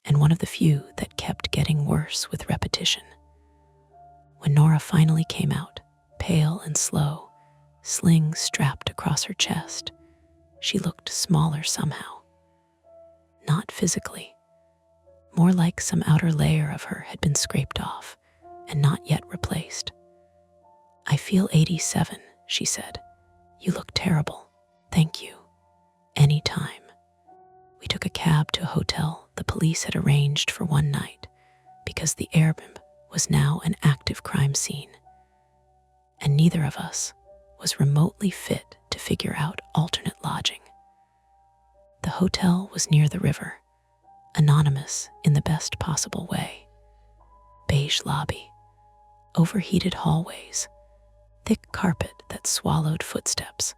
A: and one of the few that kept getting worse with repetition. When Nora finally came out, pale and slow, slings strapped across her chest, she looked smaller somehow. Not physically. More like some outer layer of her had been scraped off and not yet replaced. "I feel 87, she said. "You look terrible. Thank you. Any time." We took a cab to a hotel the police had arranged for one night because the Airbnb was now an active crime scene, and neither of us was remotely fit to figure out alternate lodging. The hotel was near the river, anonymous in the best possible way. Beige lobby, overheated hallways, thick carpet that swallowed footsteps.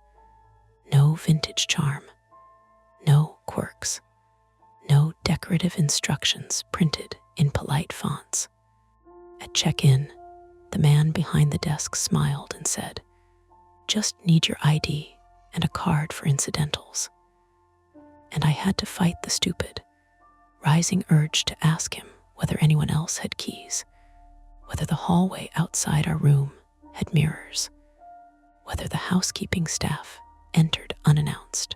A: No vintage charm, no quirks, no decorative instructions printed in polite fonts. At check-in, the man behind the desk smiled and said, "Just need your ID and a card for incidentals." And I had to fight the stupid, rising urge to ask him whether anyone else had keys, whether the hallway outside our room had mirrors, whether the housekeeping staff entered unannounced,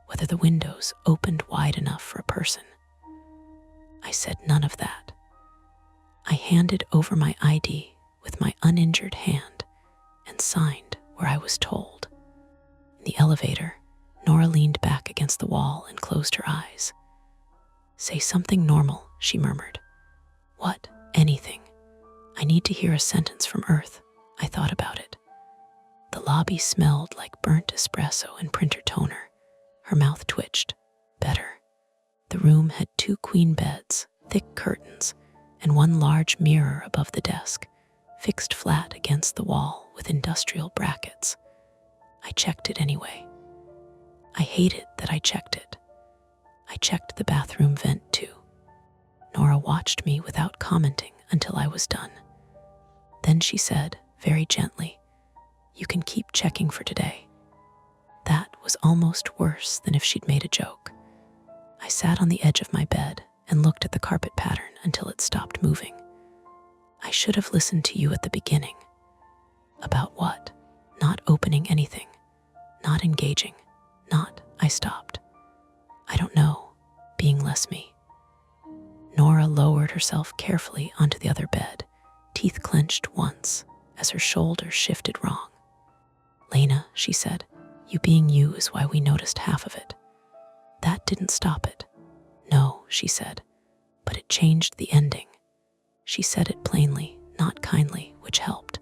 A: whether the windows opened wide enough for a person. I said none of that. I handed over my ID with my uninjured hand and signed where I was told. In the elevator, Nora leaned back against the wall and closed her eyes. "Say something normal," she murmured. "What? Anything. I need to hear a sentence from Earth." I thought about it. The lobby smelled like burnt espresso and printer toner. Her mouth twitched. Better. The room had 2 queen beds, thick curtains, and one large mirror above the desk, fixed flat against the wall with industrial brackets. I checked it anyway. I hated that I checked it. I checked the bathroom vent too. Nora watched me without commenting until I was done. Then she said, very gently, "You can keep checking for today." That was almost worse than if she'd made a joke. I sat on the edge of my bed and looked at the carpet pattern until it stopped moving. I should have listened to you at the beginning. About what? Not opening anything. Not engaging. Not, I stopped. I don't know, being less me. Nora lowered herself carefully onto the other bed, teeth clenched once as her shoulders shifted wrong. "Lena," she said, "you being you is why we noticed half of it." That didn't stop it. "No," she said, "but it changed the ending." She said it plainly, not kindly, which helped.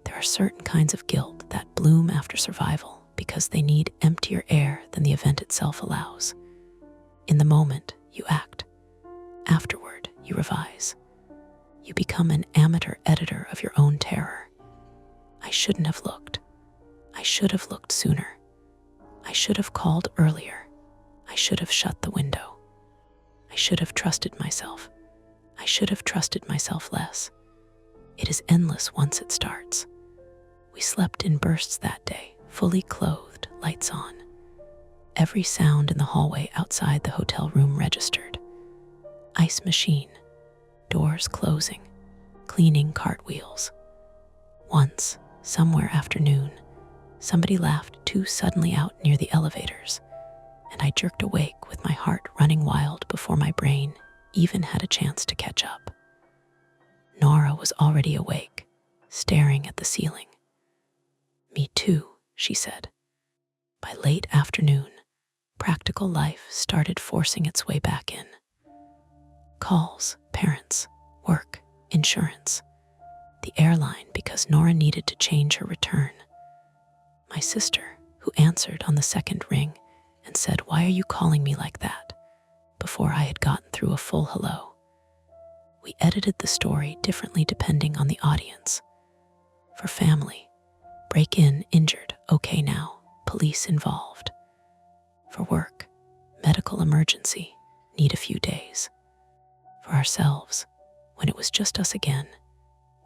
A: There are certain kinds of guilt that bloom after survival because they need emptier air than the event itself allows. In the moment, you act. Afterward, you revise. You become an amateur editor of your own terror. I shouldn't have looked. I should have looked sooner. I should have called earlier. I should have shut the window. I should have trusted myself. I should have trusted myself less. It is endless once it starts. We slept in bursts that day, fully clothed, lights on. Every sound in the hallway outside the hotel room registered. Ice machine, doors closing, cleaning cartwheels. Once, somewhere after noon, somebody laughed too suddenly out near the elevators, and I jerked awake with my heart running wild before my brain even had a chance to catch up. Nora was already awake, staring at the ceiling. "Me too," she said. By late afternoon, practical life started forcing its way back in. Calls, parents, work, insurance. The airline because Nora needed to change her return. My sister, who answered on the second ring and said, "Why are you calling me like that?" before I had gotten through a full hello. We edited the story differently depending on the audience. For family, break in, injured, okay now, police involved. For work, medical emergency, need a few days. For ourselves, when it was just us again,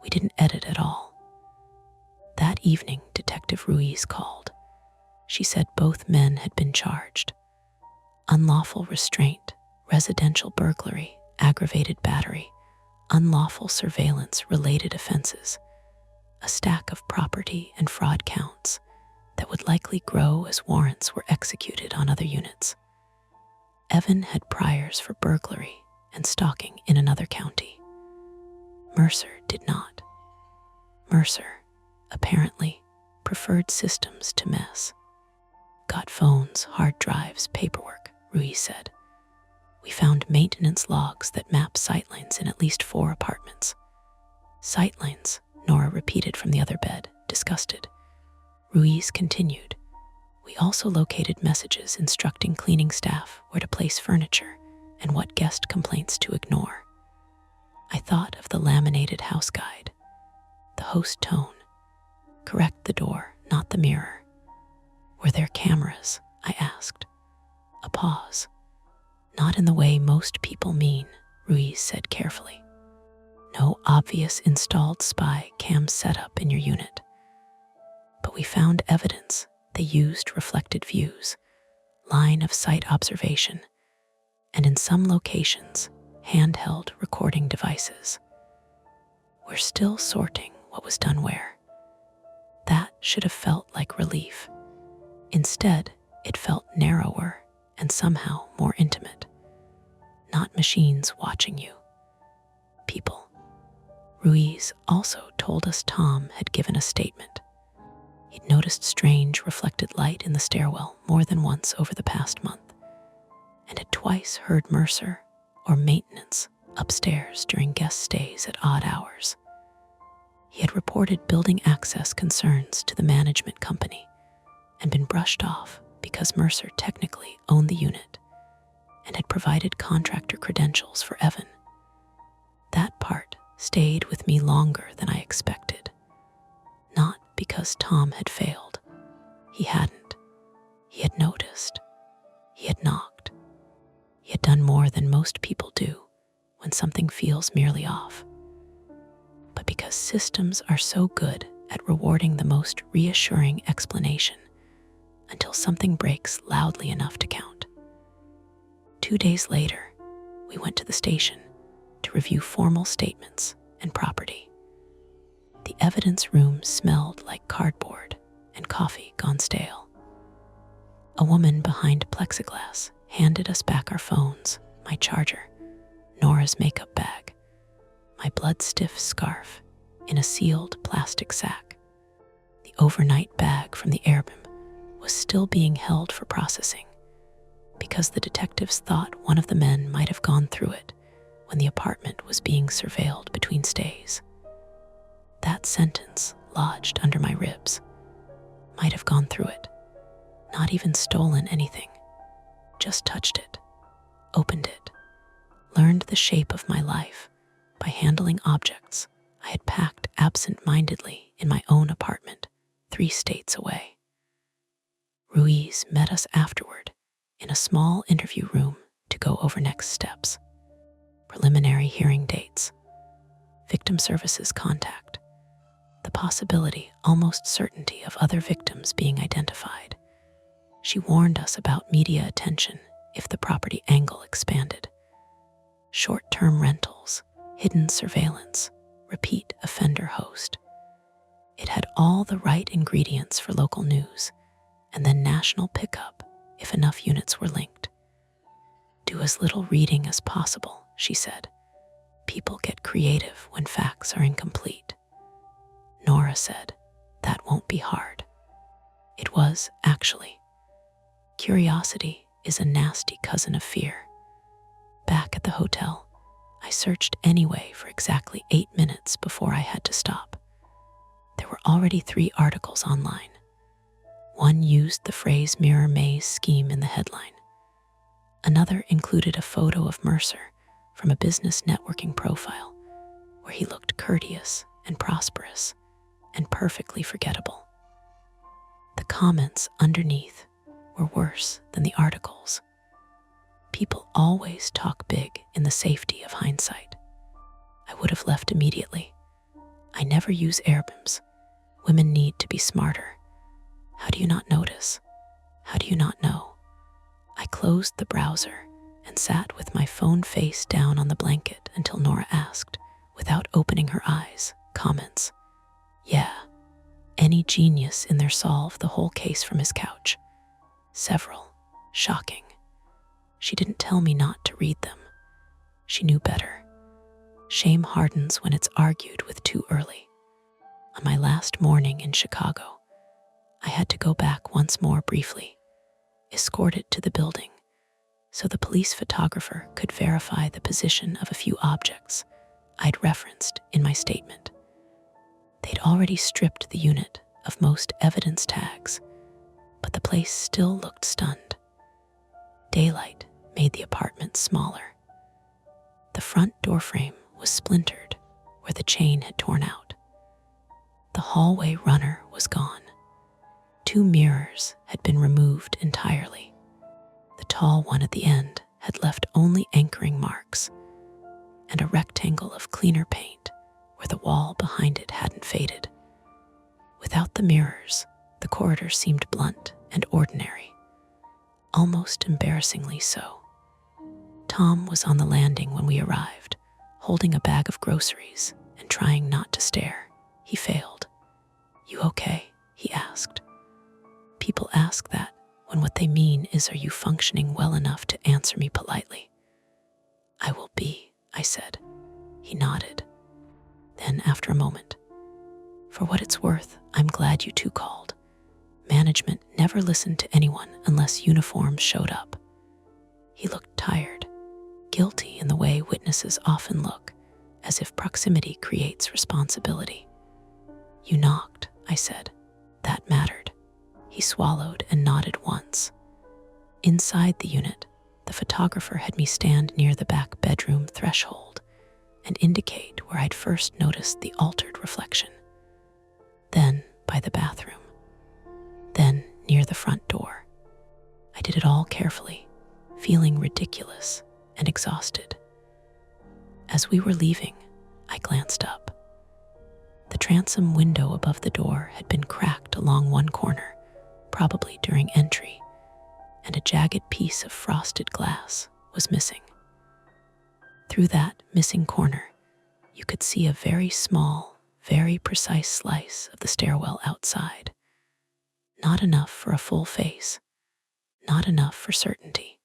A: we didn't edit at all. That evening, Detective Ruiz called. She said both men had been charged. Unlawful restraint, residential burglary, aggravated battery, unlawful surveillance-related offenses, a stack of property and fraud counts that would likely grow as warrants were executed on other units. Evan had priors for burglary and stalking in another county. Mercer did not. Mercer, apparently, preferred systems to mess. Got phones, hard drives, paperwork, Ruiz said. We found maintenance logs that map sightlines in at least 4 apartments. Sightlines, Nora repeated from the other bed, disgusted. Ruiz continued. We also located messages instructing cleaning staff where to place furniture and what guest complaints to ignore. I thought of the laminated house guide, the host tone. Correct the door, not the mirror. Were there cameras? I asked. A pause. Not in the way most people mean, Ruiz said carefully. No obvious installed spy cam setup in your unit. But we found evidence. They used reflected views, line of sight observation, and in some locations, handheld recording devices. We're still sorting what was done where. That should have felt like relief. Instead, it felt narrower and somehow more intimate. Not machines watching you. People. Ruiz also told us Tom had given a statement. He'd noticed strange reflected light in the stairwell more than once over the past month, and had twice heard Mercer or maintenance upstairs during guest stays at odd hours. He had reported building access concerns to the management company and been brushed off because Mercer technically owned the unit and had provided contractor credentials for Evan. That part stayed with me longer than I expected. Not because Tom had failed. He hadn't. He had noticed. He had knocked. He had done more than most people do when something feels merely off. But because systems are so good at rewarding the most reassuring explanation until something breaks loudly enough to count. 2 days later, we went to the station to review formal statements and property. The evidence room smelled like cardboard and coffee gone stale. A woman behind plexiglass handed us back our phones, my charger, Nora's makeup bag, my blood-stiff scarf in a sealed plastic sack. The overnight bag from the Airbnb was still being held for processing because the detectives thought one of the men might have gone through it when the apartment was being surveilled between stays. That sentence lodged under my ribs. Might have gone through it. Not even stolen anything. Just touched it. Opened it. Learned the shape of my life by handling objects I had packed absent-mindedly in my own apartment 3 states away. Ruiz met us afterward in a small interview room to go over next steps. Preliminary hearing dates. Victim services contact. The possibility, almost certainty, of other victims being identified. She warned us about media attention if the property angle expanded. Short-term rentals, hidden surveillance, repeat offender host. It had all the right ingredients for local news, and then national pickup if enough units were linked. Do as little reading as possible, she said. People get creative when facts are incomplete. Nora said, that won't be hard. It was, actually. Curiosity is a nasty cousin of fear. Back at the hotel, I searched anyway for exactly 8 minutes before I had to stop. There were already 3 articles online. One used the phrase mirror maze scheme in the headline. Another included a photo of Mercer from a business networking profile where he looked courteous and prosperous and perfectly forgettable. The comments underneath were worse than the articles. People always talk big in the safety of hindsight. I would have left immediately. I never use Airbnbs. Women need to be smarter. How do you not notice? How do you not know? I closed the browser and sat with my phone face down on the blanket until Nora asked, without opening her eyes, comments. Yeah, any genius in there solved the whole case from his couch. Several. Shocking. She didn't tell me not to read them. She knew better. Shame hardens when it's argued with too early. On my last morning in Chicago, I had to go back once more briefly, escorted to the building, so the police photographer could verify the position of a few objects I'd referenced in my statement. They'd already stripped the unit of most evidence tags, but the place still looked stunned. Daylight made the apartment smaller. The front door frame was splintered where the chain had torn out. The hallway runner was gone. 2 mirrors had been removed entirely. The tall one at the end had left only anchoring marks, and a rectangle of cleaner paint where the wall behind it hadn't faded. Without the mirrors, the corridor seemed blunt and ordinary, almost embarrassingly so. Tom was on the landing when we arrived, holding a bag of groceries and trying not to stare. He failed. "You okay?" he asked. People ask that when what they mean is, are you functioning well enough to answer me politely? "I will be," I said. He nodded. Then, after a moment, "For what it's worth, I'm glad you two called. Management never listened to anyone unless uniforms showed up." He looked tired, guilty in the way witnesses often look, as if proximity creates responsibility. "You knocked," I said. "That mattered." He swallowed and nodded once. Inside the unit, the photographer had me stand near the back bedroom threshold and indicate where I'd first noticed the altered reflection. Then by the bathroom. Then near the front door. I did it all carefully, feeling ridiculous and exhausted. As we were leaving, I glanced up. The transom window above the door had been cracked along one corner, probably during entry, and a jagged piece of frosted glass was missing. Through that missing corner, you could see a very small, very precise slice of the stairwell outside. Not enough for a full face, not enough for certainty,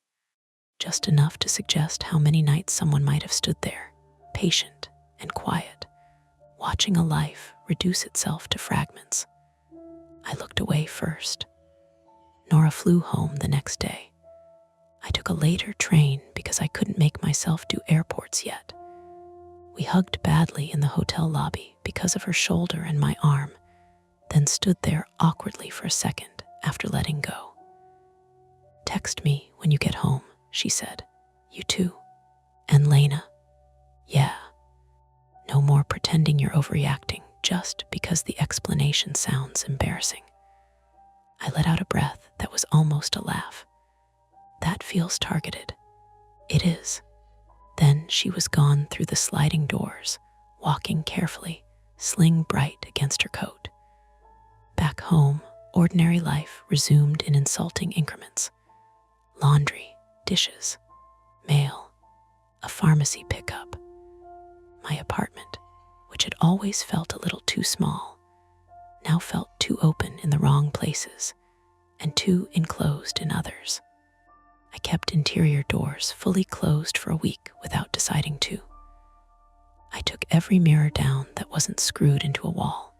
A: just enough to suggest how many nights someone might have stood there, patient and quiet, watching a life reduce itself to fragments. I looked away first. Nora flew home the next day. I took a later train because I couldn't make myself do airports yet. We hugged badly in the hotel lobby because of her shoulder and my arm, then stood there awkwardly for a second after letting go. "Text me when you get home," she said. "You too. And Lena." "Yeah. No more pretending you're overreacting just because the explanation sounds embarrassing." I let out a breath that was almost a laugh. "That feels targeted." "It is." Then she was gone through the sliding doors, walking carefully, sling bright against her coat. Back home, ordinary life resumed in insulting increments. Laundry, dishes, mail, a pharmacy pickup. My apartment, which had always felt a little too small, now felt too open in the wrong places and too enclosed in others. I kept interior doors fully closed for a week without deciding to. I took every mirror down that wasn't screwed into a wall.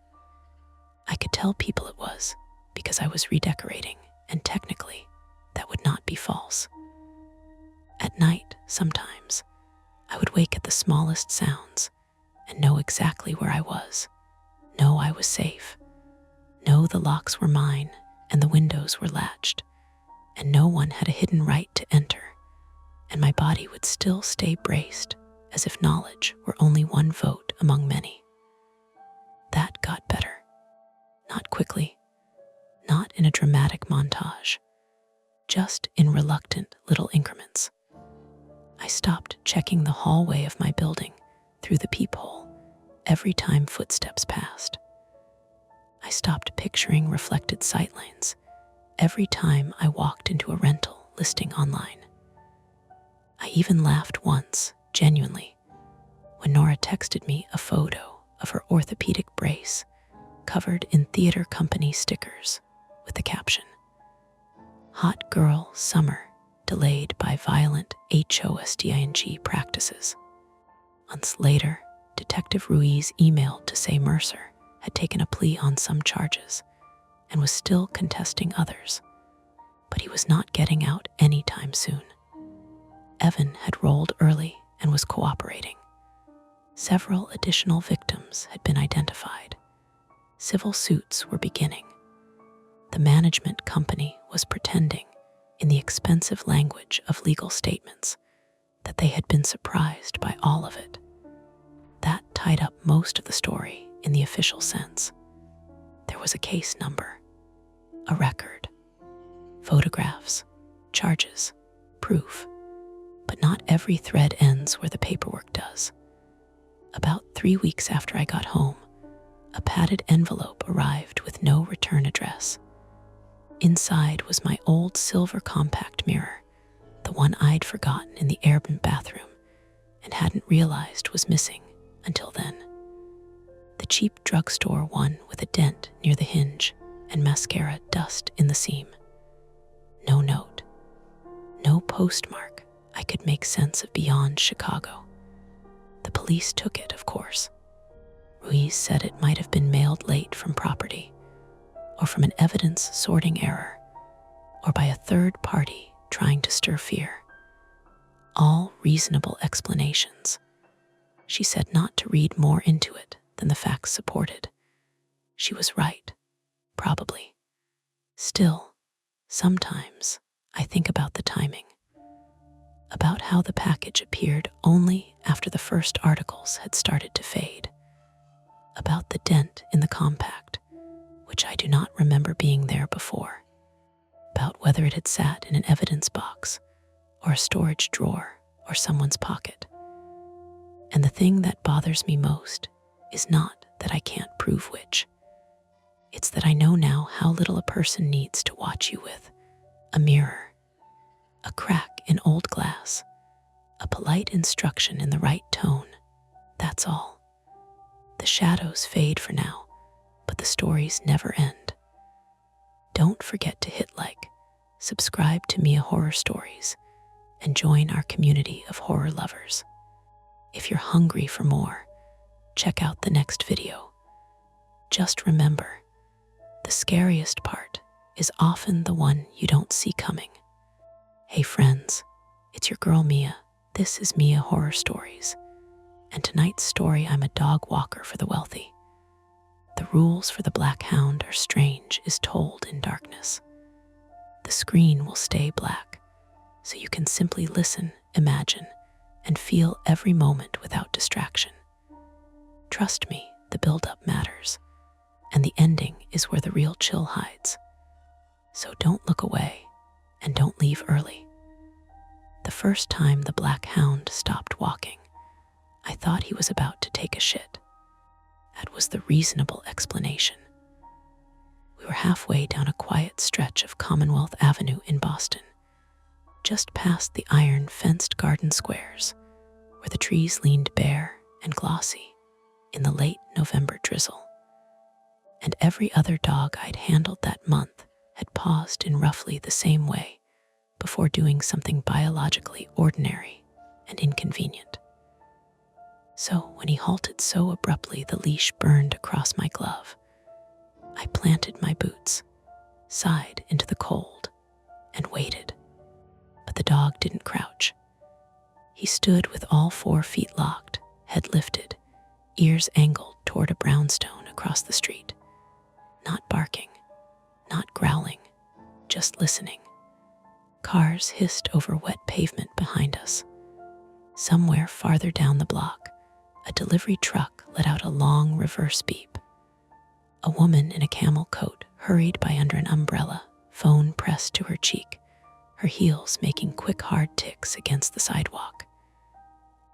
A: I could tell people it was because I was redecorating, and technically, that would not be false. At night, sometimes, I would wake at the smallest sounds and know exactly where I was, know I was safe, know the locks were mine and the windows were latched, and no one had a hidden right to enter, and my body would still stay braced as if knowledge were only one vote among many. That got better. Not quickly, not in a dramatic montage, just in reluctant little increments. I stopped checking the hallway of my building through the peephole every time footsteps passed. I stopped picturing reflected sightlines every time I walked into a rental listing online. I even laughed once, genuinely, when Nora texted me a photo of her orthopedic brace covered in theater company stickers with the caption, "Hot Girl Summer Delayed by Violent HOSDING Practices." Months later, Detective Ruiz emailed to say Mercer had taken a plea on some charges and was still contesting others, but he was not getting out anytime soon. Evan had rolled early and was cooperating. Several additional victims had been identified. Civil suits were beginning. The management company was pretending, in the expensive language of legal statements, that they had been surprised by all of it. That tied up most of the story in the official sense. There was a case number, a record, photographs, charges, proof, but not every thread ends where the paperwork does. About 3 weeks after I got home, a padded envelope arrived with no return address. Inside was my old silver compact mirror, the one I'd forgotten in the airbnb bathroom and hadn't realized was missing until then. The cheap drugstore one with a dent near the hinge and mascara dust in the seam. No note, no postmark I could make sense of beyond Chicago. The police took it, of course. Ruiz said it might have been mailed late from property, or from an evidence sorting error, or by a third party trying to stir fear. All reasonable explanations. She said not to read more into it than the facts supported. She was right, probably. Still, sometimes I think about the timing, about how the package appeared only after the first articles had started to fade, about the dent in the compact, which I do not remember being there before, about whether it had sat in an evidence box or a storage drawer or someone's pocket. And the thing that bothers me most is not that I can't prove which. It's that I know now how little a person needs to watch you with. A mirror, a crack in old glass, a polite instruction in the right tone. That's all. The shadows fade for now, but the stories never end. Don't forget to hit like, subscribe to Mia Horror Stories, and join our community of horror lovers. If you're hungry for more, check out the next video. Just remember, the scariest part is often the one you don't see coming. Hey friends, it's your girl Mia. This is Mia Horror Stories. And tonight's story, I'm a dog walker for the wealthy. The rules for the Black Hound are strange is told in darkness. The screen will stay black, so you can simply listen, imagine, and feel every moment without distraction. Trust me, the build-up matters, and the ending is where the real chill hides. So don't look away, and don't leave early. The first time the Black Hound stopped walking, I thought he was about to take a shit. That was the reasonable explanation. We were halfway down a quiet stretch of Commonwealth Avenue in Boston, just past the iron-fenced garden squares, where the trees leaned bare and glossy in the late November drizzle. And every other dog I'd handled that month had paused in roughly the same way before doing something biologically ordinary and inconvenient. So when he halted so abruptly the leash burned across my glove, I planted my boots, sighed into the cold, and waited. But the dog didn't crouch. He stood with all 4 feet locked, head lifted, ears angled toward a brownstone across the street. Not barking, not growling, just listening. Cars hissed over wet pavement behind us. Somewhere farther down the block, a delivery truck let out a long reverse beep. A woman in a camel coat hurried by under an umbrella, phone pressed to her cheek, her heels making quick, hard ticks against the sidewalk.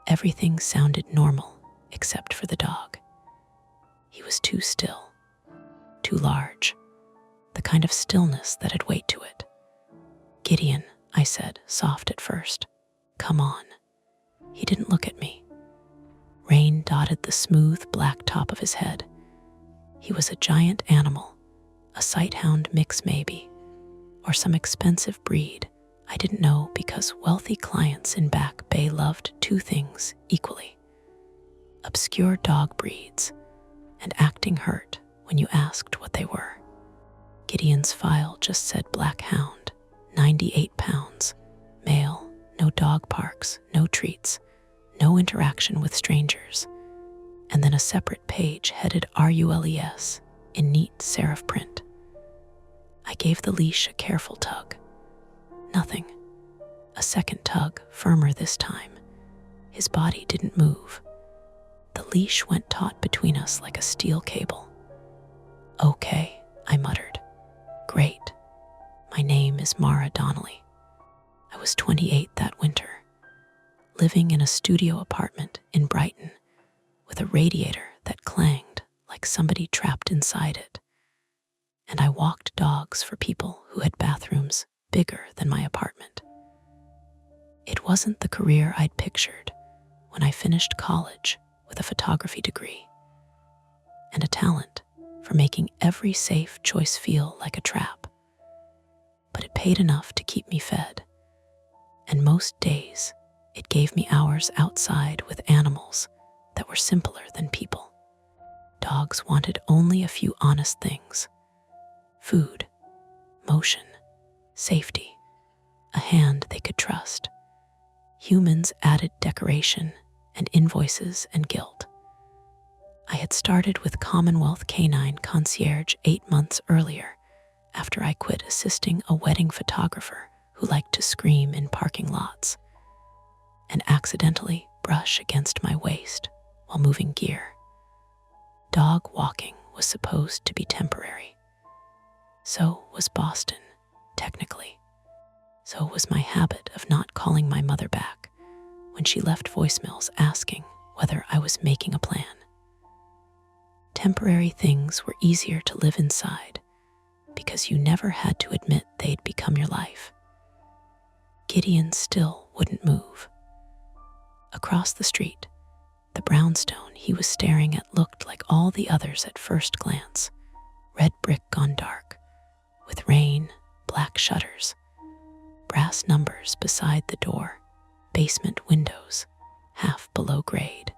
A: Everything sounded normal except for the dog. He was too still, too large, the kind of stillness that had weight to it. "Gideon," I said, soft at first. "Come on." He didn't look at me. Rain dotted the smooth black top of his head. He was a giant animal, a sighthound mix maybe, or some expensive breed I didn't know, because wealthy clients in Back Bay loved two things equally: obscure dog breeds and acting hurt when you asked what they were. Gideon's file just said black hound, 98 pounds, male, no dog parks, no treats, no interaction with strangers, and then a separate page headed RULES in neat serif print. I gave the leash a careful tug. Nothing. A second tug, firmer this time. His body didn't move. The leash went taut between us like a steel cable. "Okay," I muttered. "Great. My name is Mara Donnelly." I was 28 that winter, living in a studio apartment in Brighton with a radiator that clanged like somebody trapped inside it. And I walked dogs for people who had bathrooms bigger than my apartment. It wasn't the career I'd pictured when I finished college with a photography degree and a talent for making every safe choice feel like a trap. But it paid enough to keep me fed, and most days it gave me hours outside with animals that were simpler than people. Dogs wanted only a few honest things: food, motion, safety, a hand they could trust. Humans added decoration and invoices and guilt. I had started with Commonwealth Canine Concierge 8 months earlier, after I quit assisting a wedding photographer who liked to scream in parking lots and accidentally brush against my waist while moving gear. Dog walking was supposed to be temporary. So was Boston, technically. So was my habit of not calling my mother back when she left voicemails asking whether I was making a plan. Temporary things were easier to live inside because you never had to admit they'd become your life. Gideon still wouldn't move. Across the street, the brownstone he was staring at looked like all the others at first glance: red brick gone dark, with rain, black shutters, brass numbers beside the door, basement windows, half below grade.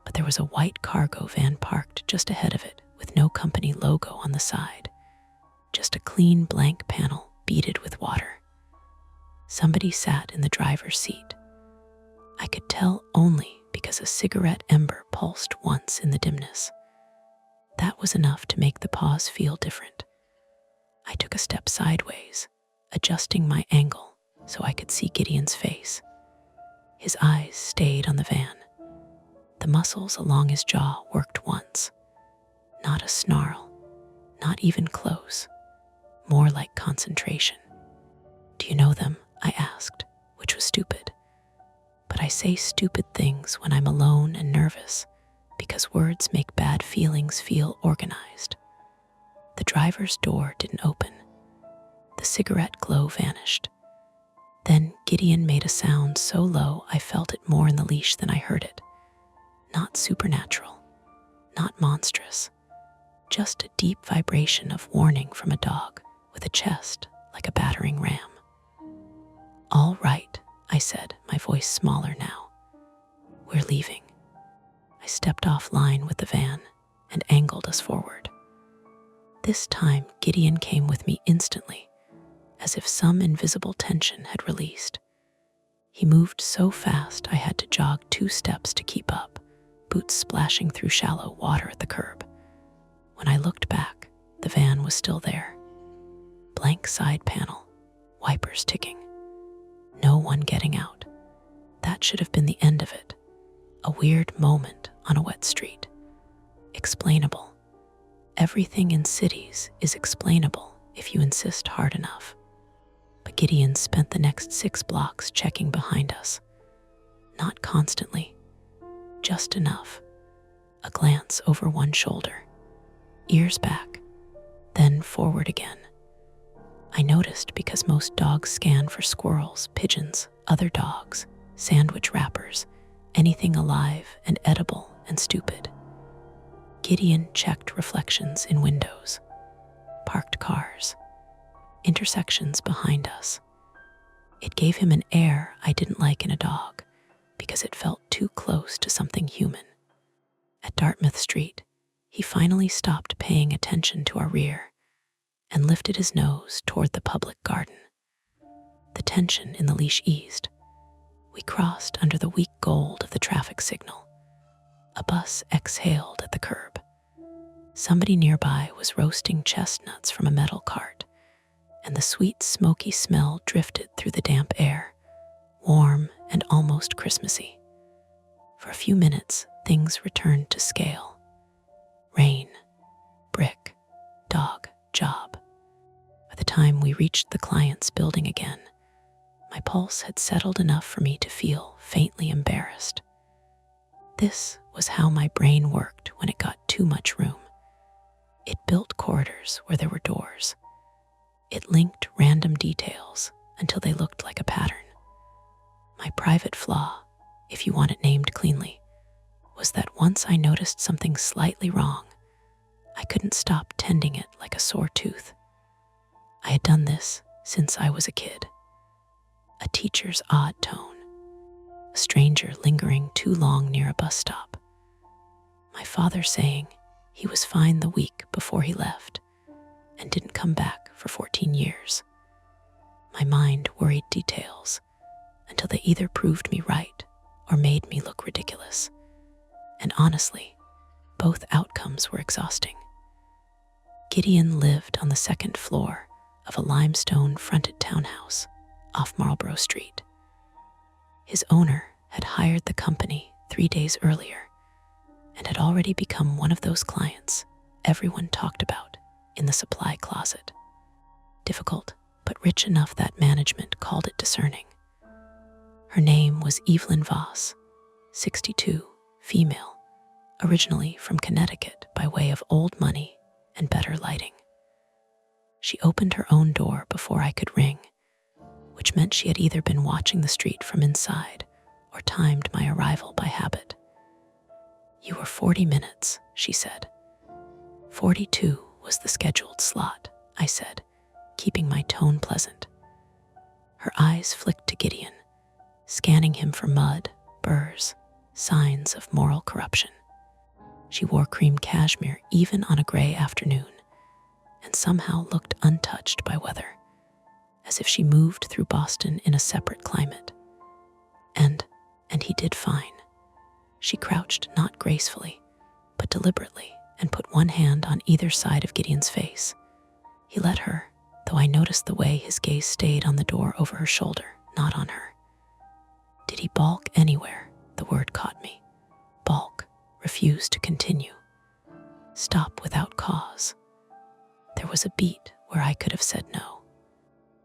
A: But there was a white cargo van parked just ahead of it with no company logo on the side, just a clean blank panel beaded with water. Somebody sat in the driver's seat. I could tell only because a cigarette ember pulsed once in the dimness. That was enough to make the pause feel different. I took a step sideways, adjusting my angle so I could see Gideon's face. His eyes stayed on the van. The muscles along his jaw worked once. Not a snarl, not even close, more like concentration. "Do you know them?" I asked, which was stupid. But I say stupid things when I'm alone and nervous, because words make bad feelings feel organized. The driver's door didn't open. The cigarette glow vanished. Then Gideon made a sound so low I felt it more in the leash than I heard it. Not supernatural, not monstrous, just a deep vibration of warning from a dog with a chest like a battering ram. "All right," I said, my voice smaller now. "We're leaving." I stepped offline with the van and angled us forward. This time, Gideon came with me instantly, as if some invisible tension had released. He moved so fast I had to jog 2 steps to keep up, boots splashing through shallow water at the curb. When I looked back, the van was still there. Blank side panel, wipers ticking. No one getting out. That should have been the end of it. A weird moment on a wet street. Explainable. Everything in cities is explainable if you insist hard enough. But Gideon spent the next 6 blocks checking behind us. Not constantly, just enough. A glance over one shoulder, ears back, then then forward again. I noticed because most dogs scan for squirrels, pigeons, other dogs, sandwich wrappers, anything alive and edible and stupid. Gideon checked reflections in windows, parked cars, intersections behind us. It gave him an air I didn't like in a dog because it felt too close to something human. At Dartmouth Street, he finally stopped paying attention to our rear and lifted his nose toward the public garden. The tension in the leash eased. We crossed under the weak gold of the traffic signal. A bus exhaled at the curb. Somebody nearby was roasting chestnuts from a metal cart, and the sweet, smoky smell drifted through the damp air, warm and almost Christmassy. For a few minutes, things returned to scale. Rain, brick, dog, job. By the time we reached the client's building again, my pulse had settled enough for me to feel faintly embarrassed. This was how my brain worked when it got too much room. It built corridors where there were doors. It linked random details until they looked like a pattern. My private flaw, if you want it named cleanly, was that once I noticed something slightly wrong, I couldn't stop tending it like a sore tooth. I had done this since I was a kid. A teacher's odd tone, a stranger lingering too long near a bus stop, my father saying he was fine the week before he left and didn't come back for 14 years. My mind worried details until they either proved me right or made me look ridiculous. And honestly, both outcomes were exhausting. Gideon lived on the second floor of a limestone-fronted townhouse off Marlborough Street. His owner had hired the company 3 days earlier and had already become one of those clients everyone talked about in the supply closet. Difficult, but rich enough that management called it discerning. Her name was Evelyn Voss, 62, female, originally from Connecticut by way of old money and better lighting. She opened her own door before I could ring, which meant she had either been watching the street from inside or timed my arrival by habit. "You were 40 minutes, she said. 42 was the scheduled slot, I said, keeping my tone pleasant. Her eyes flicked to Gideon, scanning him for mud, burrs, signs of moral corruption. She wore cream cashmere even on a gray afternoon, and somehow looked untouched by weather, as if she moved through Boston in a separate climate. And he did fine. She crouched not gracefully, but deliberately, and put one hand on either side of Gideon's face. He let her, though I noticed the way his gaze stayed on the door over her shoulder, not on her. Did he balk anywhere? The word caught me. Balk, refuse to continue. Stop without cause. There was a beat where I could have said no.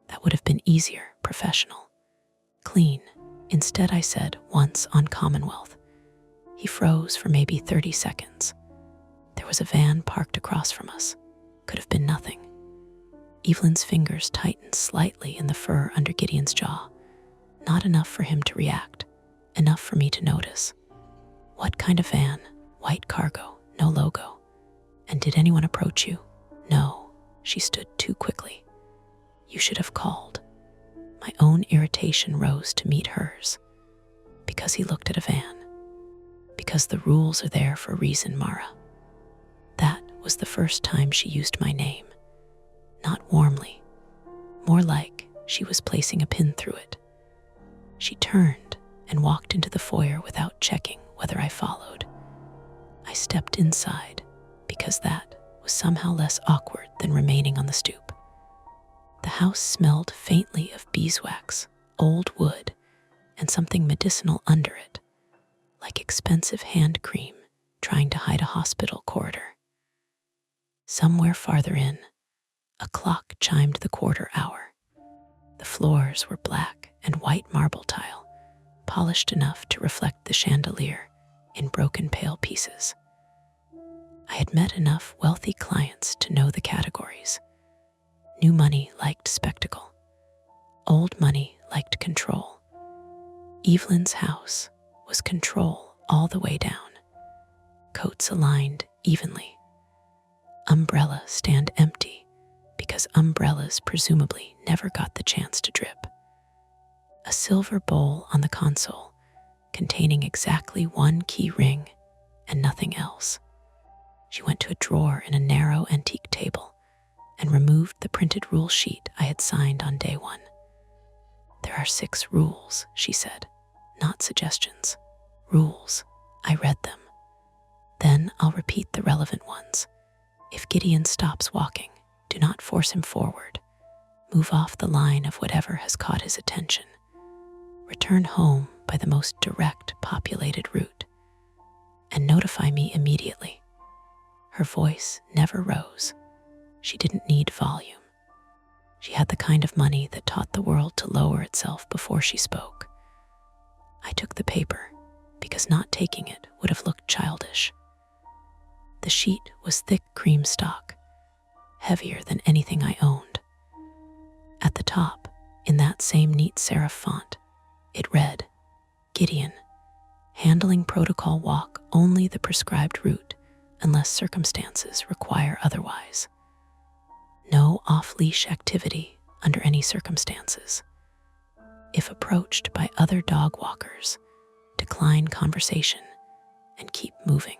A: That would have been easier, professional, clean. Instead, I said once on Commonwealth. He froze for maybe 30 seconds. There was a van parked across from us. Could have been nothing. Evelyn's fingers tightened slightly in the fur under Gideon's jaw. Not enough for him to react, enough for me to notice. What kind of van? White cargo, no logo. And did anyone approach you? No, she stood too quickly. You should have called. My own irritation rose to meet hers. Because he looked at a van. Because the rules are there for a reason, Mara. That was the first time she used my name. Not warmly. More like she was placing a pin through it. She turned and walked into the foyer without checking whether I followed. I stepped inside because that was somehow less awkward than remaining on the stoop. The house smelled faintly of beeswax, old wood, and something medicinal under it, like expensive hand cream trying to hide a hospital corridor. Somewhere farther in, a clock chimed the quarter hour. The floors were black and white marble tile, polished enough to reflect the chandelier in broken pale pieces. I had I'd met enough wealthy clients to know the categories. New money liked spectacle. Old money liked control. Evelyn's house was control all the way down. Coats aligned evenly. Umbrella stand empty because umbrellas presumably never got the chance to drip. A silver bowl on the console containing exactly one key ring and nothing else. She went to a drawer in a narrow antique table and removed the printed rule sheet I had signed on day one. There are 6 rules, she said, not suggestions. Rules. I read them. Then I'll repeat the relevant ones. If Gideon stops walking, do not force him forward. Move off the line of whatever has caught his attention. Return home by the most direct populated route. And notify me immediately. Her voice never rose. She didn't need volume. She had the kind of money that taught the world to lower itself before she spoke. I took the paper because not taking it would have looked childish. The sheet was thick cream stock, heavier than anything I owned. At the top, in that same neat serif font, it read, Gideon, handling protocol walk only the prescribed route unless circumstances require otherwise. No off-leash activity under any circumstances. If approached by other dog walkers, decline conversation and keep moving.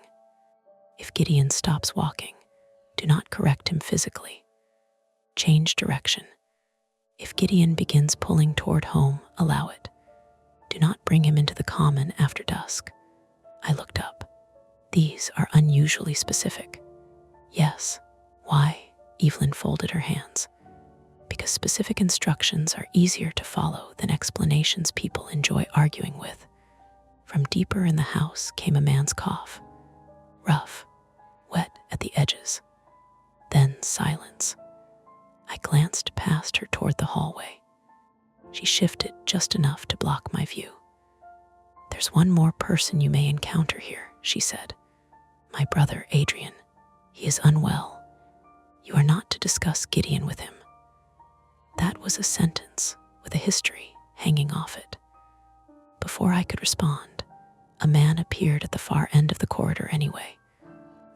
A: If Gideon stops walking, do not correct him physically. Change direction. If Gideon begins pulling toward home, allow it. Do not bring him into the common after dusk. I looked up. These are unusually specific. Yes. Why? Evelyn folded her hands. Because specific instructions are easier to follow than explanations people enjoy arguing with. From deeper in the house came a man's cough. Rough, wet at the edges. Then silence. I glanced past her toward the hallway. She shifted just enough to block my view. There's one more person you may encounter here, she said. My brother, Adrian. He is unwell. You are not to discuss Gideon with him. That was a sentence with a history hanging off it. Before I could respond, a man appeared at the far end of the corridor anyway,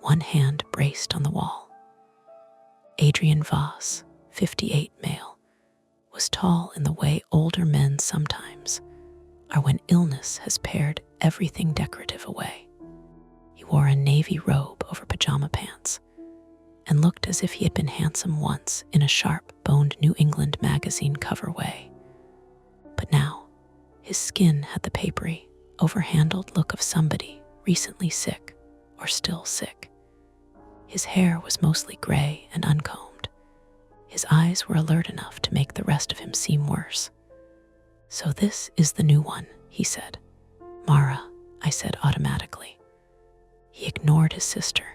A: one hand braced on the wall. Adrian Voss, 58 male, was tall in the way older men sometimes are when illness has pared everything decorative away. He wore a navy robe over pajama pants and looked as if he had been handsome once in a sharp-boned New England magazine cover way. But now, his skin had the papery, overhandled look of somebody recently sick or still sick. His hair was mostly gray and uncombed. His eyes were alert enough to make the rest of him seem worse. So this is the new one, he said. Mara, I said automatically. He ignored his sister.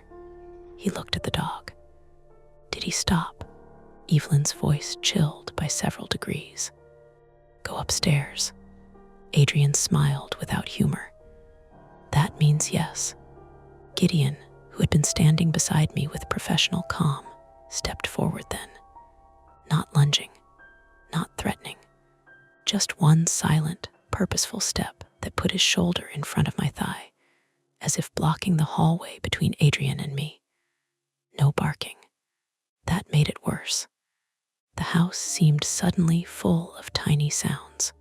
A: He looked at the dog. Did he stop? Evelyn's voice chilled by several degrees. Go upstairs. Adrian smiled without humor. That means yes. Gideon, who had been standing beside me with professional calm, stepped forward then. Not lunging, not threatening. Just one silent, purposeful step that put his shoulder in front of my thigh, as if blocking the hallway between Adrian and me. No barking. That made it worse. The house seemed suddenly full of tiny sounds.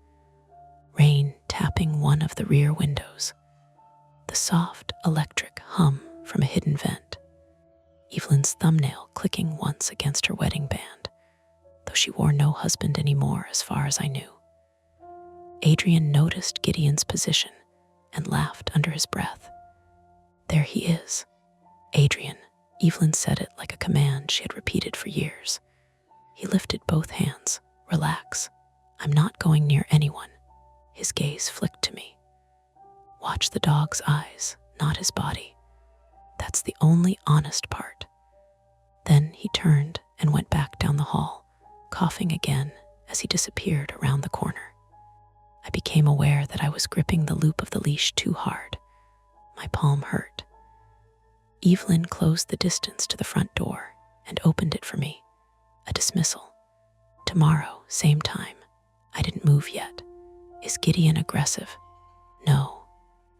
A: Rain tapping one of the rear windows. The soft electric hum from a hidden vent. Evelyn's thumbnail clicking once against her wedding band, though she wore no husband anymore as far as I knew. Adrian noticed Gideon's position and laughed under his breath. There he is. Adrian. Evelyn said it like a command she had repeated for years. He lifted both hands. Relax. I'm not going near anyone. His gaze flicked to me. Watch the dog's eyes, not his body. That's the only honest part. Then he turned and went back down the hall, coughing again as he disappeared around the corner. I became aware that I was gripping the loop of the leash too hard. My palm hurt. Evelyn closed the distance to the front door and opened it for me. A dismissal. Tomorrow, same time. I didn't move yet. Is Gideon aggressive? No.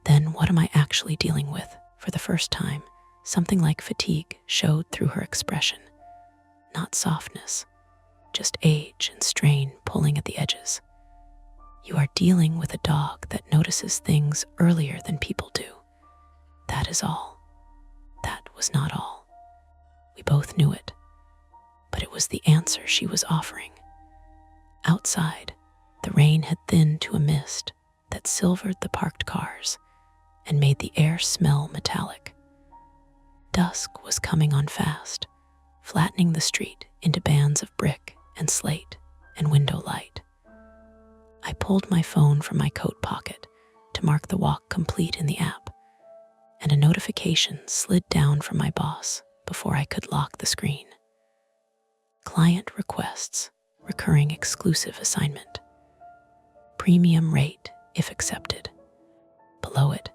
A: Then what am I actually dealing with? For the first time, something like fatigue showed through her expression. Not softness, just age and strain pulling at the edges. You are dealing with a dog that notices things earlier than people do. That is all. That was not all. We both knew it, but it was the answer she was offering. Outside, the rain had thinned to a mist that silvered the parked cars and made the air smell metallic. Dusk was coming on fast, flattening the street into bands of brick and slate and window light. I pulled my phone from my coat pocket to mark the walk complete in the app, and a notification slid down from my boss before I could lock the screen. Client requests, recurring exclusive assignment. Premium rate if accepted. Below it,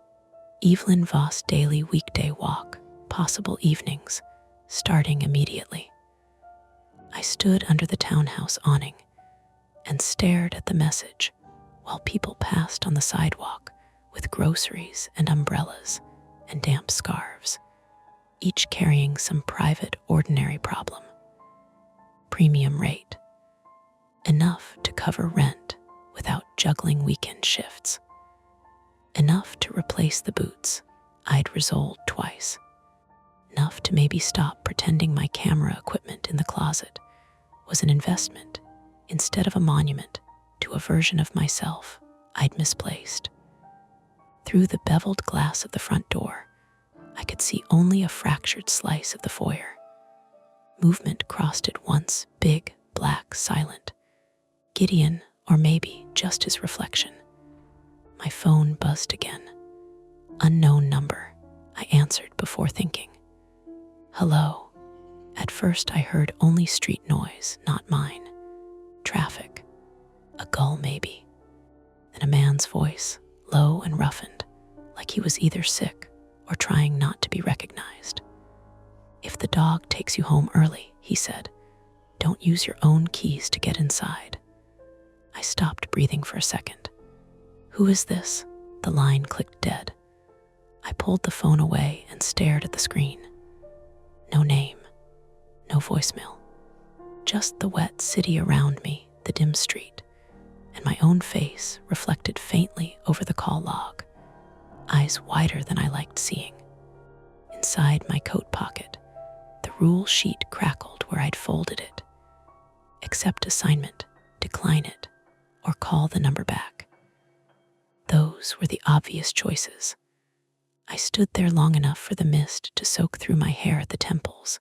A: Evelyn Voss daily weekday walk, possible evenings, starting immediately. I stood under the townhouse awning and stared at the message while people passed on the sidewalk with groceries and umbrellas and damp scarves, each carrying some private, ordinary problem. Premium rate. Enough to cover rent without juggling weekend shifts. Enough to replace the boots I'd resoled twice. Enough to maybe stop pretending my camera equipment in the closet was an investment instead of a monument to a version of myself I'd misplaced. Through the beveled glass of the front door, I could see only a fractured slice of the foyer. Movement crossed it once, big, black, silent. Gideon, or maybe just his reflection. My phone buzzed again. Unknown number, I answered before thinking. Hello. At first I heard only street noise, not mine. Traffic. A gull maybe. Then a man's voice, low and roughened, like he was either sick or trying not to be recognized. If the dog takes you home early, he said, don't use your own keys to get inside. I stopped breathing for a second. Who is this? The line clicked dead. I pulled the phone away and stared at the screen. No name, no voicemail. Just the wet city around me, the dim street, and my own face reflected faintly over the call log, eyes wider than I liked seeing. Inside my coat pocket, the rule sheet crackled where I'd folded it. Accept assignment, decline it, or call the number back. Those were the obvious choices. I stood there long enough for the mist to soak through my hair at the temples,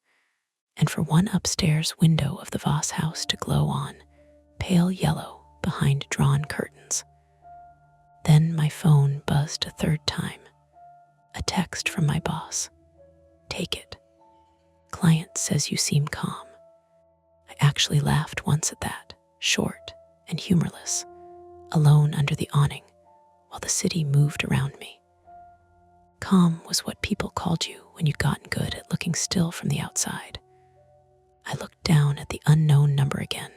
A: and for one upstairs window of the Voss house to glow on, pale yellow behind drawn curtains. Then my phone buzzed a third time. A text from my boss. Take it. Client says you seem calm. I actually laughed once at that, short and humorless, alone under the awning while the city moved around me. Calm was what people called you when you'd gotten good at looking still from the outside. I looked down at the unknown number again,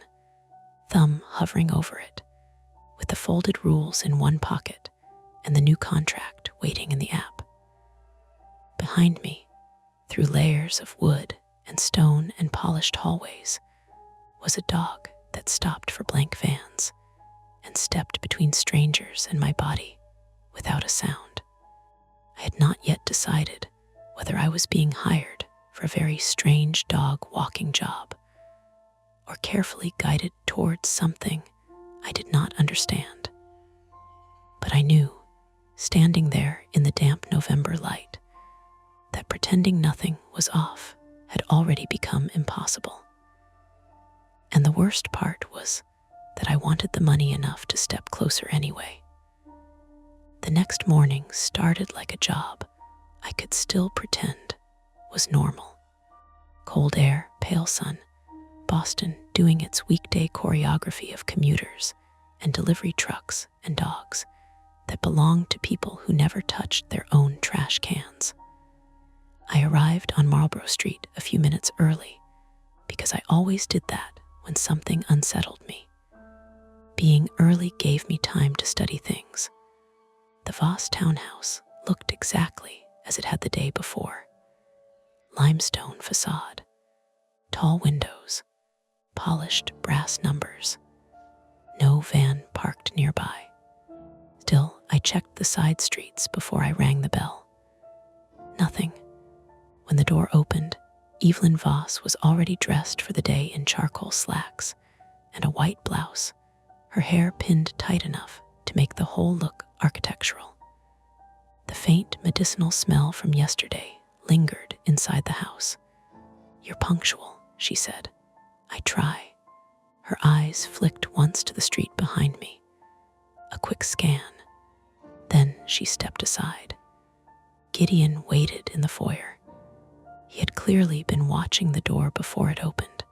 A: thumb hovering over it, with the folded rules in one pocket and the new contract waiting in the app. Behind me, through layers of wood and stone and polished hallways, was a dog that stopped for blank vans and stepped between strangers and my body without a sound. I had not yet decided whether I was being hired for a very strange dog walking job or carefully guided towards something I did not understand. But I knew, standing there in the damp November light, that pretending nothing was off had already become impossible. And the worst part was that I wanted the money enough to step closer anyway. The next morning started like a job I could still pretend was normal. Cold air, pale sun, Boston doing its weekday choreography of commuters and delivery trucks and dogs that belonged to people who never touched their own trash cans. I arrived on Marlborough Street a few minutes early because I always did that when something unsettled me. Being early gave me time to study things. The Voss townhouse looked exactly as it had the day before. Limestone facade, tall windows, polished brass numbers. No van parked nearby. Still, I checked the side streets before I rang the bell. Nothing. When the door opened, Evelyn Voss was already dressed for the day in charcoal slacks and a white blouse, her hair pinned tight enough to make the whole look architectural. The faint medicinal smell from yesterday lingered inside the house. "You're punctual," she said. "I try." Her eyes flicked once to the street behind me. A quick scan. Then she stepped aside. Gideon waited in the foyer. He had clearly been watching the door before it opened.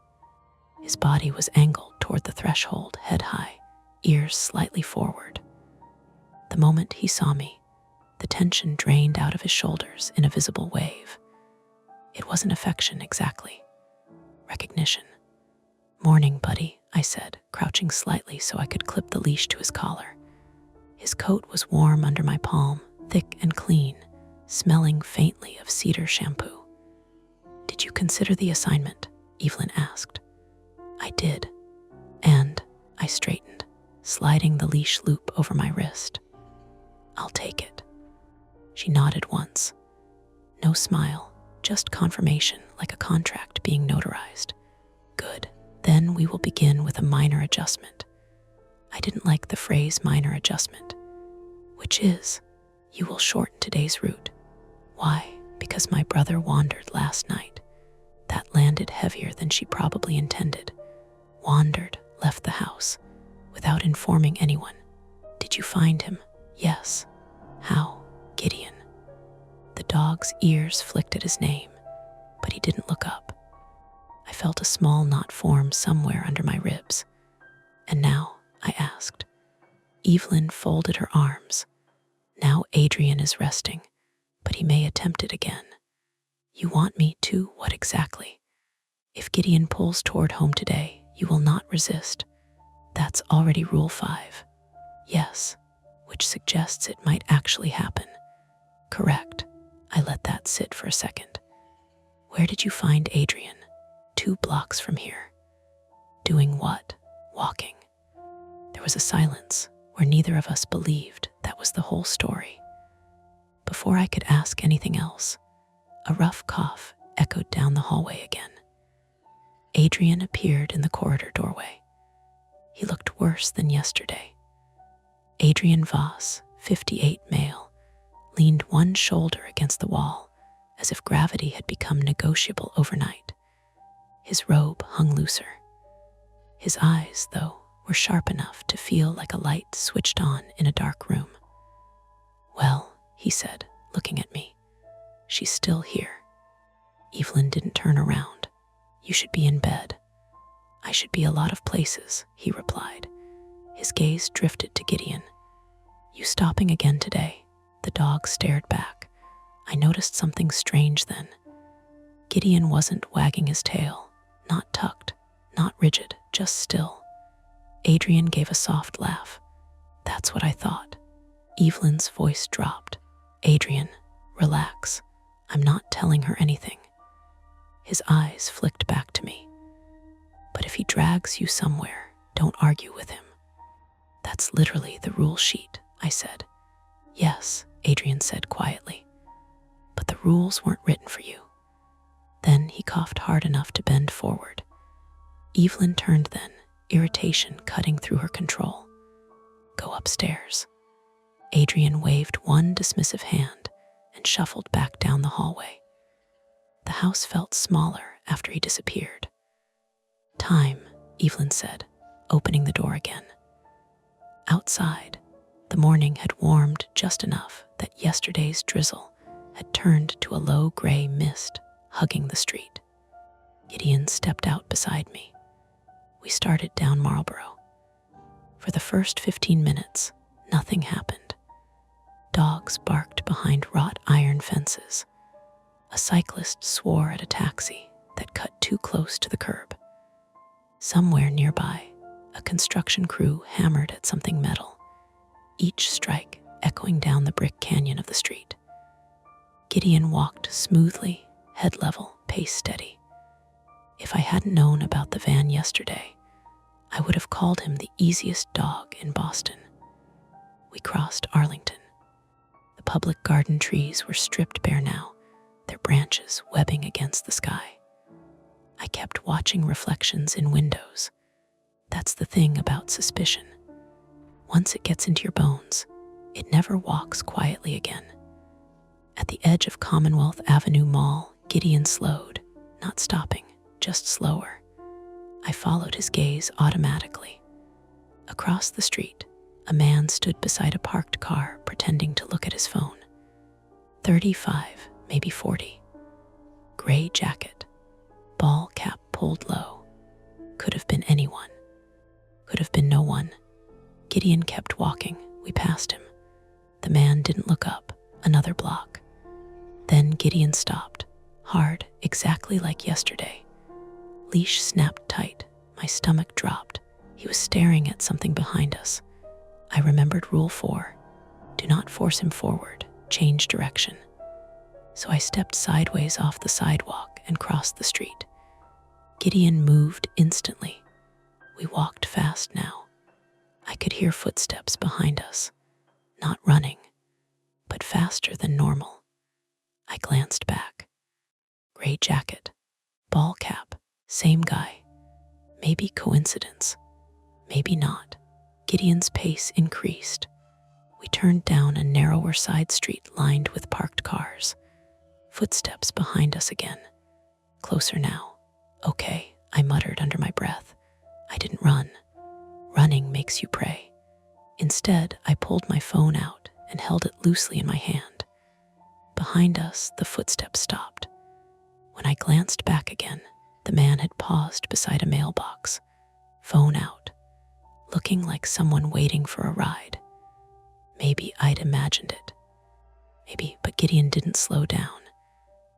A: His body was angled toward the threshold, head high, ears slightly forward. The moment he saw me, the tension drained out of his shoulders in a visible wave. It wasn't affection exactly. Recognition. "Morning, buddy," I said, crouching slightly so I could clip the leash to his collar. His coat was warm under my palm, thick and clean, smelling faintly of cedar shampoo. "Did you consider the assignment?" Evelyn asked. I did, and I straightened, sliding the leash loop over my wrist. "I'll take it." She nodded once. No smile, just confirmation, like a contract being notarized. "Good. Then we will begin with a minor adjustment." I didn't like the phrase minor adjustment, which is, "You will shorten today's route." Why? Because my brother wandered last night. That landed heavier than she probably intended. Wandered, left the house, without informing anyone. "Did you find him?" "Yes." "How?" "Gideon." The dog's ears flicked at his name, but he didn't look up. I felt a small knot form somewhere under my ribs. "And now?" I asked. Evelyn folded her arms. "Now Adrian is resting, but he may attempt it again." "You want me to what exactly?" "If Gideon pulls toward home today, you will not resist. That's already Rule 5. "Yes," which suggests it might actually happen. "Correct." I let that sit for a second. "Where did you find Adrian?" 2 blocks from here." "Doing what?" "Walking." There was a silence where neither of us believed that was the whole story. Before I could ask anything else, a rough cough echoed down the hallway again. Adrian appeared in the corridor doorway. He looked worse than yesterday. Adrian Voss, 58 male, leaned one shoulder against the wall as if gravity had become negotiable overnight. His robe hung looser. His eyes, though, were sharp enough to feel like a light switched on in a dark room. "Well," he said, looking at me, "she's still here." Evelyn didn't turn around. "You should be in bed." "I should be a lot of places," he replied. His gaze drifted to Gideon. "You stopping again today?" The dog stared back. I noticed something strange then. Gideon wasn't wagging his tail, not tucked, not rigid, just still. Adrian gave a soft laugh. "That's what I thought." Evelyn's voice dropped. "Adrian, relax. I'm not telling her anything." His eyes flicked back to me. "But if he drags you somewhere, don't argue with him." "That's literally the rule sheet," I said. "Yes," Adrian said quietly. "But the rules weren't written for you." Then he coughed hard enough to bend forward. Evelyn turned then, irritation cutting through her control. "Go upstairs." Adrian waved one dismissive hand and shuffled back down the hallway. The house felt smaller after he disappeared. "Time," Evelyn said, opening the door again. Outside, the morning had warmed just enough that yesterday's drizzle had turned to a low gray mist hugging the street. Gideon stepped out beside me. We started down Marlborough. For the first 15 minutes, nothing happened. Dogs barked behind wrought iron fences. A cyclist swore at a taxi that cut too close to the curb. Somewhere nearby, a construction crew hammered at something metal, each strike echoing down the brick canyon of the street. Gideon walked smoothly, head level, pace steady. If I hadn't known about the van yesterday, I would have called him the easiest dog in Boston. We crossed Arlington. The public garden trees were stripped bare now, their branches webbing against the sky. I kept watching reflections in windows. That's the thing about suspicion. Once it gets into your bones, it never walks quietly again. At the edge of Commonwealth Avenue Mall, Gideon slowed, not stopping, just slower. I followed his gaze automatically. Across the street, a man stood beside a parked car pretending to look at his phone. 35, maybe 40. Gray jacket, ball cap pulled low. Could have been anyone. Could have been no one. Gideon kept walking. We passed him. The man didn't look up. Another block. Then Gideon stopped, hard, exactly like yesterday. Leash snapped tight. My stomach dropped. He was staring at something behind us. I remembered Rule 4. Do not force him forward. Change direction. So I stepped sideways off the sidewalk and crossed the street. Gideon moved instantly. We walked fast now. I could hear footsteps behind us. Not running, but faster than normal. I glanced back. Gray jacket, ball cap, same guy. Maybe coincidence, maybe not. Gideon's pace increased. We turned down a narrower side street lined with parked cars. Footsteps behind us again. Closer now. Okay, I muttered under my breath. I didn't run. Running makes you pray. Instead, I pulled my phone out and held it loosely in my hand. Behind us, the footsteps stopped. When I glanced back again, the man had paused beside a mailbox, phone out, looking like someone waiting for a ride. Maybe I'd imagined it. Maybe, but Gideon didn't slow down.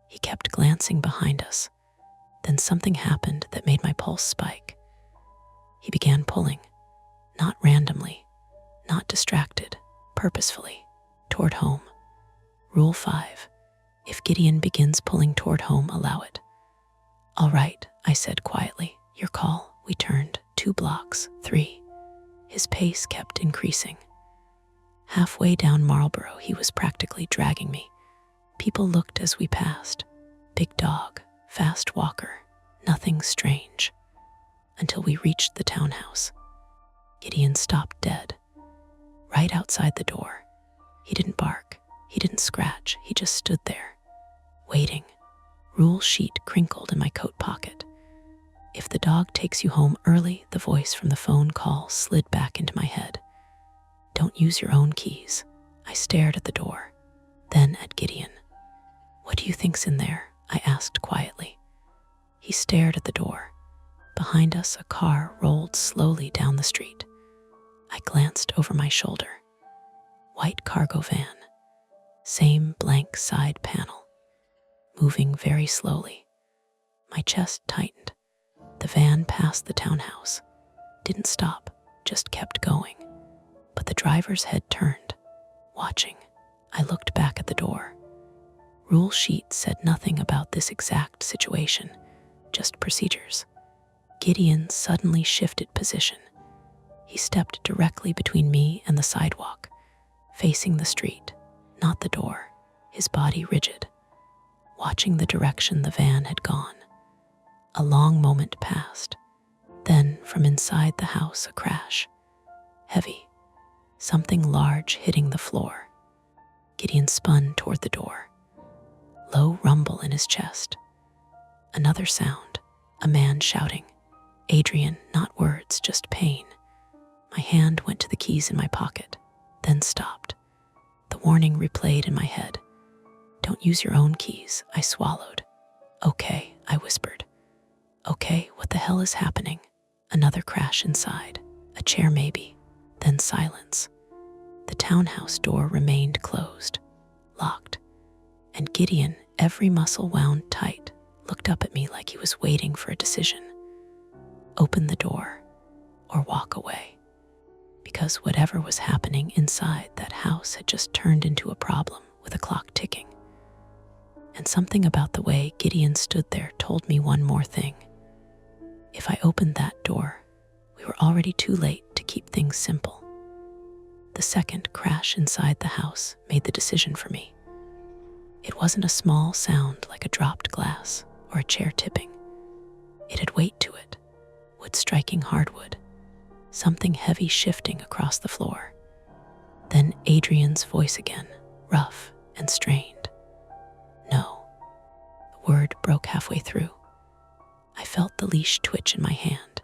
A: He kept glancing behind us. Then something happened that made my pulse spike. He began pulling, not randomly, not distracted, purposefully, toward home. Rule 5. If Gideon begins pulling toward home, allow it. All right, I said quietly. Your call. We turned 2 blocks, 3. His pace kept increasing. Halfway down Marlboro, he was practically dragging me. People looked as we passed. Big dog, fast walker, nothing strange. Until we reached the townhouse. Gideon stopped dead. Right outside the door. He didn't bark. He didn't scratch. He just stood there, waiting. Rule sheet crinkled in my coat pocket. If the dog takes you home early, the voice from the phone call slid back into my head. Don't use your own keys. I stared at the door, then at Gideon. What do you think's in there? I asked quietly. He stared at the door. Behind us, a car rolled slowly down the street. I glanced over my shoulder. White cargo van. Same blank side panel. Moving very slowly. My chest tightened. The van passed the townhouse. Didn't stop, just kept going. But the driver's head turned, watching. I looked back at the door. Rule sheet said nothing about this exact situation, just procedures. Gideon suddenly shifted position. He stepped directly between me and the sidewalk, facing the street, not the door, his body rigid, watching the direction the van had gone. A long moment passed. Then, from inside the house, a crash. Heavy. Something large hitting the floor. Gideon spun toward the door. Low rumble in his chest. Another sound. A man shouting. Adrian, not words, just pain. My hand went to the keys in my pocket, then stopped. The warning replayed in my head. Don't use your own keys, I swallowed. Okay, I whispered. Okay, what the hell is happening? Another crash inside. A chair maybe. Then silence. The townhouse door remained closed, locked. And Gideon, every muscle wound tight, looked up at me like he was waiting for a decision. Open the door or walk away. Because whatever was happening inside that house had just turned into a problem with a clock ticking. And something about the way Gideon stood there told me one more thing. If I opened that door, we were already too late to keep things simple. The second crash inside the house made the decision for me. It wasn't a small sound like a dropped glass or a chair tipping. It had weight to it, wood striking hardwood, something heavy shifting across the floor. Then Adrian's voice again, rough and strained. No. The word broke halfway through. I felt the leash twitch in my hand.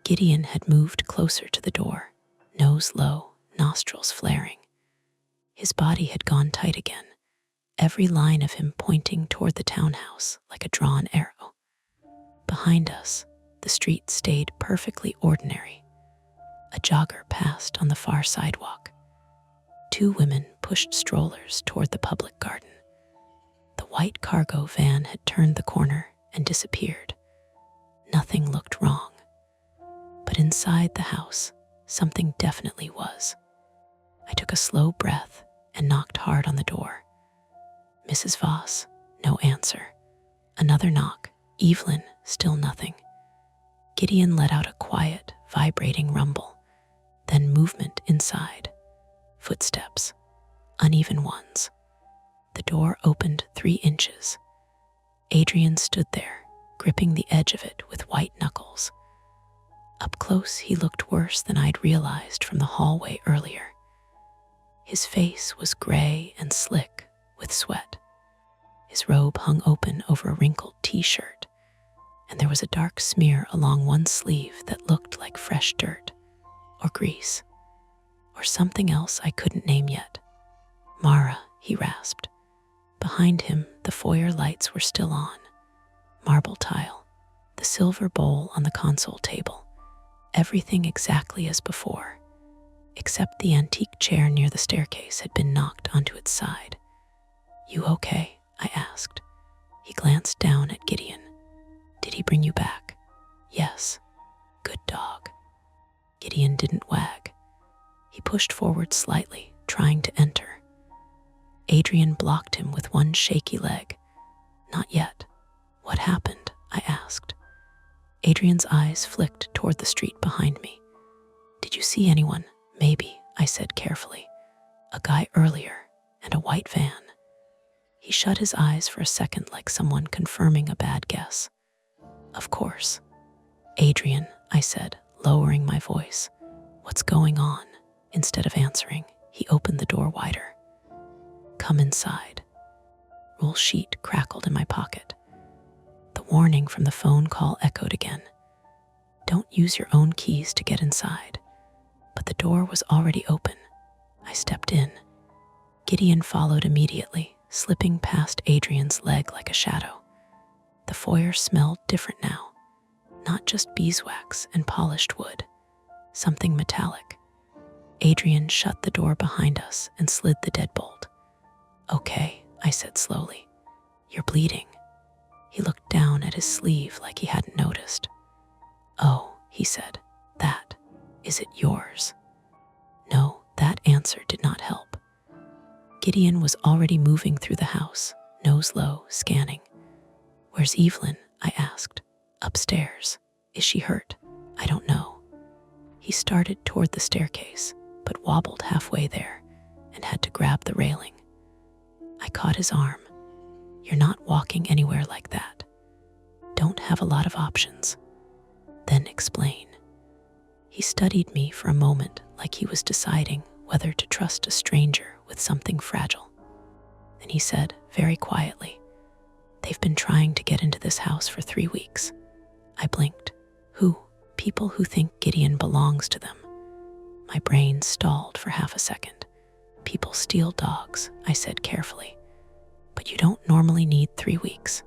A: Gideon had moved closer to the door, nose low, nostrils flaring. His body had gone tight again, every line of him pointing toward the townhouse like a drawn arrow. Behind us, the street stayed perfectly ordinary. A jogger passed on the far sidewalk. 2 women pushed strollers toward the public garden. The white cargo van had turned the corner and disappeared. Nothing looked wrong. But inside the house, something definitely was. I took a slow breath and knocked hard on the door. Mrs. Voss, no answer. Another knock. Evelyn, still nothing. Gideon let out a quiet, vibrating rumble. Then movement inside. Footsteps. Uneven ones. The door opened 3 inches. Adrian stood there, gripping the edge of it with white knuckles. Up close, he looked worse than I'd realized from the hallway earlier. His face was gray and slick with sweat. His robe hung open over a wrinkled t-shirt, and there was a dark smear along one sleeve that looked like fresh dirt, or grease, or something else I couldn't name yet. Mara, he rasped. Behind him, the foyer lights were still on. Marble tile, the silver bowl on the console table, everything exactly as before, except the antique chair near the staircase had been knocked onto its side. "You okay?" I asked. He glanced down at Gideon. "Did he bring you back?" "Yes." "Good dog." Gideon didn't wag. He pushed forward slightly, trying to enter. Adrian blocked him with one shaky leg. "Not yet." "What happened?" I asked. Adrian's eyes flicked toward the street behind me. "Did you see anyone?" "Maybe," I said carefully. "A guy earlier, and a white van." He shut his eyes for a second like someone confirming a bad guess. "Of course." "Adrian," I said, lowering my voice. "What's going on?" Instead of answering, he opened the door wider. "Come inside." Roll sheet crackled in my pocket. The warning from the phone call echoed again. "Don't use your own keys to get inside." But the door was already open. I stepped in. Gideon followed immediately, slipping past Adrian's leg like a shadow. The foyer smelled different now. Not just beeswax and polished wood. Something metallic. Adrian shut the door behind us and slid the deadbolt. "Okay," I said slowly. "You're bleeding." He looked down at his sleeve like he hadn't noticed. "Oh," he said, is it yours?" No, that answer did not help. Gideon was already moving through the house, nose low, scanning. "Where's Evelyn?" I asked. "Upstairs." "Is she hurt?" "I don't know." He started toward the staircase, but wobbled halfway there and had to grab the railing. I caught his arm. "You're not walking anywhere like that. Don't have a lot of options. Then explain." He studied me for a moment like he was deciding whether to trust a stranger with something fragile. Then he said, very quietly, "They've been trying to get into this house for 3 weeks." I blinked. "Who?" "People who think Gideon belongs to them." My brain stalled for half a second. "People steal dogs," I said carefully. "But you don't normally need 3 weeks.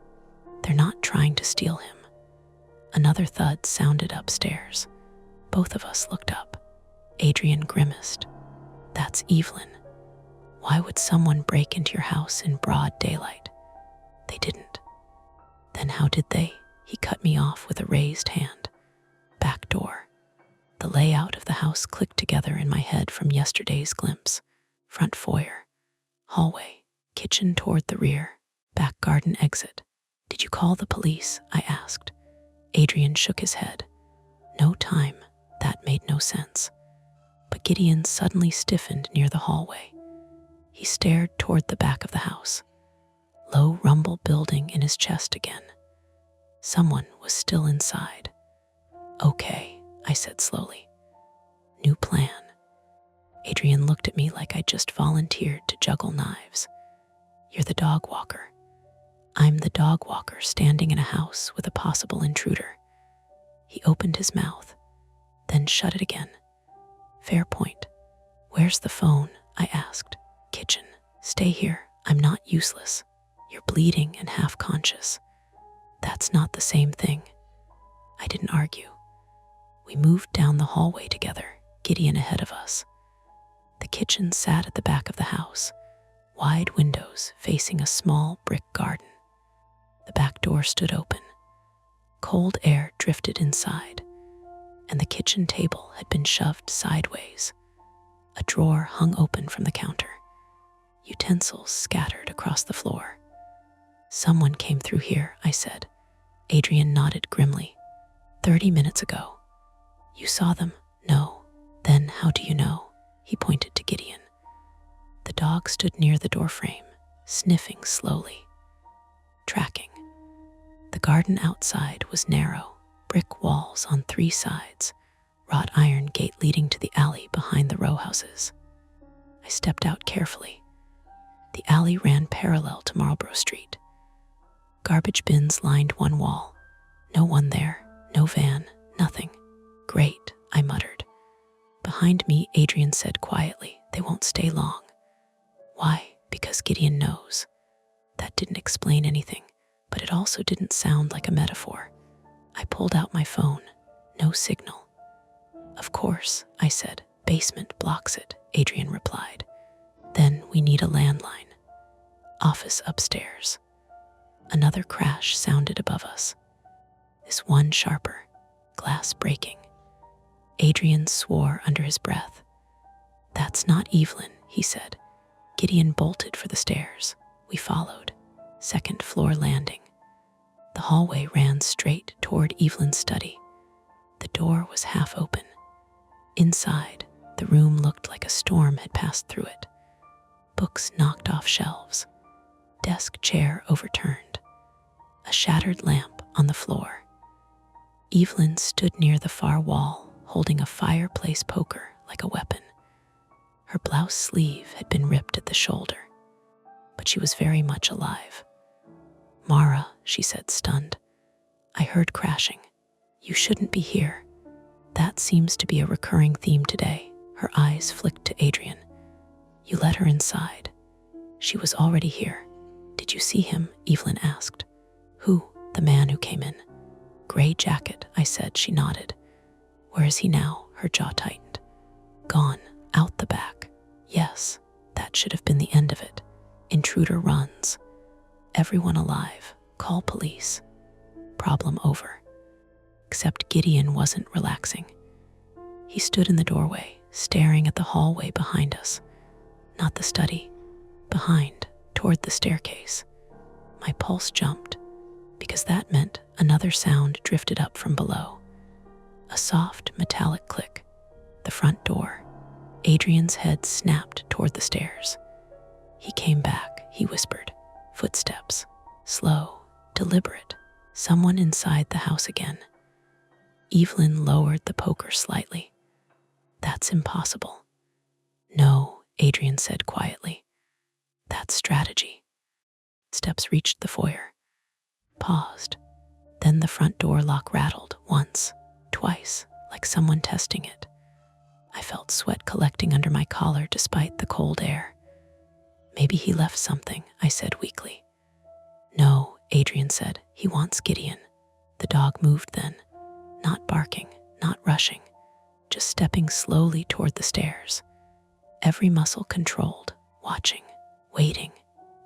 A: They're not trying to steal him." Another thud sounded upstairs. Both of us looked up. Adrian grimaced. "That's Evelyn. Why would someone break into your house in broad daylight?" They didn't. Then how did they? He cut me off with a raised hand. Back door. The layout of the house clicked together in my head from yesterday's glimpse. Front foyer, hallway, kitchen toward the rear, back garden exit. Did you call the police? I asked. Adrian shook his head. No time. That made no sense. But Gideon suddenly stiffened near the hallway. He stared toward the back of the house. Low rumble building in his chest again. Someone was still inside. Okay, I said slowly. New plan. Adrian looked at me like I'd just volunteered to juggle knives. You're the dog walker. I'm the dog walker standing in a house with a possible intruder. He opened his mouth, then shut it again. Fair point. Where's the phone? I asked. Kitchen. Stay here. I'm not useless. You're bleeding and half conscious. That's not the same thing. I didn't argue. We moved down the hallway together, Gideon ahead of us. The kitchen sat at the back of the house, wide windows facing a small brick garden. The back door stood open. Cold air drifted inside, and the kitchen table had been shoved sideways. A drawer hung open from the counter. Utensils scattered across the floor. Someone came through here, I said. Adrian nodded grimly. 30 minutes ago. You saw them? No. Then how do you know? He pointed to Gideon. The dog stood near the doorframe, sniffing slowly. Tracking. The garden outside was narrow, brick walls on 3 sides, wrought iron gate leading to the alley behind the row houses. I stepped out carefully. The alley ran parallel to Marlborough Street. Garbage bins lined one wall. No one there, no van, nothing. Great, I muttered. Behind me, Adrian said quietly, they won't stay long. Why? Because Gideon knows. That didn't explain anything, but it also didn't sound like a metaphor. I pulled out my phone. No signal. Of course, I said. Basement blocks it, Adrian replied. Then we need a landline. Office upstairs. Another crash sounded above us. This one sharper, glass breaking. Adrian swore under his breath. That's not Evelyn, he said. Gideon bolted for the stairs. We followed. 2nd floor landing. The hallway ran straight toward Evelyn's study. The door was half open. Inside, the room looked like a storm had passed through it. Books knocked off shelves. Desk chair overturned. A shattered lamp on the floor. Evelyn stood near the far wall, holding a fireplace poker like a weapon. Her blouse sleeve had been ripped at the shoulder, but she was very much alive. Mara, she said, stunned. I heard crashing. You shouldn't be here. That seems to be a recurring theme today. Her eyes flicked to Adrian. You let her inside. She was already here. Did you see him? Evelyn asked. Who? The man who came in. Gray jacket, I said. She nodded. Where is he now? Her jaw tightened. Gone. Out the back. Yes, that should have been the end of it. Intruder runs. Everyone alive. Call police. Problem over. Except Gideon wasn't relaxing. He stood in the doorway, staring at the hallway behind us. Not the study. Behind, toward the staircase. My pulse jumped, because that meant another sound drifted up from below. A soft, metallic click. The front door. Adrian's head snapped toward the stairs. He came back, he whispered. Footsteps. Slow, deliberate. Someone inside the house again. Evelyn lowered the poker slightly. That's impossible. No, Adrian said quietly. That's strategy. Steps reached the foyer. Paused. Then the front door lock rattled once, twice, like someone testing it. I felt sweat collecting under my collar despite the cold air. Maybe he left something, I said weakly. No, Adrian said. He wants Gideon. The dog moved then, not barking, not rushing, just stepping slowly toward the stairs. Every muscle controlled, watching, waiting.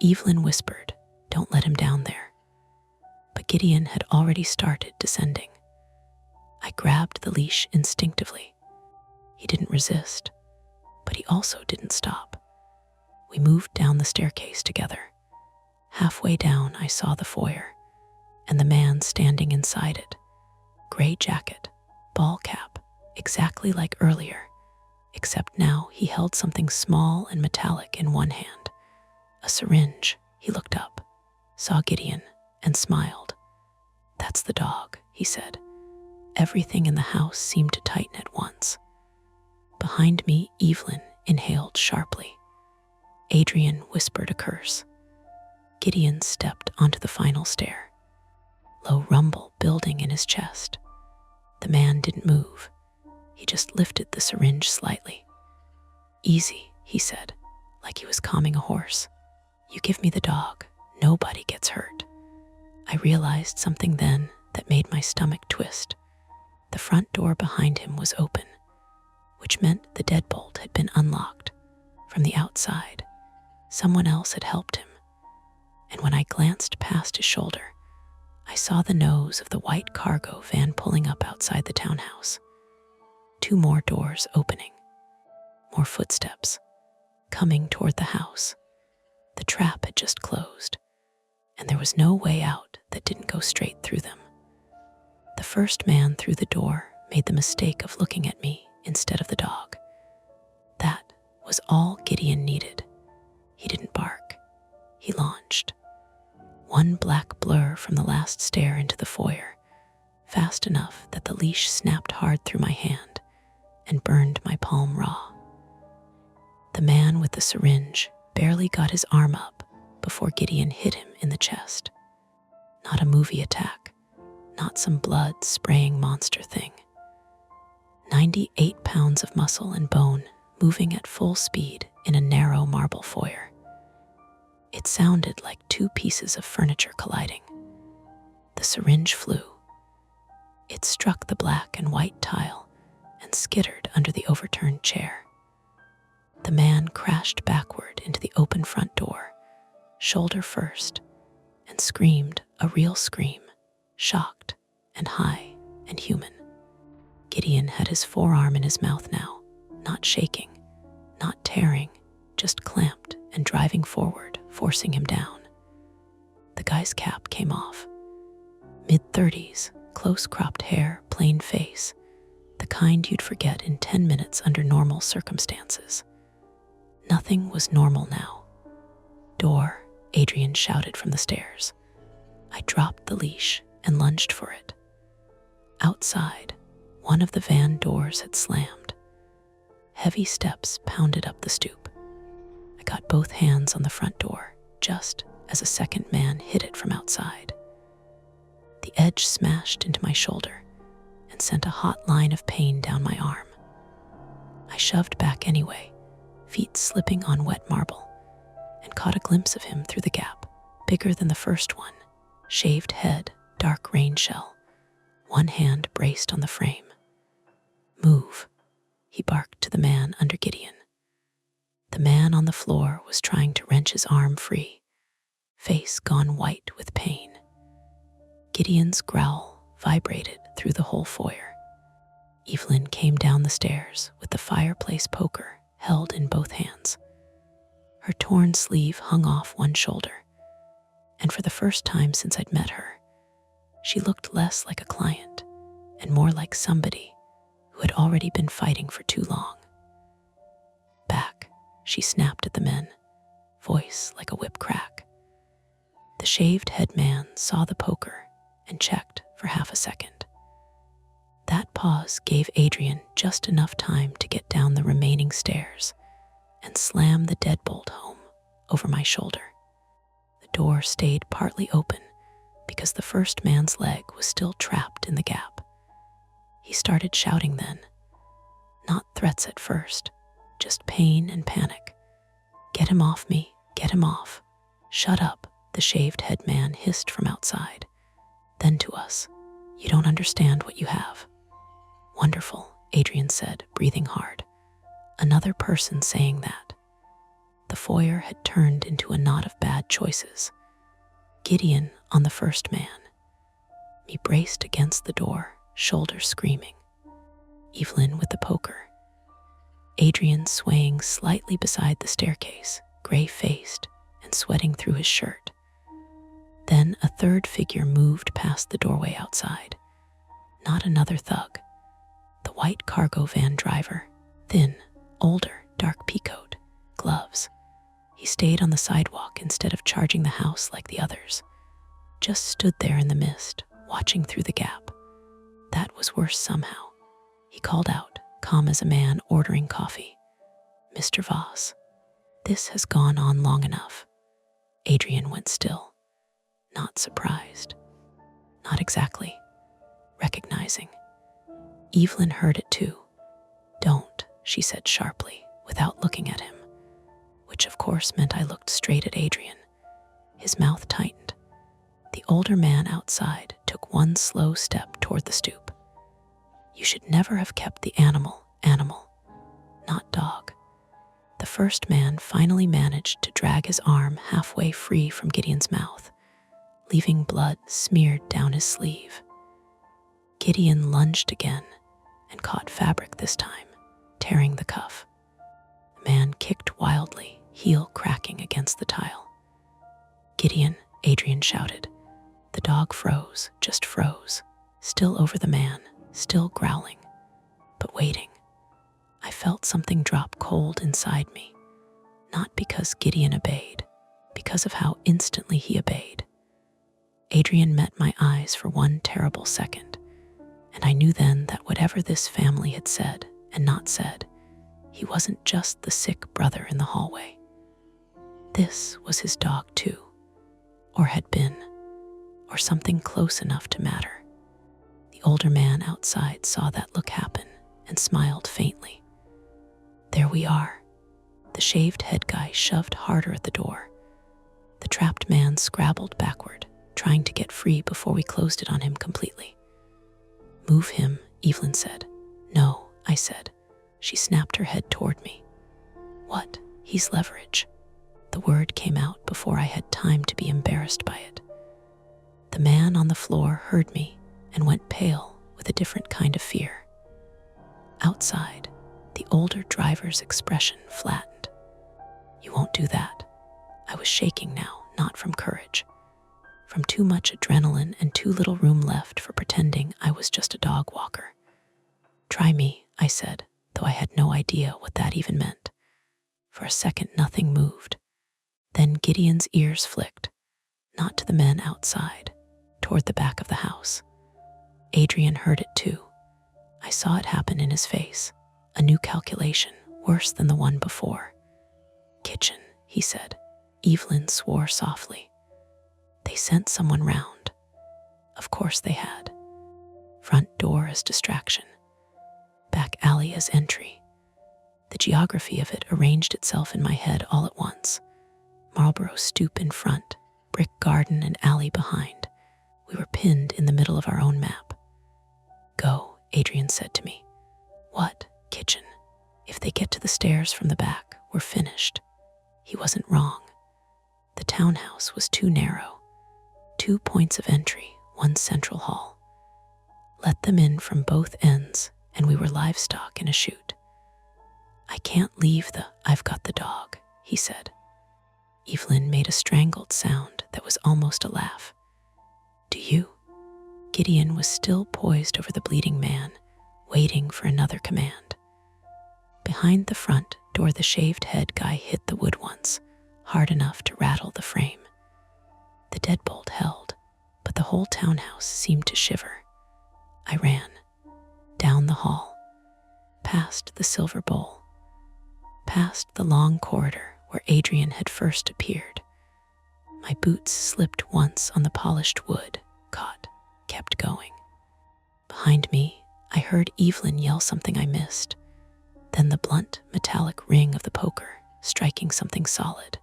A: Evelyn whispered, Don't let him down there. But Gideon had already started descending. I grabbed the leash instinctively. He didn't resist, but he also didn't stop. We moved down the staircase together. Halfway down, I saw the foyer, and the man standing inside it. Gray jacket, ball cap, exactly like earlier, except now he held something small and metallic in one hand. A syringe. He looked up, saw Gideon, and smiled. "That's the dog," he said. Everything in the house seemed to tighten at once. Behind me, Evelyn inhaled sharply. Adrian whispered a curse. Gideon stepped onto the final stair. Low rumble building in his chest. The man didn't move. He just lifted the syringe slightly. "Easy," he said, like he was calming a horse. "You give me the dog. Nobody gets hurt." I realized something then that made my stomach twist. The front door behind him was open, which meant the deadbolt had been unlocked. From the outside, someone else had helped him. And when I glanced past his shoulder, I saw the nose of the white cargo van pulling up outside the townhouse. 2 more doors opening. More footsteps, coming toward the house. The trap had just closed, and there was no way out that didn't go straight through them. The first man through the door made the mistake of looking at me instead of the dog. That was all Gideon needed. He didn't bark. He launched. One black blur from the last stair into the foyer, fast enough that the leash snapped hard through my hand and burned my palm raw. The man with the syringe barely got his arm up before Gideon hit him in the chest. Not a movie attack, not some blood-spraying monster thing. 98 pounds of muscle and bone moving at full speed in a narrow marble foyer. It sounded like 2 pieces of furniture colliding. The syringe flew. It struck the black and white tile and skittered under the overturned chair. The man crashed backward into the open front door, shoulder first, and screamed a real scream, shocked and high and human. Gideon had his forearm in his mouth now, not shaking, not tearing, just clamped and driving forward, forcing him down. The guy's cap came off. Mid-30s, close-cropped hair, plain face, the kind you'd forget in 10 minutes under normal circumstances. Nothing was normal now. "Door," Adrian shouted from the stairs. I dropped the leash and lunged for it. Outside, one of the van doors had slammed. Heavy steps pounded up the stoop. I got both hands on the front door, just as a second man hit it from outside. The edge smashed into my shoulder and sent a hot line of pain down my arm. I shoved back anyway, feet slipping on wet marble, and caught a glimpse of him through the gap, bigger than the first one, shaved head, dark rain shell, one hand braced on the frame. "Move," he barked to the man under Gideon. The man on the floor was trying to wrench his arm free, face gone white with pain. Gideon's growl vibrated through the whole foyer. Evelyn came down the stairs with the fireplace poker held in both hands. Her torn sleeve hung off one shoulder, and for the first time since I'd met her, she looked less like a client and more like somebody who had already been fighting for too long. "Back," she snapped at the men, voice like a whip crack. The shaved head man saw the poker and checked for half a second. That pause gave Adrian just enough time to get down the remaining stairs and slam the deadbolt home over my shoulder. The door stayed partly open because the first man's leg was still trapped in the gap. He started shouting then, not threats at first, just pain and panic. "Get him off me, get him off." "Shut up," the shaved head man hissed from outside. Then to us, "You don't understand what you have." "Wonderful," Adrian said, breathing hard. Another person saying that. The foyer had turned into a knot of bad choices. Gideon on the first man, me braced against the door, shoulders screaming. Evelyn with the poker. Adrian swaying slightly beside the staircase, gray-faced and sweating through his shirt. Then a third figure moved past the doorway outside. Not another thug. The white cargo van driver, thin, older, dark peacoat, gloves. He stayed on the sidewalk instead of charging the house like the others. Just stood there in the mist, watching through the gap. That was worse somehow. He called out, calm as a man ordering coffee. "Mr. Voss, this has gone on long enough." Adrian went still, not surprised. Not exactly. Recognizing. Evelyn heard it too. "Don't," she said sharply, without looking at him, which of course meant I looked straight at Adrian. His mouth tightened. The older man outside took one slow step toward the stoop. "You should never have kept the animal, not dog." The first man finally managed to drag his arm halfway free from Gideon's mouth, leaving blood smeared down his sleeve. Gideon lunged again and caught fabric this time, tearing the cuff. The man kicked wildly, heel cracking against the tile. "Gideon," Adrian shouted. The dog froze, just froze, still over the man, still growling, but waiting. I felt something drop cold inside me, not because Gideon obeyed, because of how instantly he obeyed. Adrian met my eyes for one terrible second, and I knew then that whatever this family had said and not said, he wasn't just the sick brother in the hallway. This was his dog too, or had been, or something close enough to matter. The older man outside saw that look happen and smiled faintly. "There we are." The shaved head guy shoved harder at the door. The trapped man scrabbled backward, trying to get free before we closed it on him completely. "Move him," Evelyn said. "No," I said. She snapped her head toward me. "What? He's leverage." The word came out before I had time to be embarrassed by it. The man on the floor heard me and went pale with a different kind of fear. Outside, the older driver's expression flattened. "You won't do that." I was shaking now, not from courage. From too much adrenaline and too little room left for pretending I was just a dog walker. "Try me," I said, though I had no idea what that even meant. For a second, nothing moved. Then Gideon's ears flicked, not to the men outside, toward the back of the house. Adrian heard it too. I saw it happen in his face, a new calculation, worse than the one before. "Kitchen," he said. Evelyn swore softly. They sent someone round. Of course they had. Front door as distraction. Back alley as entry. The geography of it arranged itself in my head all at once. Marlborough stoop in front, brick garden and alley behind. We were pinned in the middle of our own map. "Go," Adrian said to me. "What? Kitchen. If they get to the stairs from the back, we're finished." He wasn't wrong. The townhouse was too narrow. 2 points of entry, 1 central hall. Let them in from both ends, and we were livestock in a chute. "I can't leave I've got the dog," he said. Evelyn made a strangled sound that was almost a laugh. "Do you?" Gideon was still poised over the bleeding man, waiting for another command. Behind the front door, the shaved head guy hit the wood once, hard enough to rattle the frame. The deadbolt held, but the whole townhouse seemed to shiver. I ran. Down the hall. Past the silver bowl. Past the long corridor where Adrian had first appeared. My boots slipped once on the polished wood, caught, kept going. Behind me, I heard Evelyn yell something I missed, then the blunt, metallic ring of the poker striking something solid.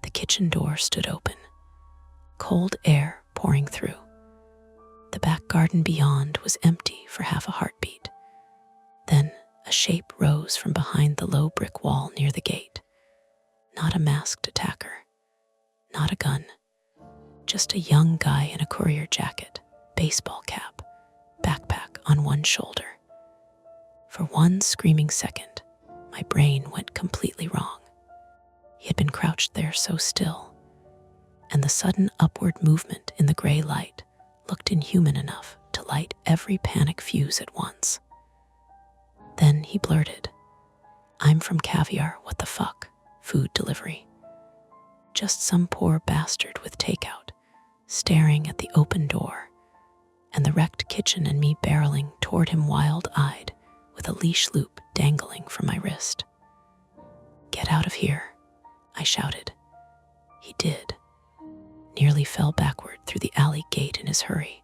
A: The kitchen door stood open, cold air pouring through. The back garden beyond was empty for half a heartbeat. Then a shape rose from behind the low brick wall near the gate. Not a masked attacker, not a gun, Just a young guy in a courier jacket, baseball cap, backpack on one shoulder. For one screaming second, my brain went completely wrong. He had been crouched there so still, and the sudden upward movement in the gray light looked inhuman enough to light every panic fuse at once. Then he blurted, "I'm from Caviar, what the fuck? Food delivery." Just some poor bastard with takeout, staring at the open door, and the wrecked kitchen and me barreling toward him wild-eyed with a leash loop dangling from my wrist. "Get out of here," I shouted. He did. Nearly fell backward through the alley gate in his hurry,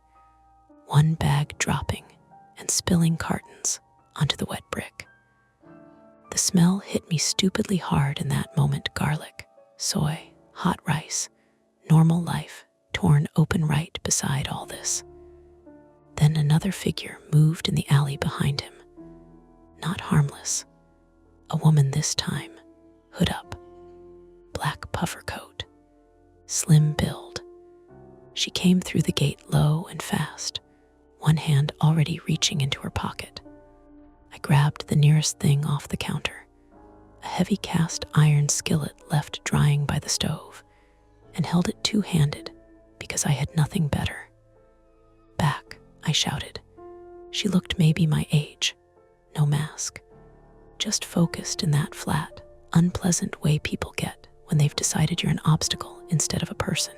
A: one bag dropping and spilling cartons onto the wet brick. The smell hit me stupidly hard in that moment. Garlic, soy, hot rice, normal life torn open right beside all this. Then another figure moved in the alley behind him. Not harmless. A woman this time, hood up, black puffer coat, slim build. She came through the gate low and fast, one hand already reaching into her pocket. I grabbed the nearest thing off the counter, a heavy cast iron skillet left drying by the stove, and held it two-handed because I had nothing better. "Back," I shouted. She looked maybe my age, no mask, just focused in that flat, unpleasant way people get when they've decided you're an obstacle instead of a person.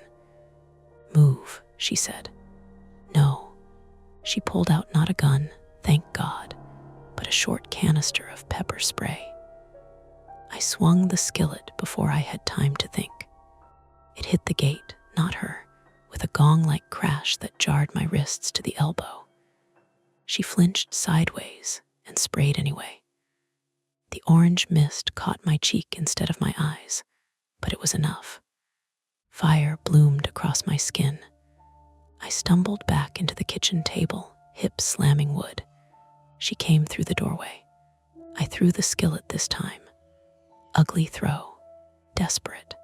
A: "Move," she said. "No." She pulled out not a gun, thank God, but a short canister of pepper spray. I swung the skillet before I had time to think. It hit the gate, not her, with a gong-like crash that jarred my wrists to the elbow. She flinched sideways and sprayed anyway. The orange mist caught my cheek instead of my eyes, but it was enough. Fire bloomed across my skin. I stumbled back into the kitchen table, hips slamming wood. She came through the doorway. I threw the skillet this time. Ugly throw, desperate.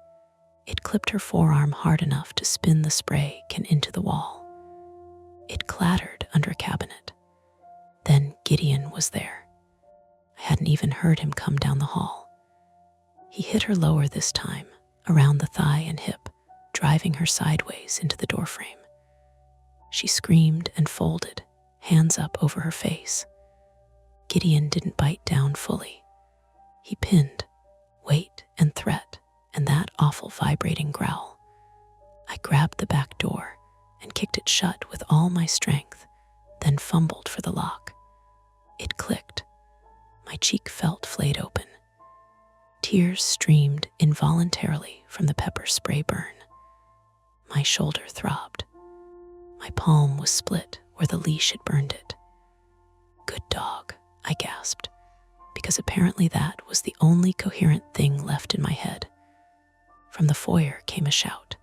A: It clipped her forearm hard enough to spin the spray can into the wall. It clattered under a cabinet. Then Gideon was there. I hadn't even heard him come down the hall. He hit her lower this time, around the thigh and hip, driving her sideways into the doorframe. She screamed and folded, hands up over her face. Gideon didn't bite down fully. He pinned, weight and threat, and that awful vibrating growl. I grabbed the back door and kicked it shut with all my strength, then fumbled for the lock. It clicked. My cheek felt flayed open. Tears streamed involuntarily from the pepper spray burn. My shoulder throbbed. My palm was split where the leash had burned it. "Good dog," I gasped, because apparently that was the only coherent thing left in my head. From the foyer came a shout.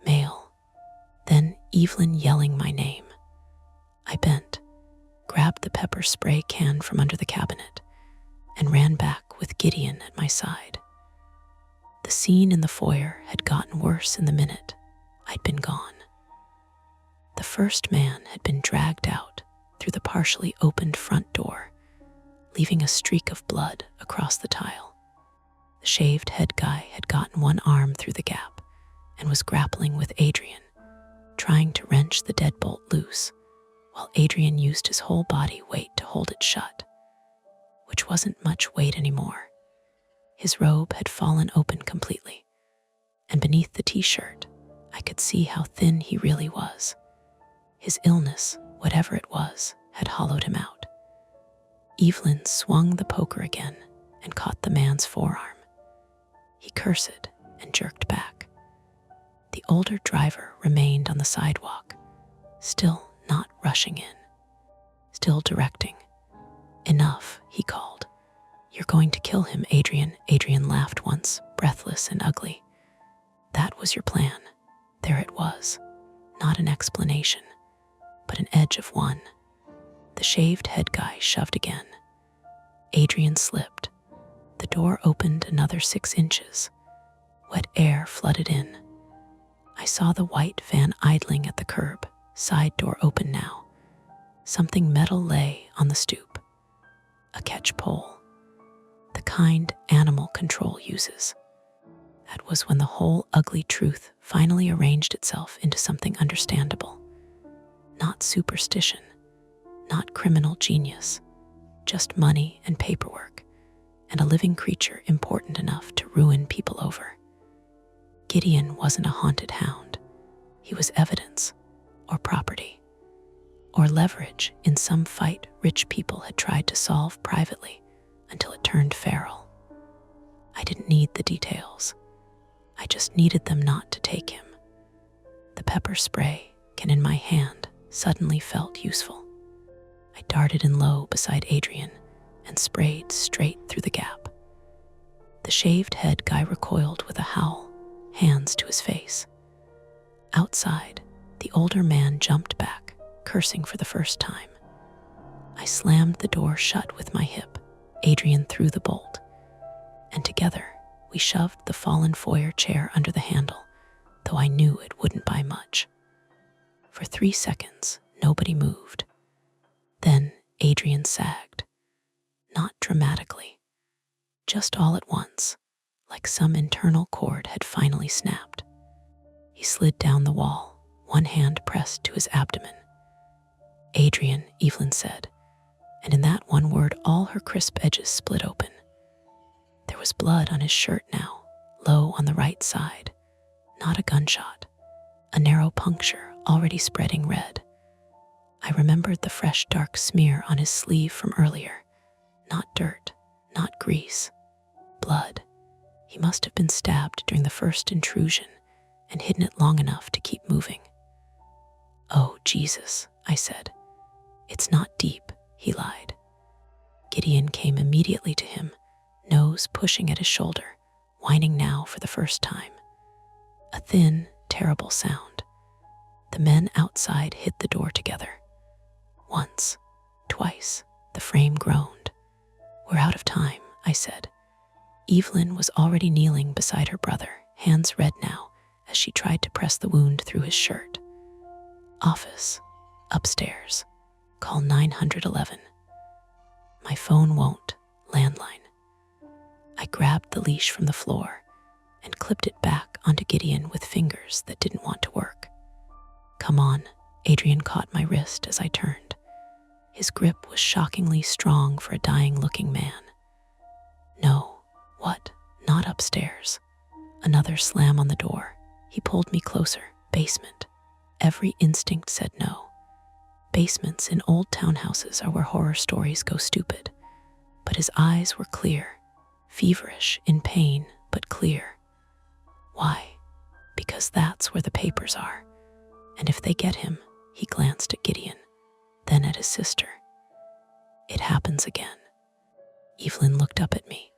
A: Male. Then Evelyn yelling my name. I bent, grabbed the pepper spray can from under the cabinet, and ran back with Gideon at my side. The scene in the foyer had gotten worse in the minute I'd been gone. The first man had been dragged out through the partially opened front door, leaving a streak of blood across the tile. The shaved head guy had gotten one arm through the gap and was grappling with Adrian, trying to wrench the deadbolt loose, while Adrian used his whole body weight to hold it shut, which wasn't much weight anymore. His robe had fallen open completely, and beneath the t-shirt, I could see how thin he really was. His illness, whatever it was, had hollowed him out. Evelyn swung the poker again and caught the man's forearm. He cursed and jerked back. The older driver remained on the sidewalk, still not rushing in, still directing. "Enough," he called. "You're going to kill him, Adrian." Adrian laughed once, breathless and ugly. That was your plan. There it was. Not an explanation, but an edge of one. The shaved head guy shoved again. Adrian slipped. The door opened another 6 inches. Wet air flooded in. I saw the white van idling at the curb, side door open now. Something metal lay on the stoop. A catch pole. The kind animal control uses. That was when the whole ugly truth finally arranged itself into something understandable. Not superstition, not criminal genius, just money and paperwork, and a living creature important enough to ruin people over. Gideon wasn't a haunted hound. He was evidence, or property, or leverage in some fight rich people had tried to solve privately until it turned feral. I didn't need the details. I just needed them not to take him. The pepper spray can in my hand suddenly felt useful. I darted in low beside Adrian and sprayed straight through the gap. The shaved head guy recoiled with a howl, hands to his face. Outside, the older man jumped back, cursing for the first time. I slammed the door shut with my hip. Adrian threw the bolt, and together we shoved the fallen foyer chair under the handle, though I knew it wouldn't buy much. For 3 seconds, nobody moved. Then Adrian sagged. Not dramatically, just all at once, like some internal cord had finally snapped. He slid down the wall, one hand pressed to his abdomen. "Adrian," Evelyn said, and in that one word all her crisp edges split open. There was blood on his shirt now, low on the right side. Not a gunshot, a narrow puncture already spreading red. I remembered the fresh dark smear on his sleeve from earlier. Not dirt, not grease, blood. He must have been stabbed during the first intrusion and hidden it long enough to keep moving. "Oh, Jesus," I said. "It's not deep," he lied. Gideon came immediately to him, nose pushing at his shoulder, whining now for the first time. A thin, terrible sound. The men outside hit the door together. Once, twice, the frame groaned. "We're out of time," I said. Evelyn was already kneeling beside her brother, hands red now, as she tried to press the wound through his shirt. "Office, upstairs. Call 911. My phone won't. Landline." I grabbed the leash from the floor and clipped it back onto Gideon with fingers that didn't want to work. "Come on." Adrian caught my wrist as I turned. His grip was shockingly strong for a dying-looking man. "No, what? Not upstairs." Another slam on the door. He pulled me closer. "Basement." Every instinct said no. Basements in old townhouses are where horror stories go stupid. But his eyes were clear, feverish, in pain, but clear. Why? Because that's where the papers are. And if they get him, he glanced at Gideon, then at his sister. It happens again. Evelyn looked up at me,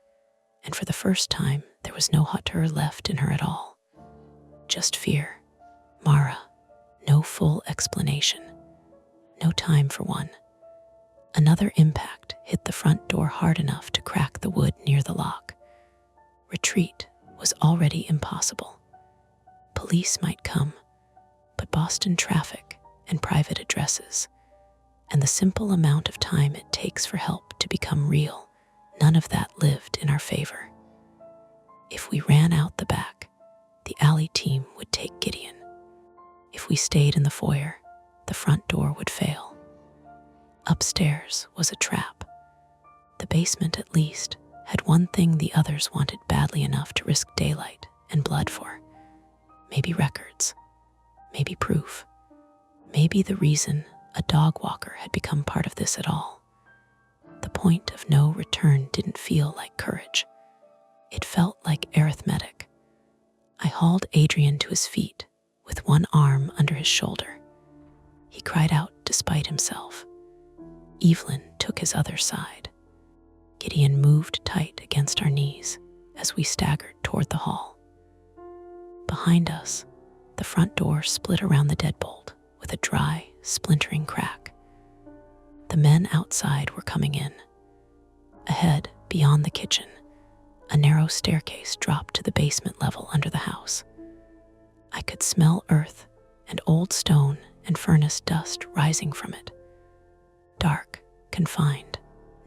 A: and for the first time, there was no hauteur left in her at all. Just fear. Mara. No full explanation. No time for one. Another impact hit the front door hard enough to crack the wood near the lock. Retreat was already impossible. Police might come, but Boston traffic and private addresses, and the simple amount of time it takes for help to become real, none of that lived in our favor. If we ran out the back, the alley team would take Gideon. If we stayed in the foyer, the front door would fail. Upstairs was a trap. The basement, at least, had one thing the others wanted badly enough to risk daylight and blood for. Maybe records. Maybe proof. Maybe the reason a dog walker had become part of this at all. The point of no return didn't feel like courage. It felt like arithmetic. I hauled Adrian to his feet, with one arm under his shoulder. He cried out despite himself. Evelyn took his other side. Gideon moved tight against our knees as we staggered toward the hall. Behind us, the front door split around the deadbolt with a dry, splintering crack. The men outside were coming in. Ahead, beyond the kitchen, a narrow staircase dropped to the basement level under the house. I could smell earth and old stone and furnace dust rising from it. Dark, confined,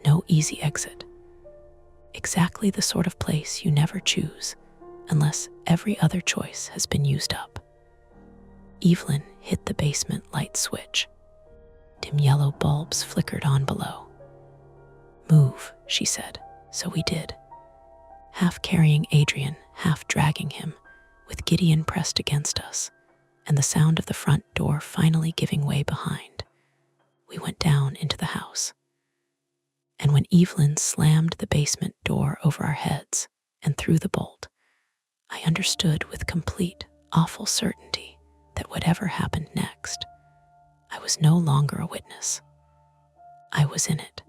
A: no easy exit. Exactly the sort of place you never choose unless every other choice has been used up. Evelyn hit the basement light switch. Dim yellow bulbs flickered on below. "Move," she said, so we did. Half carrying Adrian, half dragging him, with Gideon pressed against us, and the sound of the front door finally giving way behind. We went down into the house. And when Evelyn slammed the basement door over our heads and threw the bolt, I understood with complete, awful certainty that whatever happened next, I was no longer a witness. I was in it.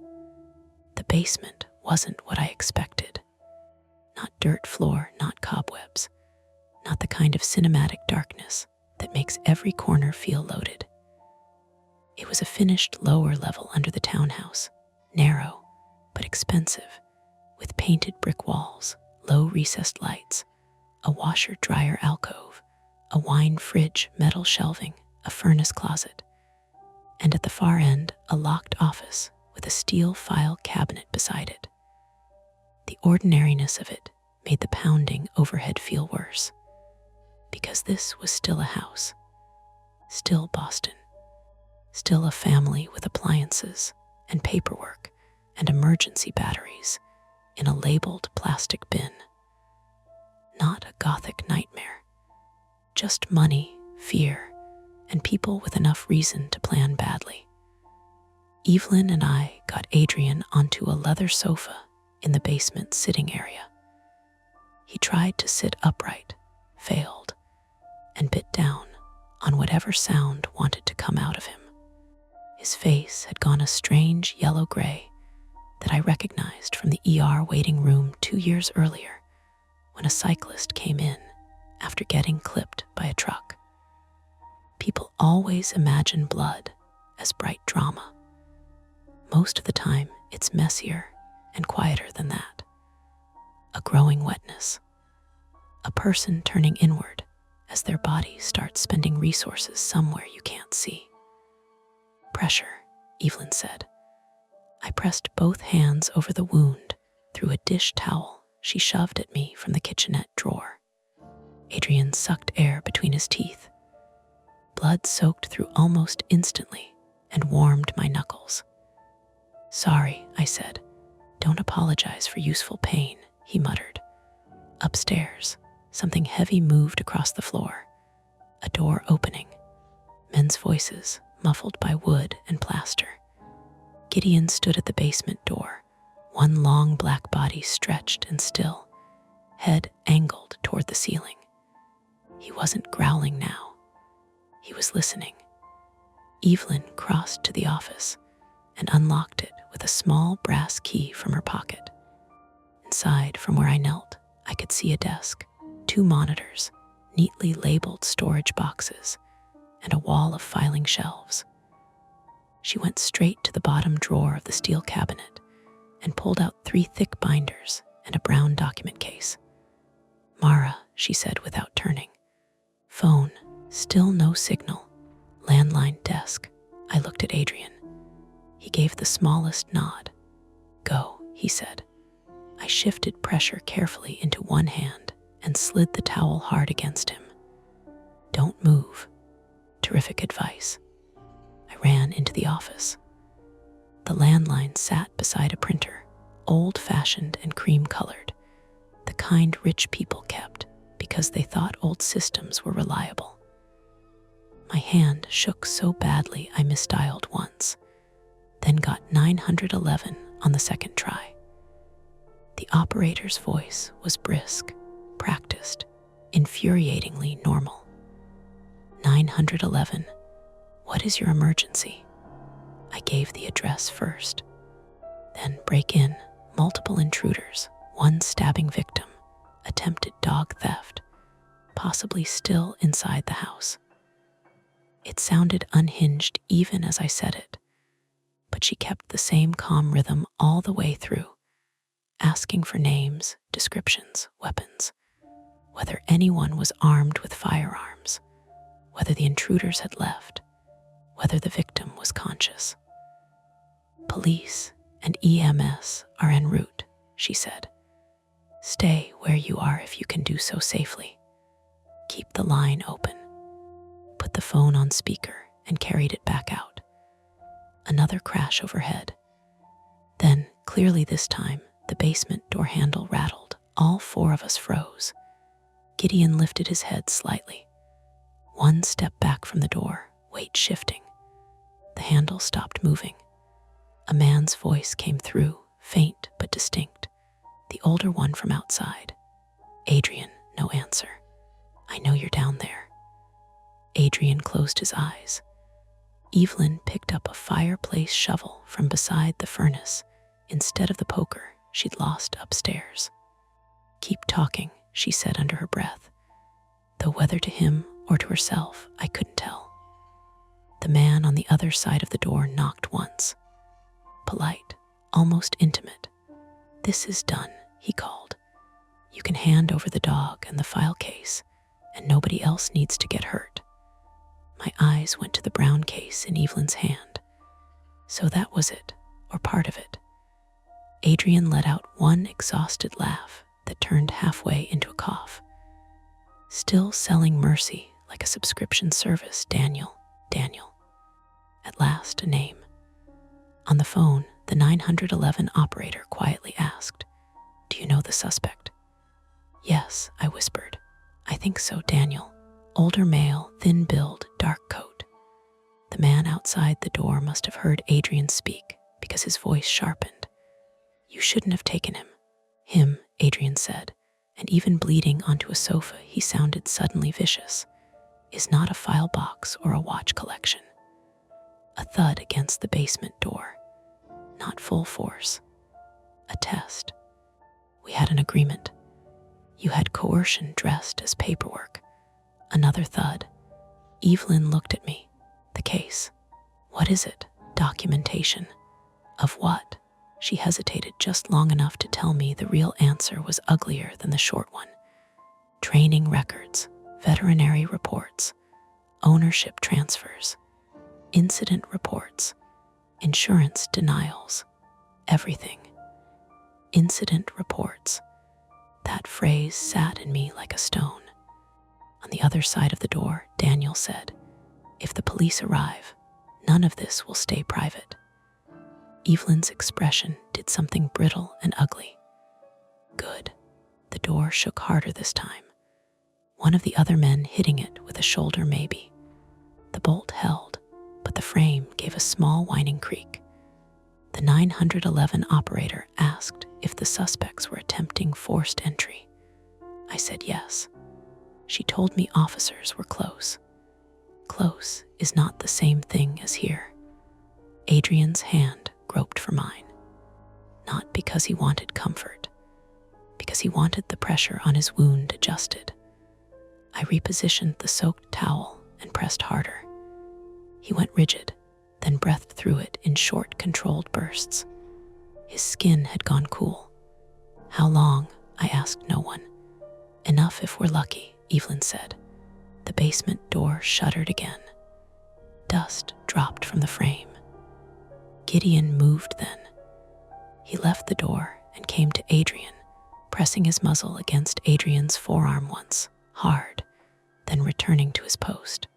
A: The basement wasn't what I expected. Not dirt floor, not cobwebs, not the kind of cinematic darkness that makes every corner feel loaded. It was a finished lower level under the townhouse, narrow but expensive, with painted brick walls, low recessed lights, a washer-dryer alcove, a wine fridge, metal shelving, a furnace closet, and at the far end, a locked office with a steel file cabinet beside it. The ordinariness of it made the pounding overhead feel worse, because this was still a house, still Boston, still a family with appliances and paperwork and emergency batteries in a labeled plastic bin. Not a Gothic nightmare, just money, fear, and people with enough reason to plan badly. Evelyn and I got Adrian onto a leather sofa in the basement sitting area. He tried to sit upright, failed, and bit down on whatever sound wanted to come out of him. His face had gone a strange yellow-gray that I recognized from the ER waiting room 2 years earlier when a cyclist came in after getting clipped by a truck. People always imagine blood as bright drama. Most of the time, it's messier and quieter than that. A growing wetness. A person turning inward as their body starts spending resources somewhere you can't see. "Pressure," Evelyn said. I pressed both hands over the wound through a dish towel she shoved at me from the kitchenette drawer. Adrian sucked air between his teeth. Blood soaked through almost instantly and warmed my knuckles. "Sorry," I said. "Don't apologize for useful pain," he muttered. Upstairs, something heavy moved across the floor. A door opening. Men's voices, muffled by wood and plaster. Gideon stood at the basement door, one long black body stretched and still, head angled toward the ceiling. He wasn't growling now. He was listening. Evelyn crossed to the office and unlocked it with a small brass key from her pocket. Inside, from where I knelt, I could see a desk, 2 monitors, neatly labeled storage boxes, and a wall of filing shelves. She went straight to the bottom drawer of the steel cabinet and pulled out 3 thick binders and a brown document case. "Mara," she said without turning. "Phone, still no signal. Landline desk." I looked at Adrian. He gave the smallest nod. "Go," he said. I shifted pressure carefully into one hand and slid the towel hard against him. "Don't move." Terrific advice. I ran into the office. The landline sat beside a printer, old-fashioned and cream-colored, the kind rich people kept because they thought old systems were reliable. My hand shook so badly I misdialed once, then got 911 on the second try. The operator's voice was brisk, practiced, infuriatingly normal. 911, what is your emergency? I gave the address first. Then break in, multiple intruders, one stabbing victim, attempted dog theft, possibly still inside the house. It sounded unhinged even as I said it, but she kept the same calm rhythm all the way through, asking for names, descriptions, weapons. whether anyone was armed with firearms, whether the intruders had left, whether the victim was conscious. Police and EMS are en route, she said. Stay where you are if you can do so safely. Keep the line open. Put the phone on speaker and carried it back out. Another crash overhead. Then, clearly this time, the basement door handle rattled. All four of us froze. Gideon lifted his head slightly. One step back from the door, weight shifting. The handle stopped moving. A man's voice came through, faint but distinct. The older one from outside. Adrian, no answer. I know you're down there. Adrian closed his eyes. Evelyn picked up a fireplace shovel from beside the furnace instead of the poker she'd lost upstairs. Keep talking, she said under her breath, though whether to him or to herself, I couldn't tell. The man on the other side of the door knocked once. Polite, almost intimate. This is done, he called. You can hand over the dog and the file case, and nobody else needs to get hurt. My eyes went to the brown case in Evelyn's hand. So that was it, or part of it. Adrian let out one exhausted laugh that turned halfway into a cough. Still selling mercy like a subscription service, Daniel. At last, a name. On the phone, the 911 operator quietly asked, Do you know the suspect? Yes, I whispered. I think so, Daniel. Older male, thin build, dark coat. The man outside the door must have heard Adrian speak because his voice sharpened. You shouldn't have taken him. Him, Adrian said, and even bleeding onto a sofa, he sounded suddenly vicious, is not a file box or a watch collection. A thud against the basement door. Not full force. A test. We had an agreement. You had coercion dressed as paperwork. Another thud. Evelyn looked at me. The case. What is it? Documentation. Of what? She hesitated just long enough to tell me the real answer was uglier than the short one. Training records, veterinary reports, ownership transfers, incident reports, insurance denials, everything. Incident reports. That phrase sat in me like a stone. On the other side of the door, Daniel said, If the police arrive, none of this will stay private. Evelyn's expression did something brittle and ugly. Good. The door shook harder this time. One of the other men hitting it with a shoulder maybe. The bolt held, but the frame gave a small whining creak. The 911 operator asked if the suspects were attempting forced entry. I said yes. She told me officers were close. Close is not the same thing as here. Adrian's hand groped for mine. Not because he wanted comfort, because he wanted the pressure on his wound adjusted. I repositioned the soaked towel and pressed harder. He went rigid, then breathed through it in short, controlled bursts. His skin had gone cool. How long? I asked no one. Enough if we're lucky, Evelyn said. The basement door shuddered again. Dust dropped from the frame. Gideon moved then. He left the door and came to Adrian, pressing his muzzle against Adrian's forearm once, hard, then returning to his post.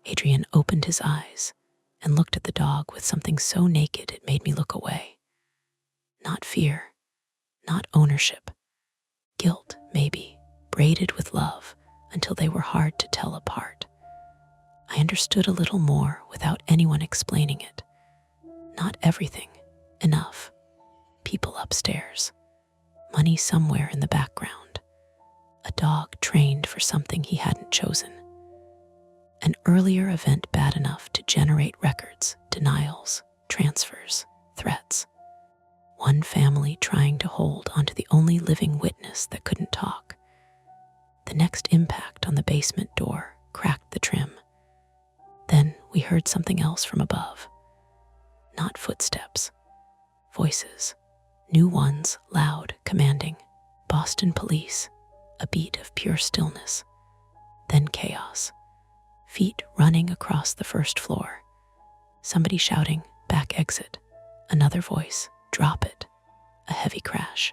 A: Adrian opened his eyes and looked at the dog with something so naked it made me look away. Not fear, not ownership. Guilt, maybe, braided with love until they were hard to tell apart. I understood a little more without anyone explaining it. Not everything, enough. People upstairs. Money somewhere in the background. A dog trained for something he hadn't chosen. An earlier event bad enough to generate records, denials, transfers, threats. One family trying to hold onto the only living witness that couldn't talk. The next impact on the basement door cracked the trim. Then we heard something else from above. Not footsteps. Voices. New ones, loud, commanding. Boston police. a beat of pure stillness, then chaos. Feet running across the first floor. Somebody shouting, "Back exit." Another voice, "Drop it." A heavy crash.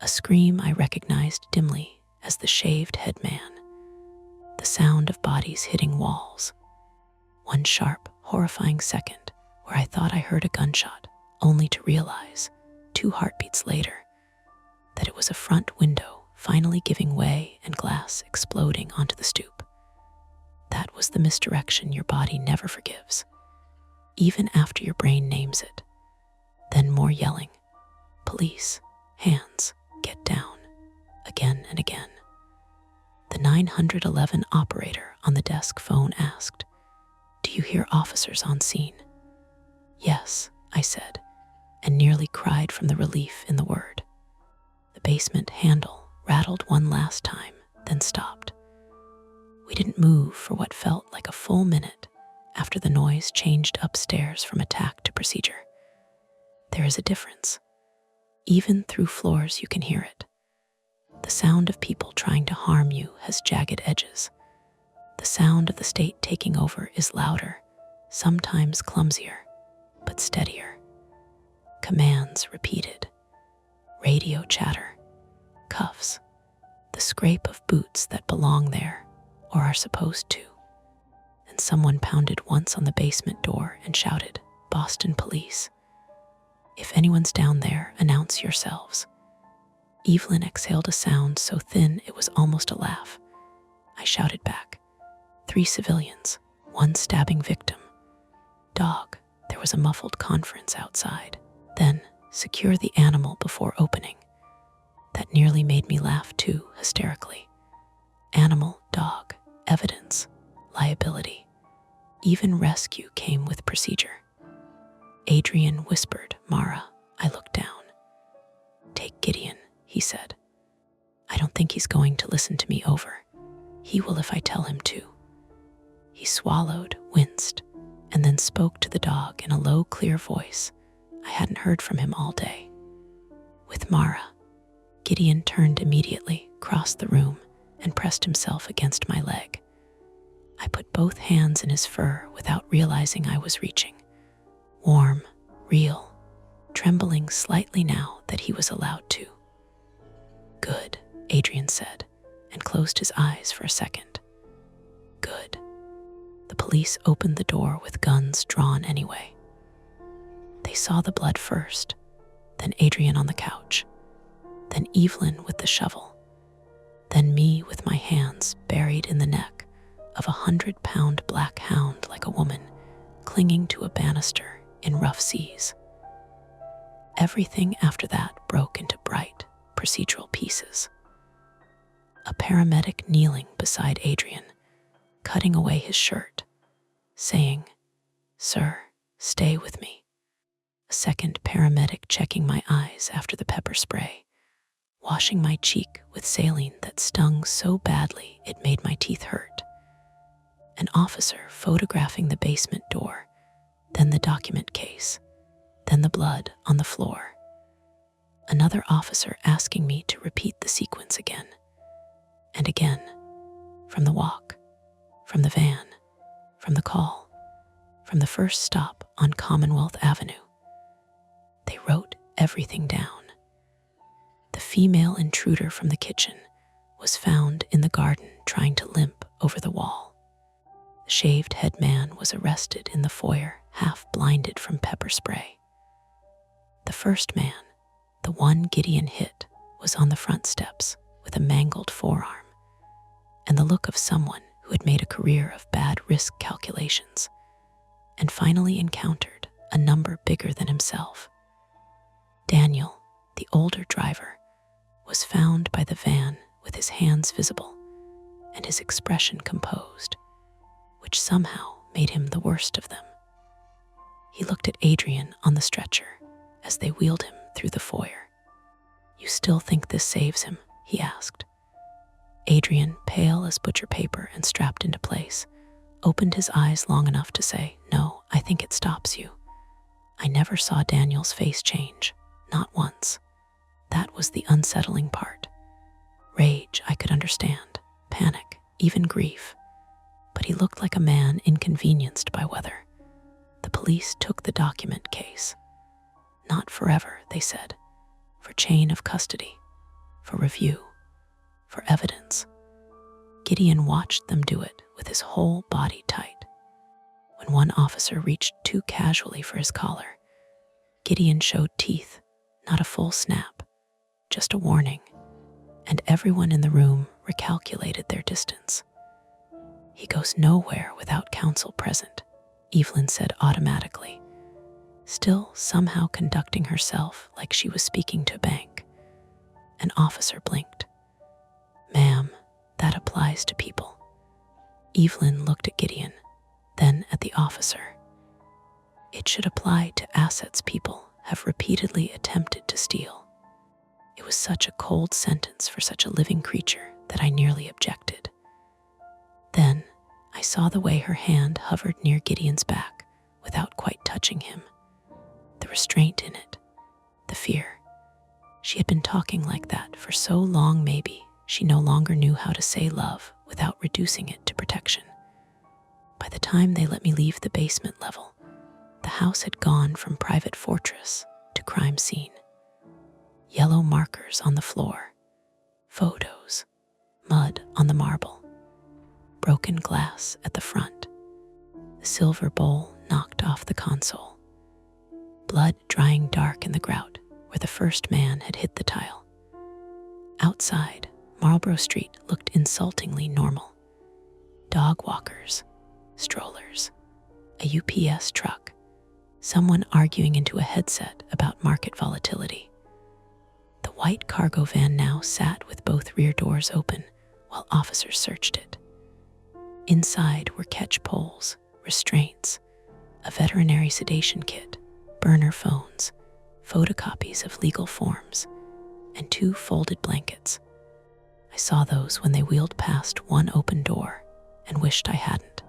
A: A scream I recognized dimly as the shaved head man. The sound of bodies hitting walls. One sharp, horrifying second where I thought I heard a gunshot, only to realize, 2 heartbeats later, that it was a front window finally giving way and glass exploding onto the stoop. That was the misdirection your body never forgives, even after your brain names it. Then more yelling. "Police, hands, get down," again and again. The 911 operator on the desk phone asked, "Do you hear officers on scene?" "Yes," I said, and nearly cried from the relief in the word. The basement handle rattled one last time, then stopped. We didn't move for what felt like a full minute after the noise changed upstairs from attack to procedure. There is a difference. Even through floors you can hear it. The sound of people trying to harm you has jagged edges. The sound of the state taking over is louder, sometimes clumsier, but steadier. Commands repeated. Radio chatter. Cuffs. The scrape of boots that belong there, or are supposed to. And someone pounded once on the basement door and shouted, "Boston Police. If anyone's down there, announce yourselves." Evelyn exhaled a sound so thin it was almost a laugh. I shouted back, 3 civilians, 1 stabbing victim. Dog, there was a muffled conference outside. Then, secure the animal before opening. That nearly made me laugh too, hysterically. Animal, dog, evidence, liability. Even rescue came with procedure. Adrian whispered, "Mara." I looked down. "Take Gideon," he said. "I don't think he's going to listen to me over. He will if I tell him to." He swallowed, winced, and then spoke to the dog in a low, clear voice I hadn't heard from him all day. With Mara, Gideon turned immediately, crossed the room, and pressed himself against my leg. I put both hands in his fur without realizing I was reaching. Warm, real, trembling slightly now that he was allowed to. "Good," Adrian said, and closed his eyes for a second. "Good." The police opened the door with guns drawn anyway. They saw the blood first, then Adrian on the couch, then Evelyn with the shovel, then me with my hands buried in the neck of a 100-pound black hound like a woman clinging to a banister in rough seas. Everything after that broke into bright, procedural pieces. A paramedic kneeling beside Adrian, cutting away his shirt, saying, "Sir, stay with me." A second paramedic checking my eyes after the pepper spray, washing my cheek with saline that stung so badly it made my teeth hurt. An officer photographing the basement door, then the document case, then the blood on the floor. Another officer asking me to repeat the sequence again and again, from the walk, from the van, from the call, from the first stop on Commonwealth Avenue. They wrote everything down. The female intruder from the kitchen was found in the garden trying to limp over the wall. The shaved head man was arrested in the foyer, half blinded from pepper spray. The first man, the one Gideon hit, was on the front steps with a mangled forearm and the look of someone who had made a career of bad risk calculations and finally encountered a number bigger than himself. Daniel, the older driver, was found by the van with his hands visible and his expression composed, which somehow made him the worst of them. He looked at Adrian on the stretcher as they wheeled him through the foyer. "You still think this saves him?" he asked. Adrian, pale as butcher paper and strapped into place, opened his eyes long enough to say, "No, I think it stops you." I never saw Daniel's face change, not once. That was the unsettling part. Rage, I could understand. Panic, even grief. But he looked like a man inconvenienced by weather. The police took the document case. Not forever, they said. For chain of custody. For review. For evidence. Gideon watched them do it with his whole body tight. When one officer reached too casually for his collar, Gideon showed teeth, not a full snap, just a warning, and everyone in the room recalculated their distance. He goes nowhere without counsel present, Evelyn said automatically, still somehow conducting herself like she was speaking to a bank. An officer blinked. Ma'am, that applies to people. Evelyn looked at Gideon, then at the officer. It should apply to assets people have repeatedly attempted to steal. It was such a cold sentence for such a living creature that I nearly objected. Then I saw the way her hand hovered near Gideon's back without quite touching him. The restraint in it, the fear. She had been talking like that for so long, maybe she no longer knew how to say love without reducing it to protection. By the time they let me leave the basement level, the house had gone from private fortress to crime scene. Yellow markers on the floor, photos, mud on the marble, broken glass at the front, the silver bowl knocked off the console, blood drying dark in the grout where the first man had hit the tile. Outside, Marlborough Street looked insultingly normal. Dog walkers, strollers, a UPS truck, someone arguing into a headset about market volatility. The white cargo van now sat with both rear doors open while officers searched it. Inside were catch poles, restraints, a veterinary sedation kit, burner phones, photocopies of legal forms, and 2 folded blankets. I saw those when they wheeled past one open door and wished I hadn't.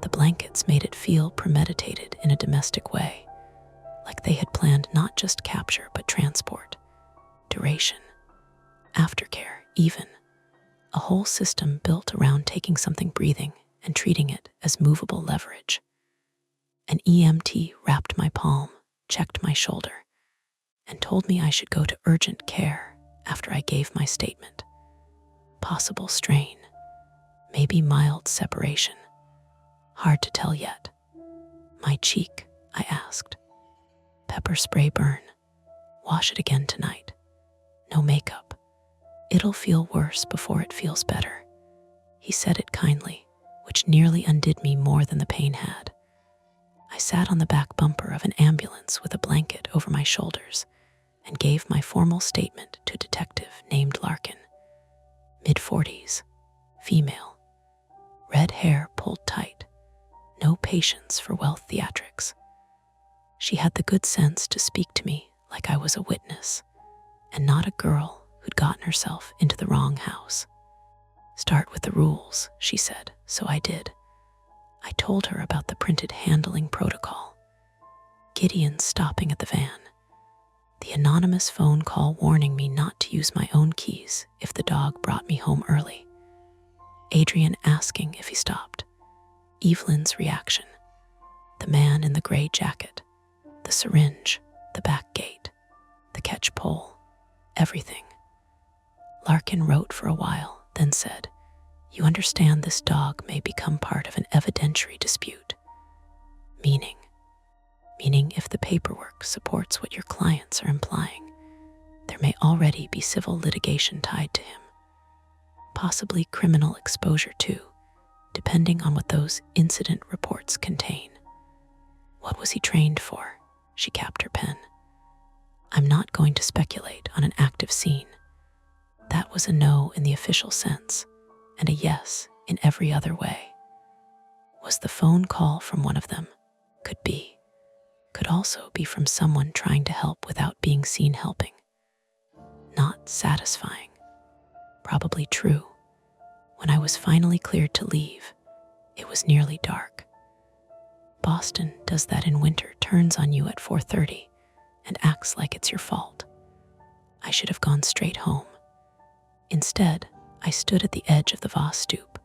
A: The blankets made it feel premeditated in a domestic way, like they had planned not just capture but transport, duration, aftercare, even. A whole system built around taking something breathing and treating it as movable leverage. An EMT wrapped my palm, checked my shoulder, and told me I should go to urgent care after I gave my statement. Possible strain, maybe mild separation. Hard to tell yet. My cheek, I asked. Pepper spray burn. Wash it again tonight. No makeup. It'll feel worse before it feels better. He said it kindly, which nearly undid me more than the pain had. I sat on the back bumper of an ambulance with a blanket over my shoulders and gave my formal statement to a detective named Larkin. Mid-40s, female, red hair pulled tight, no patience for wealth theatrics. She had the good sense to speak to me like I was a witness and not a girl who'd gotten herself into the wrong house. Start with the rules, she said, so I did. I told her about the printed handling protocol. Gideon stopping at the van. The anonymous phone call warning me not to use my own keys if the dog brought me home early. Adrian asking if he stopped. Evelyn's reaction. The man in the gray jacket. The syringe. The back gate. The catch pole. Everything. Larkin wrote for a while, then said, "You understand this dog may become part of an evidentiary dispute." Meaning if the paperwork supports what your clients are implying, there may already be civil litigation tied to him. Possibly criminal exposure too, depending on what those incident reports contain. What was he trained for? She capped her pen. I'm not going to speculate on an active scene. That was a no in the official sense, and a yes in every other way. Was the phone call from one of them? Could be. Could also be from someone trying to help without being seen helping. Not satisfying. Probably true. When I was finally cleared to leave, it was nearly dark. Boston does that in winter, turns on you at 4:30 and acts like it's your fault. I should have gone straight home. Instead, I stood at the edge of the vast stoop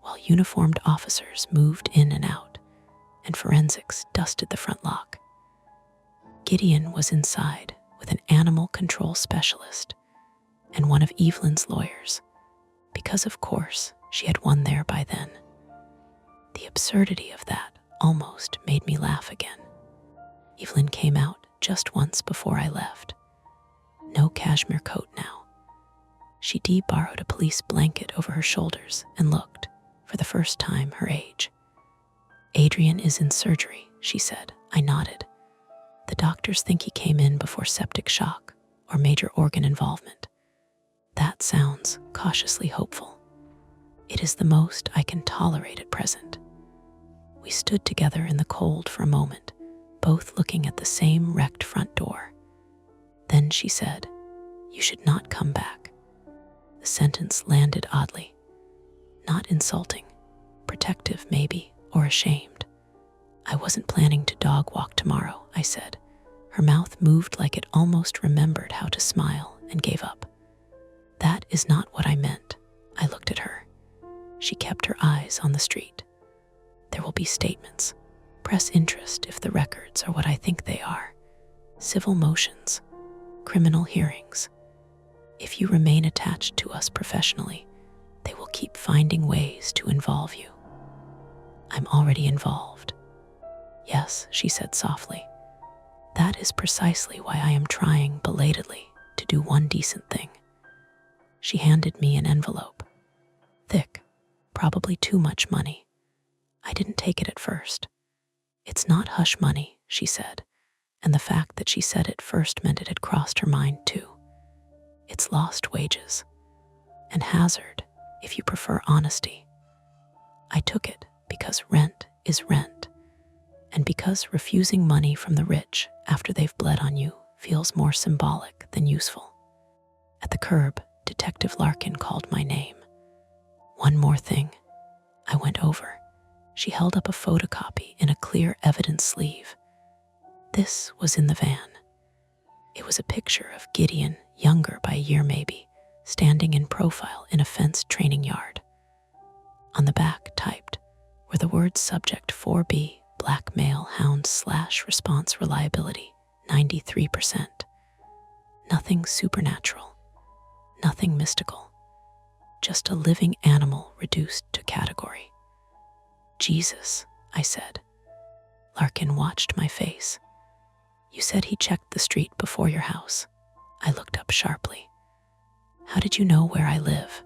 A: while uniformed officers moved in and out and forensics dusted the front lock. Gideon was inside with an animal control specialist and one of Evelyn's lawyers, because of course she had won there by then. The absurdity of that almost made me laugh again. Evelyn came out just once before I left. No cashmere coat now. She borrowed a police blanket over her shoulders and looked, for the first time, her age. "Adrian is in surgery," she said. I nodded. "The doctors think he came in before septic shock or major organ involvement." That sounds cautiously hopeful. It is the most I can tolerate at present. We stood together in the cold for a moment, both looking at the same wrecked front door. Then she said, "You should not come back." The sentence landed oddly. Not insulting, protective maybe, or ashamed. "I wasn't planning to dog walk tomorrow," I said. Her mouth moved like it almost remembered how to smile and gave up. "That is not what I meant." I looked at her. She kept her eyes on the street. "There will be statements, press interest if the records are what I think they are, civil motions, criminal hearings. If you remain attached to us professionally, they will keep finding ways to involve you." "I'm already involved." "Yes," she said softly. "That is precisely why I am trying belatedly to do one decent thing." She handed me an envelope. Thick, probably too much money. I didn't take it at first. "It's not hush money," she said, and the fact that she said it first meant it had crossed her mind too. "It's lost wages. And hazard, if you prefer honesty." I took it because rent is rent, and because refusing money from the rich after they've bled on you feels more symbolic than useful. At the curb, Detective Larkin called my name. "One more thing." I went over. She held up a photocopy in a clear evidence sleeve. This was in the van. It was a picture of Gideon, younger by a year maybe, standing in profile in a fenced training yard. On the back, typed, were the words subject 4B, black male hound / response reliability, 93%. Nothing supernatural, nothing mystical, just a living animal reduced to category. "Jesus," I said. Larkin watched my face. "You said he checked the street before your house." I looked up sharply. "How did you know where I live?"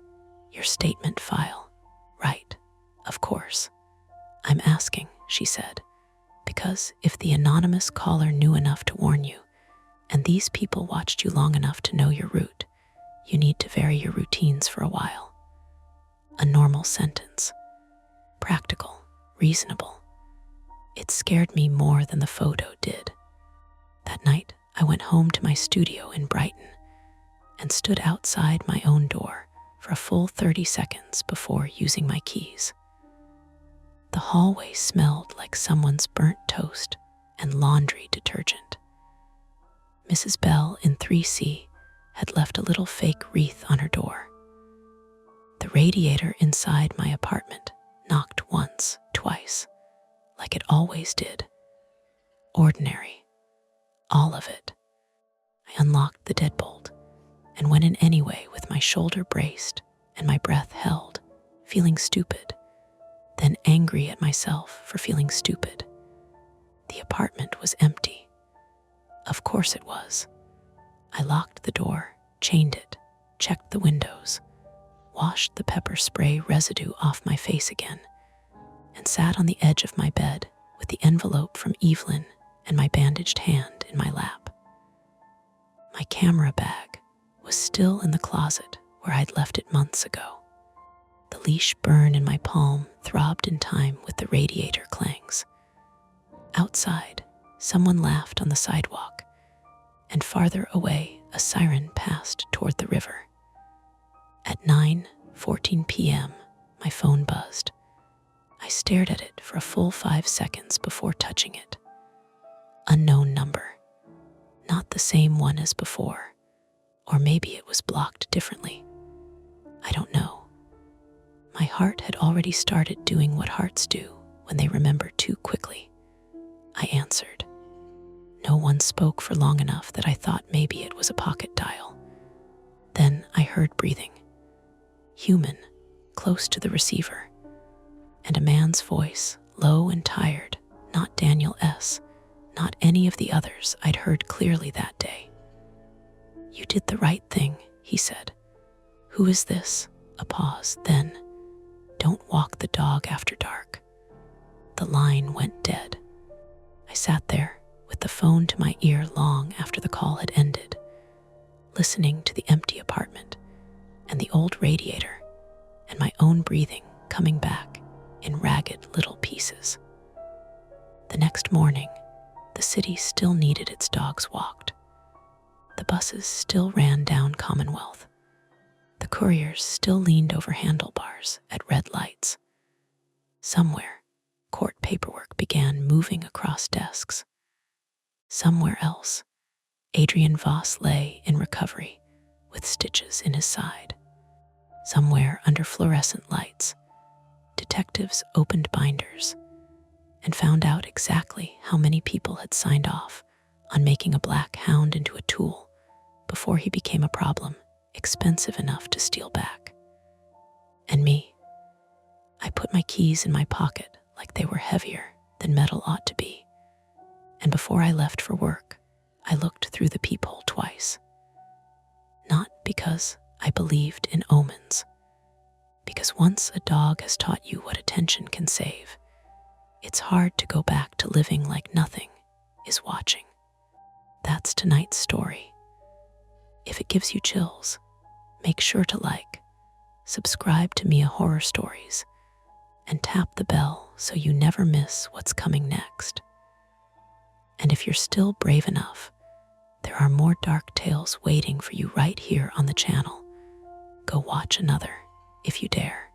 A: "Your statement file." "Right, of course." "I'm asking," she said, "because if the anonymous caller knew enough to warn you, and these people watched you long enough to know your route, you need to vary your routines for a while." A normal sentence. Practical, reasonable. It scared me more than the photo did. That night, I went home to my studio in Brighton and stood outside my own door for a full 30 seconds before using my keys. The hallway smelled like someone's burnt toast and laundry detergent. Mrs. Bell in 3C had left a little fake wreath on her door. The radiator inside my apartment knocked once, twice, like it always did. Ordinary. All of it. I unlocked the deadbolt and went in anyway with my shoulder braced and my breath held, feeling stupid, then angry at myself for feeling stupid. The apartment was empty. Of course it was. I locked the door, chained it, checked the windows, washed the pepper spray residue off my face again, and sat on the edge of my bed with the envelope from Evelyn and my bandaged hand in my lap. My camera bag was still in the closet where I'd left it months ago. The leash burn in my palm throbbed in time with the radiator clangs. Outside, someone laughed on the sidewalk, and farther away, a siren passed toward the river. At 9:14 p.m., my phone buzzed. I stared at it for a full 5 seconds before touching it. Unknown number. Not the same one as before, or maybe it was blocked differently. I don't know. My heart had already started doing what hearts do when they remember too quickly. I answered. No one spoke for long enough that I thought maybe it was a pocket dial. Then I heard breathing. Human, close to the receiver. And a man's voice, low and tired, not Daniel S., not any of the others I'd heard clearly that day. You did the right thing, he said. Who is this? A pause, then, don't walk the dog after dark. The line went dead. I sat there with the phone to my ear long after the call had ended, listening to the empty apartment and the old radiator and my own breathing coming back in ragged little pieces. The next morning, the city still needed its dogs walked. The buses still ran down Commonwealth. The couriers still leaned over handlebars at red lights. Somewhere, court paperwork began moving across desks. Somewhere else, Adrian Voss lay in recovery with stitches in his side. Somewhere under fluorescent lights, detectives opened binders and found out exactly how many people had signed off on making a black hound into a tool before he became a problem expensive enough to steal back. And me, I put my keys in my pocket like they were heavier than metal ought to be. And before I left for work, I looked through the peephole twice. Not because I believed in omens, because once a dog has taught you what attention can save, it's hard to go back to living like nothing is watching. That's tonight's story. If it gives you chills, make sure to like, subscribe to Mia Horror Stories, and tap the bell so you never miss what's coming next. And if you're still brave enough, there are more dark tales waiting for you right here on the channel. Go watch another if you dare.